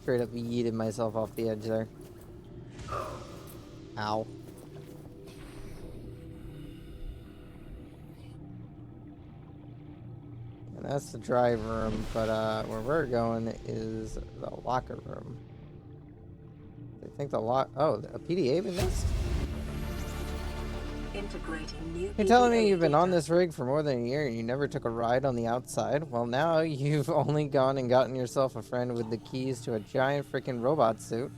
Straight up yeeted myself off the edge there. Ow. And that's the drive room, but where we're going is the locker room. I think the oh, a PDA been missed?
Integrating new
You're telling me
PDA
you've been
data.
on this rig for more than a year and you never took a ride on the outside? Well, now you've only gone and gotten yourself a friend with the keys to a giant freaking robot suit.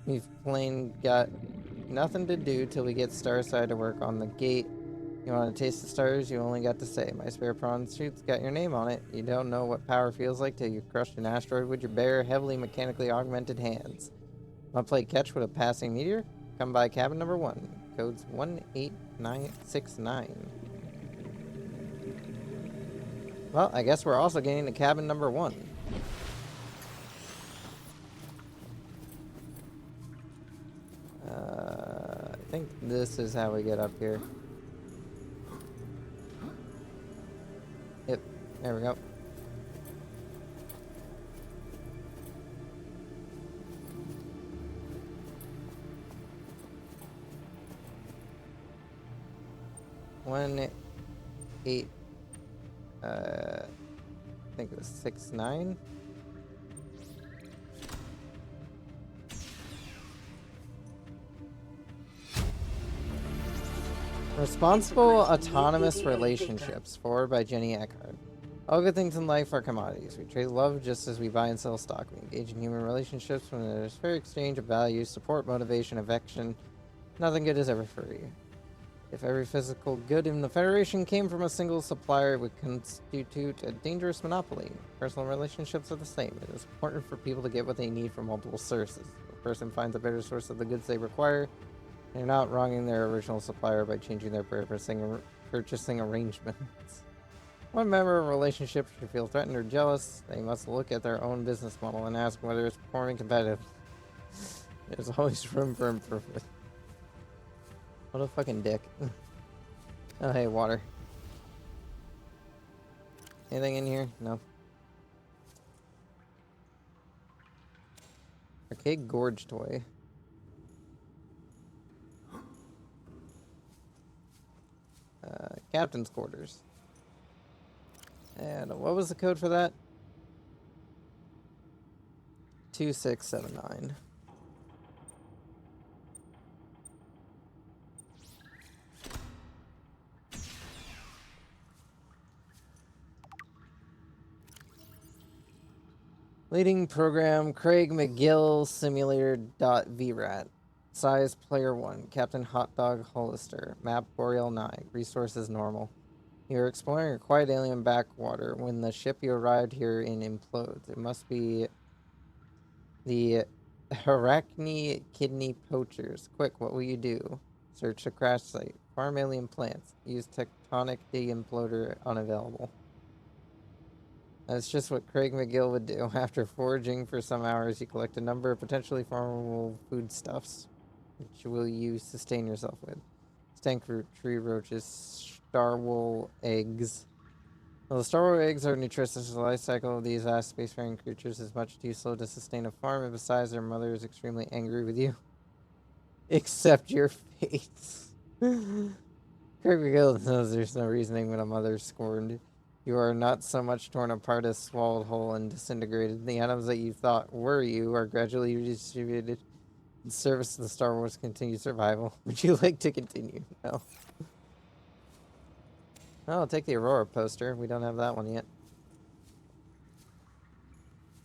We've plain got nothing to do till we get Starside to work on the gate. You want to taste the stars? You only got to say. My spare prawn suit's got your name on it. You don't know what power feels like till you've crushed an asteroid with your bare, heavily mechanically augmented hands. Want to play catch with a passing meteor? Come by cabin number 1. Code's 18969. Well, I guess we're also getting to cabin number 1. I think this is how we get up here. Yep, there we go. I think it was 6-9. Responsible Autonomous Relationships, forward by Jenny Eckhart. All good things in life are commodities. We trade love just as we buy and sell stock. We engage in human relationships when there's fair exchange of values, support, motivation, affection. Nothing good is ever free. If every physical good in the Federation came from a single supplier, it would constitute a dangerous monopoly. Personal relationships are the same. It is important for people to get what they need from multiple sources. If a person finds a better source of the goods they require, they're not wronging their original supplier by changing their purchasing arrangements. One member of a relationship should feel threatened or jealous. They must look at their own business model and ask whether it's performing competitive. There's always room for improvement. What a fucking dick. Oh, hey, water. Anything in here? No. Arcade Gorge toy. Captain's quarters. And what was the code for that? 2679. Leading program Craig McGill Simulator.VRAT. Size Player 1. Captain Hotdog Hollister. Map Boreal 9. Resources normal. You're exploring a quiet alien backwater when the ship you arrived here in implodes. It must be the Arachne Kidney Poachers. Quick, what will you do? Search the crash site. Farm alien plants. Use tectonic de-imploder unavailable. That's just what Craig McGill would do. After foraging for some hours, you collect a number of potentially farmable foodstuffs, which you will use to sustain yourself with. Stank root, tree roaches, starwool eggs. While the starwool eggs are nutritious, the life cycle of these vast spacefaring creatures is much too slow to sustain a farm, and besides, their mother is extremely angry with you. Accept your face. Craig McGill knows there's no reasoning when a mother is scorned. You are not so much torn apart as swallowed whole and disintegrated. The atoms that you thought were you are gradually redistributed in service to the Star Wars continued survival. Would you like to continue? No. Oh, I'll take the Aurora poster. We don't have that one yet.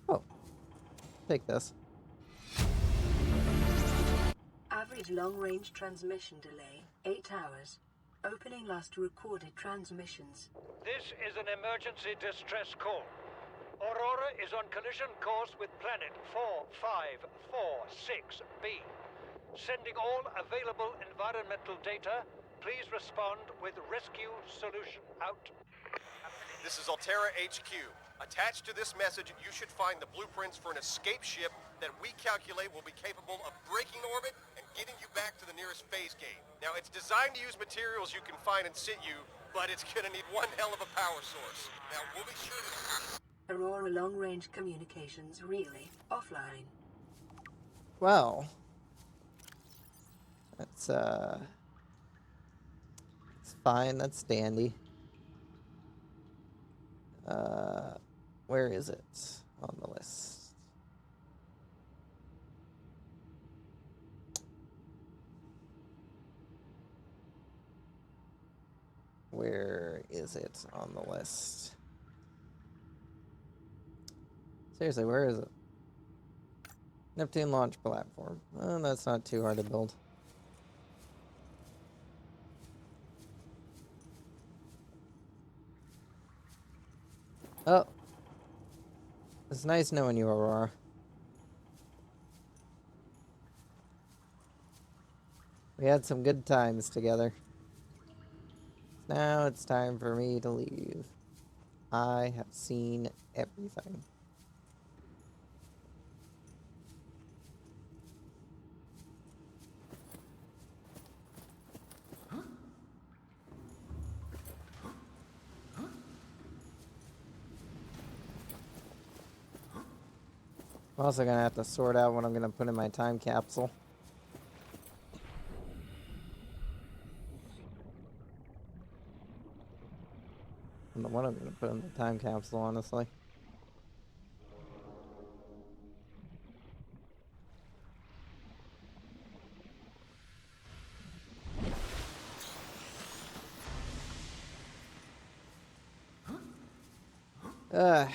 Oh. Take this.
Average long-range transmission delay, 8 hours. Opening last recorded transmissions.
This is an emergency distress call. Aurora is on collision course with planet 4546b. Sending all available environmental data. Please respond with rescue solution. Out.
This is Altera HQ. Attached to this message, you should find the blueprints for an escape ship that we calculate will be capable of breaking orbit and getting you back to the nearest phase gate. Now, it's designed to use materials you can find in situ, but it's gonna need one hell of a power source. Now, we'll be sure to...
Aurora long-range communications relay offline.
well, that's it's fine. That's dandy. Where is it on the list? Where is it on the list? Seriously, where is it? Neptune launch platform. Well, that's not too hard to build. Oh. It's nice knowing you, Aurora. We had some good times together. Now it's time for me to leave. I have seen everything. I'm also gonna have to sort out what I'm gonna put in my time capsule. I don't know what I'm gonna put in the time capsule, honestly. Ugh.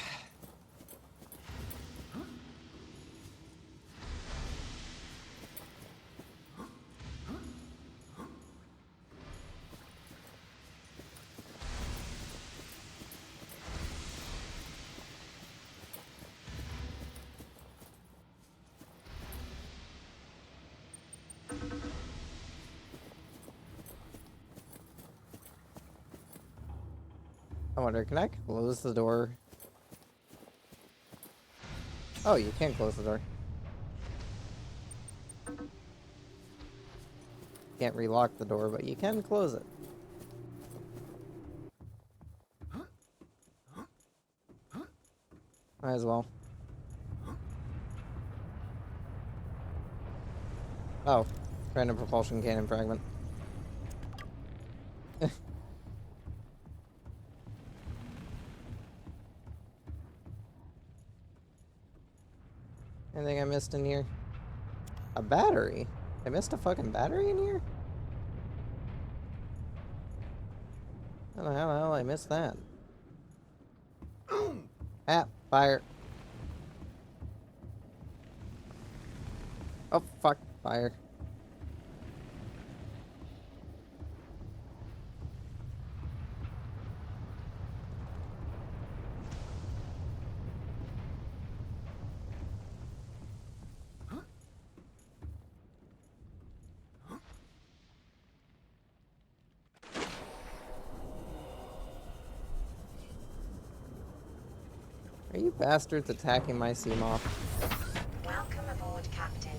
I wonder, can I close the door? Oh, you can close the door. Can't relock the door, but you can close it. Might as well. Oh, random propulsion cannon fragment. Anything I missed in here? A battery? I missed a fucking battery in here? I don't know how the hell I missed that. Ah, fire. Oh, fuck, fire. Are you bastards attacking my Seamoth?
Welcome aboard, Captain.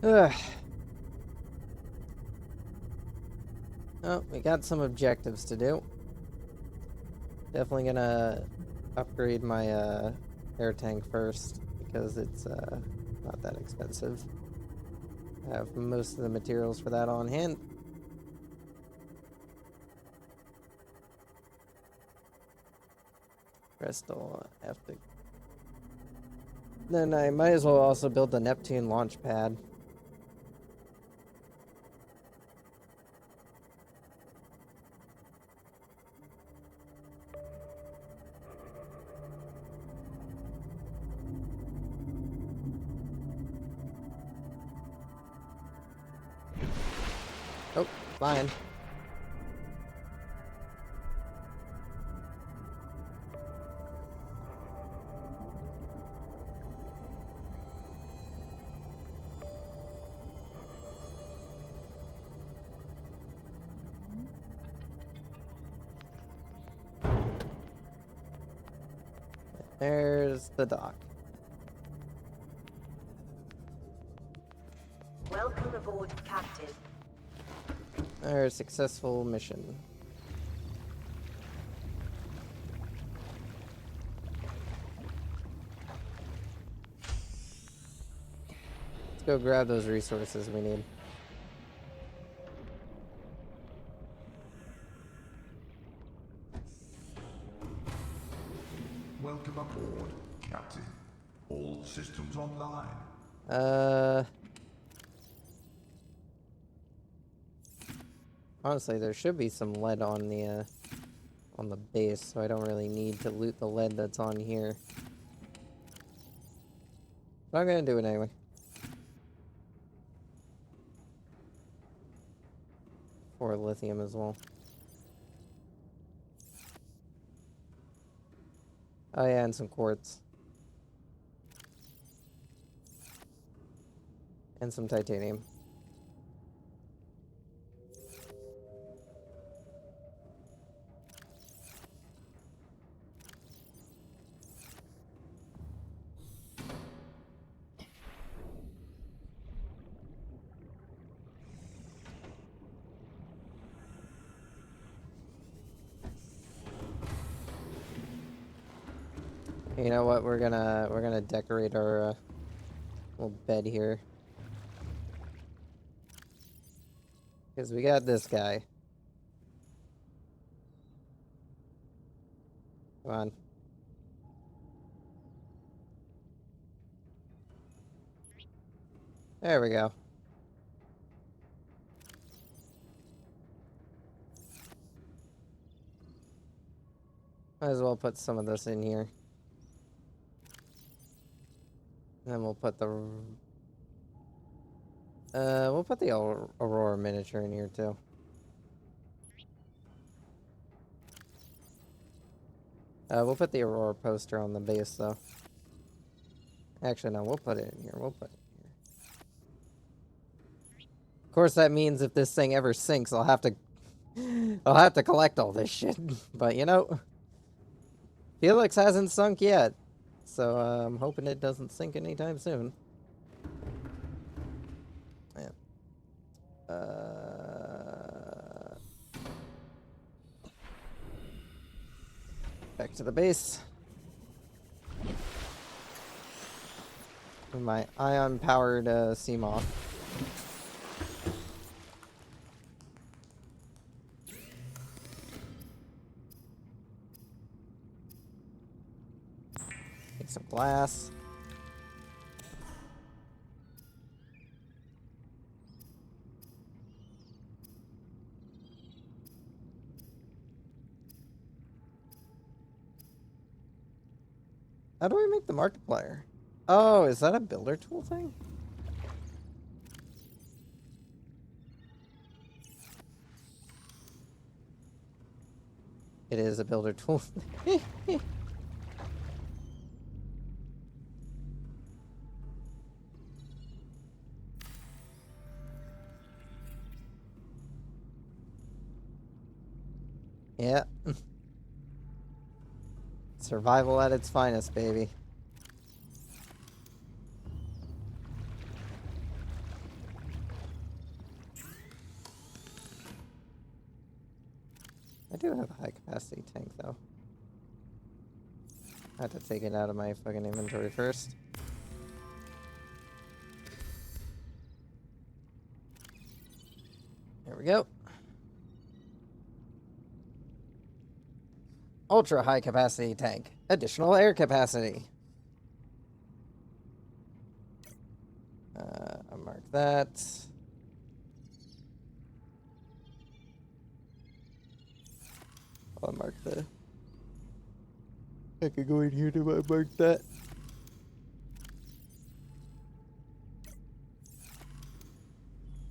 Ugh. Oh, we got some objectives to do. Definitely gonna upgrade my air tank first because it's not that expensive. I have most of the materials for that on hand. Rest will have to. Then I might as well also build the Neptune launch pad. Oh, flying. There's the dock.
Welcome aboard, Captain.
Our successful mission. Let's go grab those resources we need.
Welcome aboard, Captain. All systems online.
Honestly, there should be some lead on the base, so I don't really need to loot the lead that's on here. But I'm gonna do it anyway. For lithium as well. Oh yeah, and some quartz. And some titanium. You know what? We're gonna decorate our little bed here, because we got this guy. Come on. There we go. Might as well put some of this in here. And then we'll put the Aurora miniature in here too. We'll put the Aurora poster on the base though. Actually, no, we'll put it in here. We'll put it in here. Of course, that means if this thing ever sinks, I'll have to collect all this shit. But you know, Felix hasn't sunk yet, so I'm hoping it doesn't sink anytime soon. Yeah. Back to the base. With my ion-powered Seamoth. Take some glass. How do I make the Markiplier? Oh, is that a builder tool thing? It is a builder tool. Yeah. Survival at its finest, baby. I do have a high capacity tank though. I have to take it out of my fucking inventory first. There we go. Ultra high capacity tank. Additional air capacity. I'll mark that. I'll mark the... I could go in here to mark that.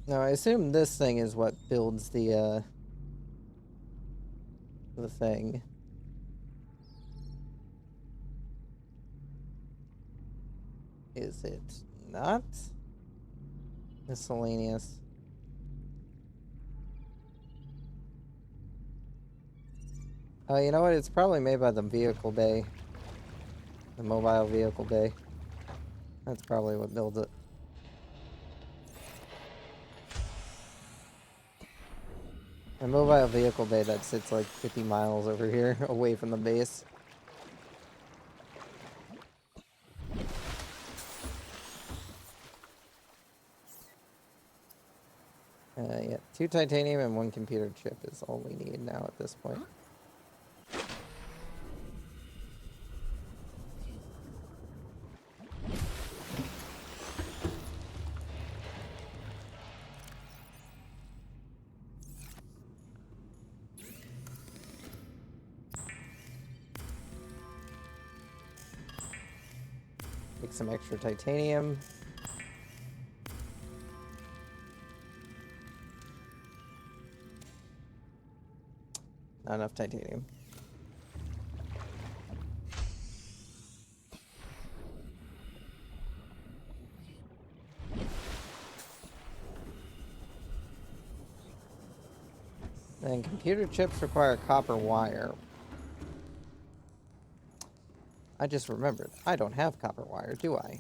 Now, I assume this thing is what builds the thing. Is it not? Miscellaneous. Oh, you know what? It's probably made by the vehicle bay. The mobile vehicle bay. That's probably what builds it. A mobile vehicle bay that sits like 50 miles over here, away from the base. Yeah, 2 titanium and 1 computer chip is all we need now at this point. Take some extra titanium. Not enough titanium. And computer chips require copper wire. I just remembered, I don't have copper wire, do I?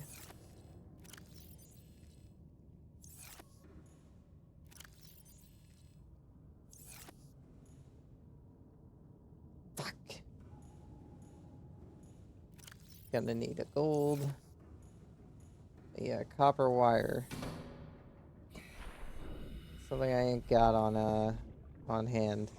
Fuck. Gonna need a gold. Yeah, copper wire. Something I ain't got on hand.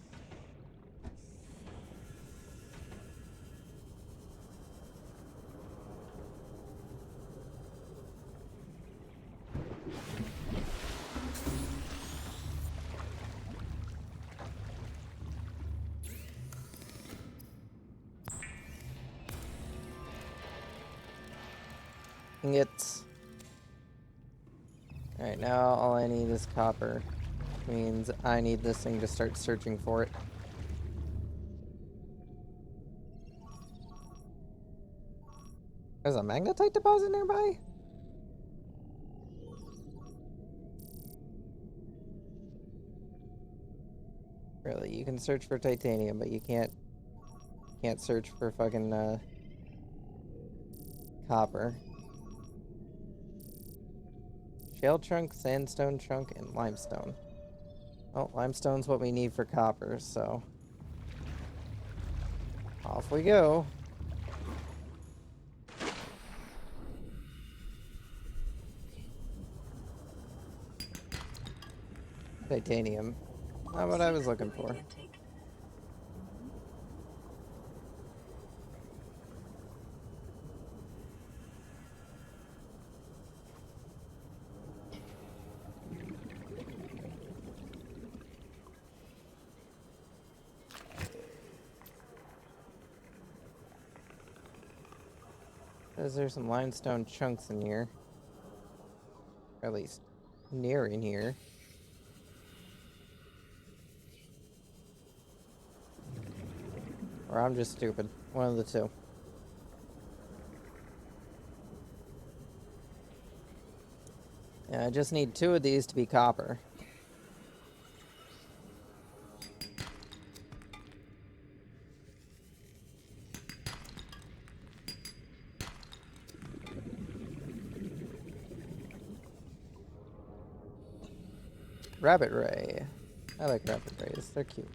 Ingots. Alright, now all I need is copper. Means I need this thing to start searching for it. There's a magnetite deposit nearby? Really, you can search for titanium, but you can't search for fucking copper. Shale chunk, sandstone chunk, and limestone. Oh, limestone's what we need for copper, so off we go. Titanium. Not what I was looking for. Says there's some limestone chunks in here. Or at least near in here. Or I'm just stupid. One of the two. Yeah, I just need 2 of these to be copper. Rabbit ray. I like rabbit rays. They're cute.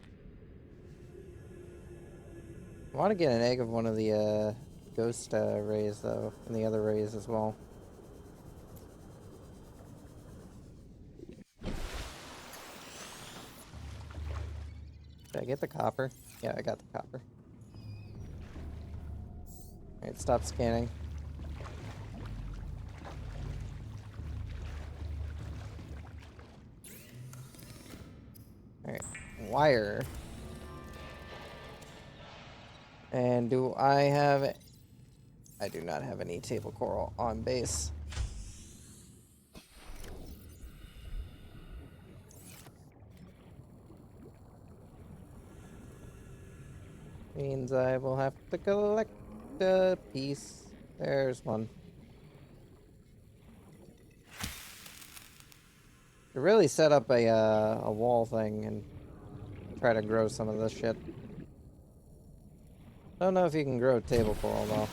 I want to get an egg of one of the ghost rays, though, and the other rays as well. Did I get the copper? Yeah, I got the copper. Alright, stop scanning. Alright, wire. And do I have... I do not have any table coral on base. Means I will have to collect a piece. There's one. To really set up a wall thing and try to grow some of this shit. Don't know if you can grow table coral though.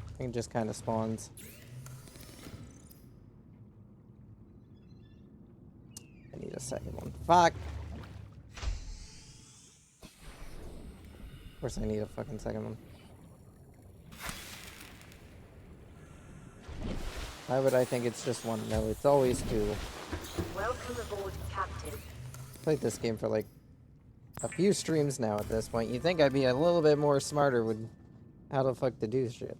I think it just kind of spawns. I need a second one. Fuck! Of course I need a fucking second one. Why would I think it's just one? No, it's always two.
Welcome aboard, Captain.
Played this game for like a few streams now at this point. You'd think I'd be a little bit more smarter with how the fuck to do shit.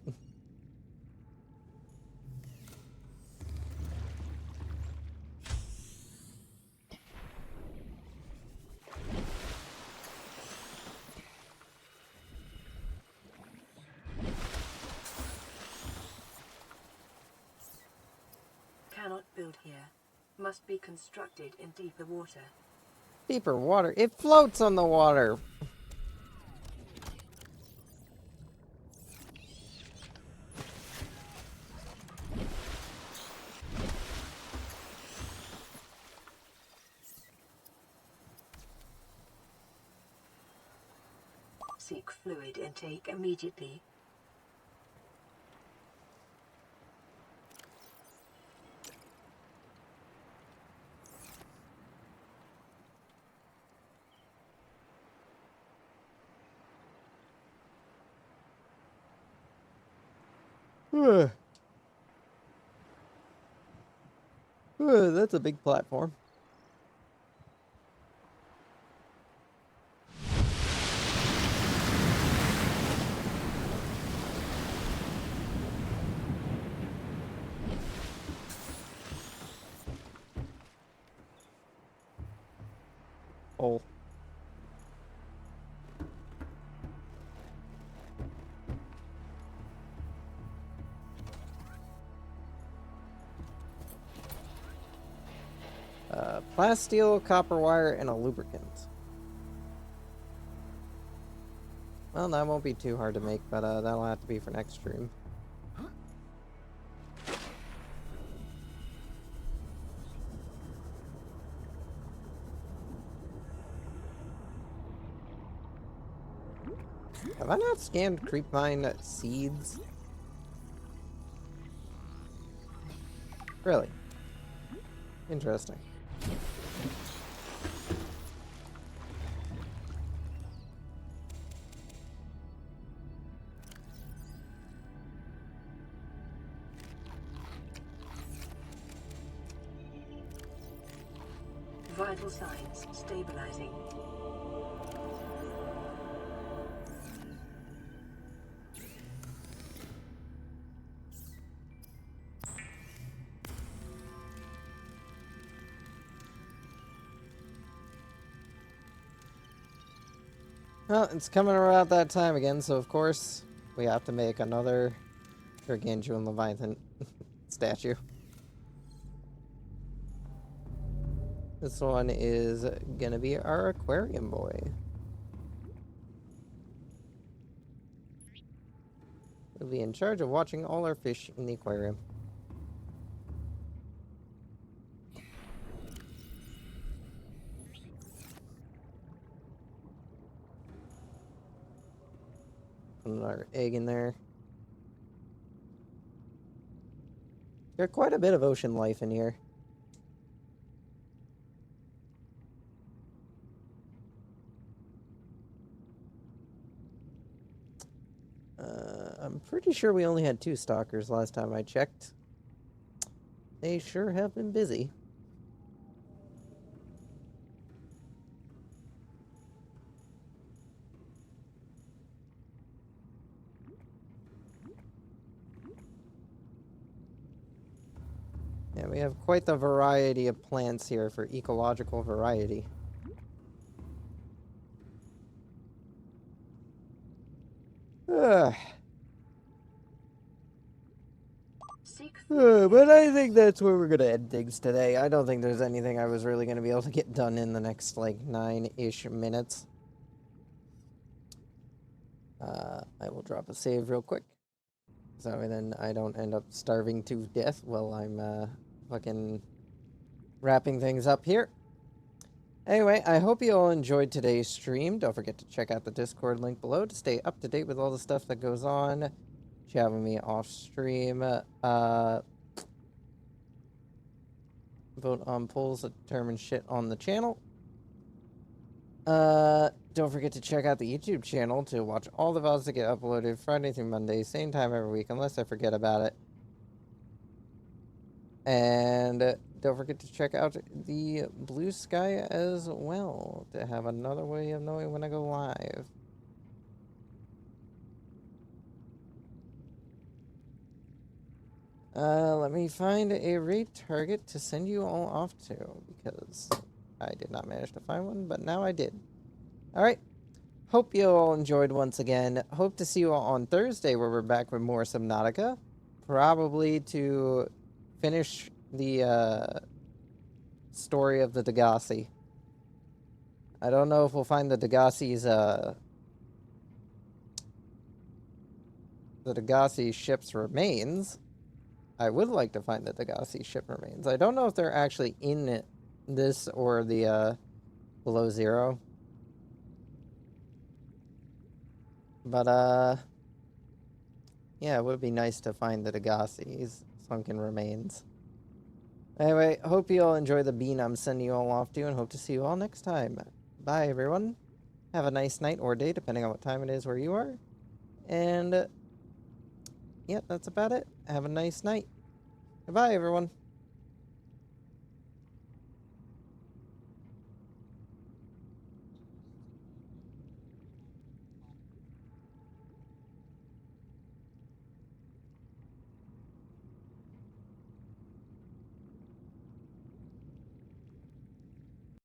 Cannot build here. Must be constructed in deeper water.
Deeper water? It floats on the water!
Seek fluid intake immediately.
That's a big platform. Oh. Plasteel, copper wire, and a lubricant. Well, that won't be too hard to make, but that'll have to be for next stream. Have I not scanned creepvine seeds? Really? Interesting.
Vital signs stabilizing.
Well, it's coming around that time again, so of course we have to make another Gargantuan Leviathan statue. This one is gonna be our aquarium boy. He'll be in charge of watching all our fish in the aquarium. Put another egg in there. Got quite a bit of ocean life in here. I'm pretty sure we only had 2 stalkers last time I checked. They sure have been busy. Yeah, we have quite the variety of plants here for ecological variety. Ugh. But I think that's where we're gonna end things today. I don't think there's anything I was really gonna be able to get done in the next, like, 9-ish minutes. I will drop a save real quick. So then I don't end up starving to death while I'm fucking wrapping things up here. Anyway, I hope you all enjoyed today's stream. Don't forget to check out the Discord link below to stay up to date with all the stuff that goes on. Chat with me off stream. Vote on polls that determine shit on the channel. Don't forget to check out the YouTube channel to watch all the VODs that get uploaded Friday through Monday, same time every week, unless I forget about it. And don't forget to check out the Blue Sky as well to have another way of knowing when I go live. Let me find a raid target to send you all off to, because I did not manage to find one, but now I did. Alright. Hope you all enjoyed once again. Hope to see you all on Thursday, where we're back with more Subnautica. Probably to finish the story of the Degassi. I don't know if we'll find the Degassi's ship's remains. I would like to find the Degassi ship remains. I don't know if they're actually in this or the Below Zero. But yeah, it would be nice to find the Degassi's sunken remains. Anyway, hope you all enjoy the bean I'm sending you all off to, and hope to see you all next time. Bye, everyone. Have a nice night or day, depending on what time it is where you are. And, yeah, that's about it. Have a nice night. Goodbye, everyone.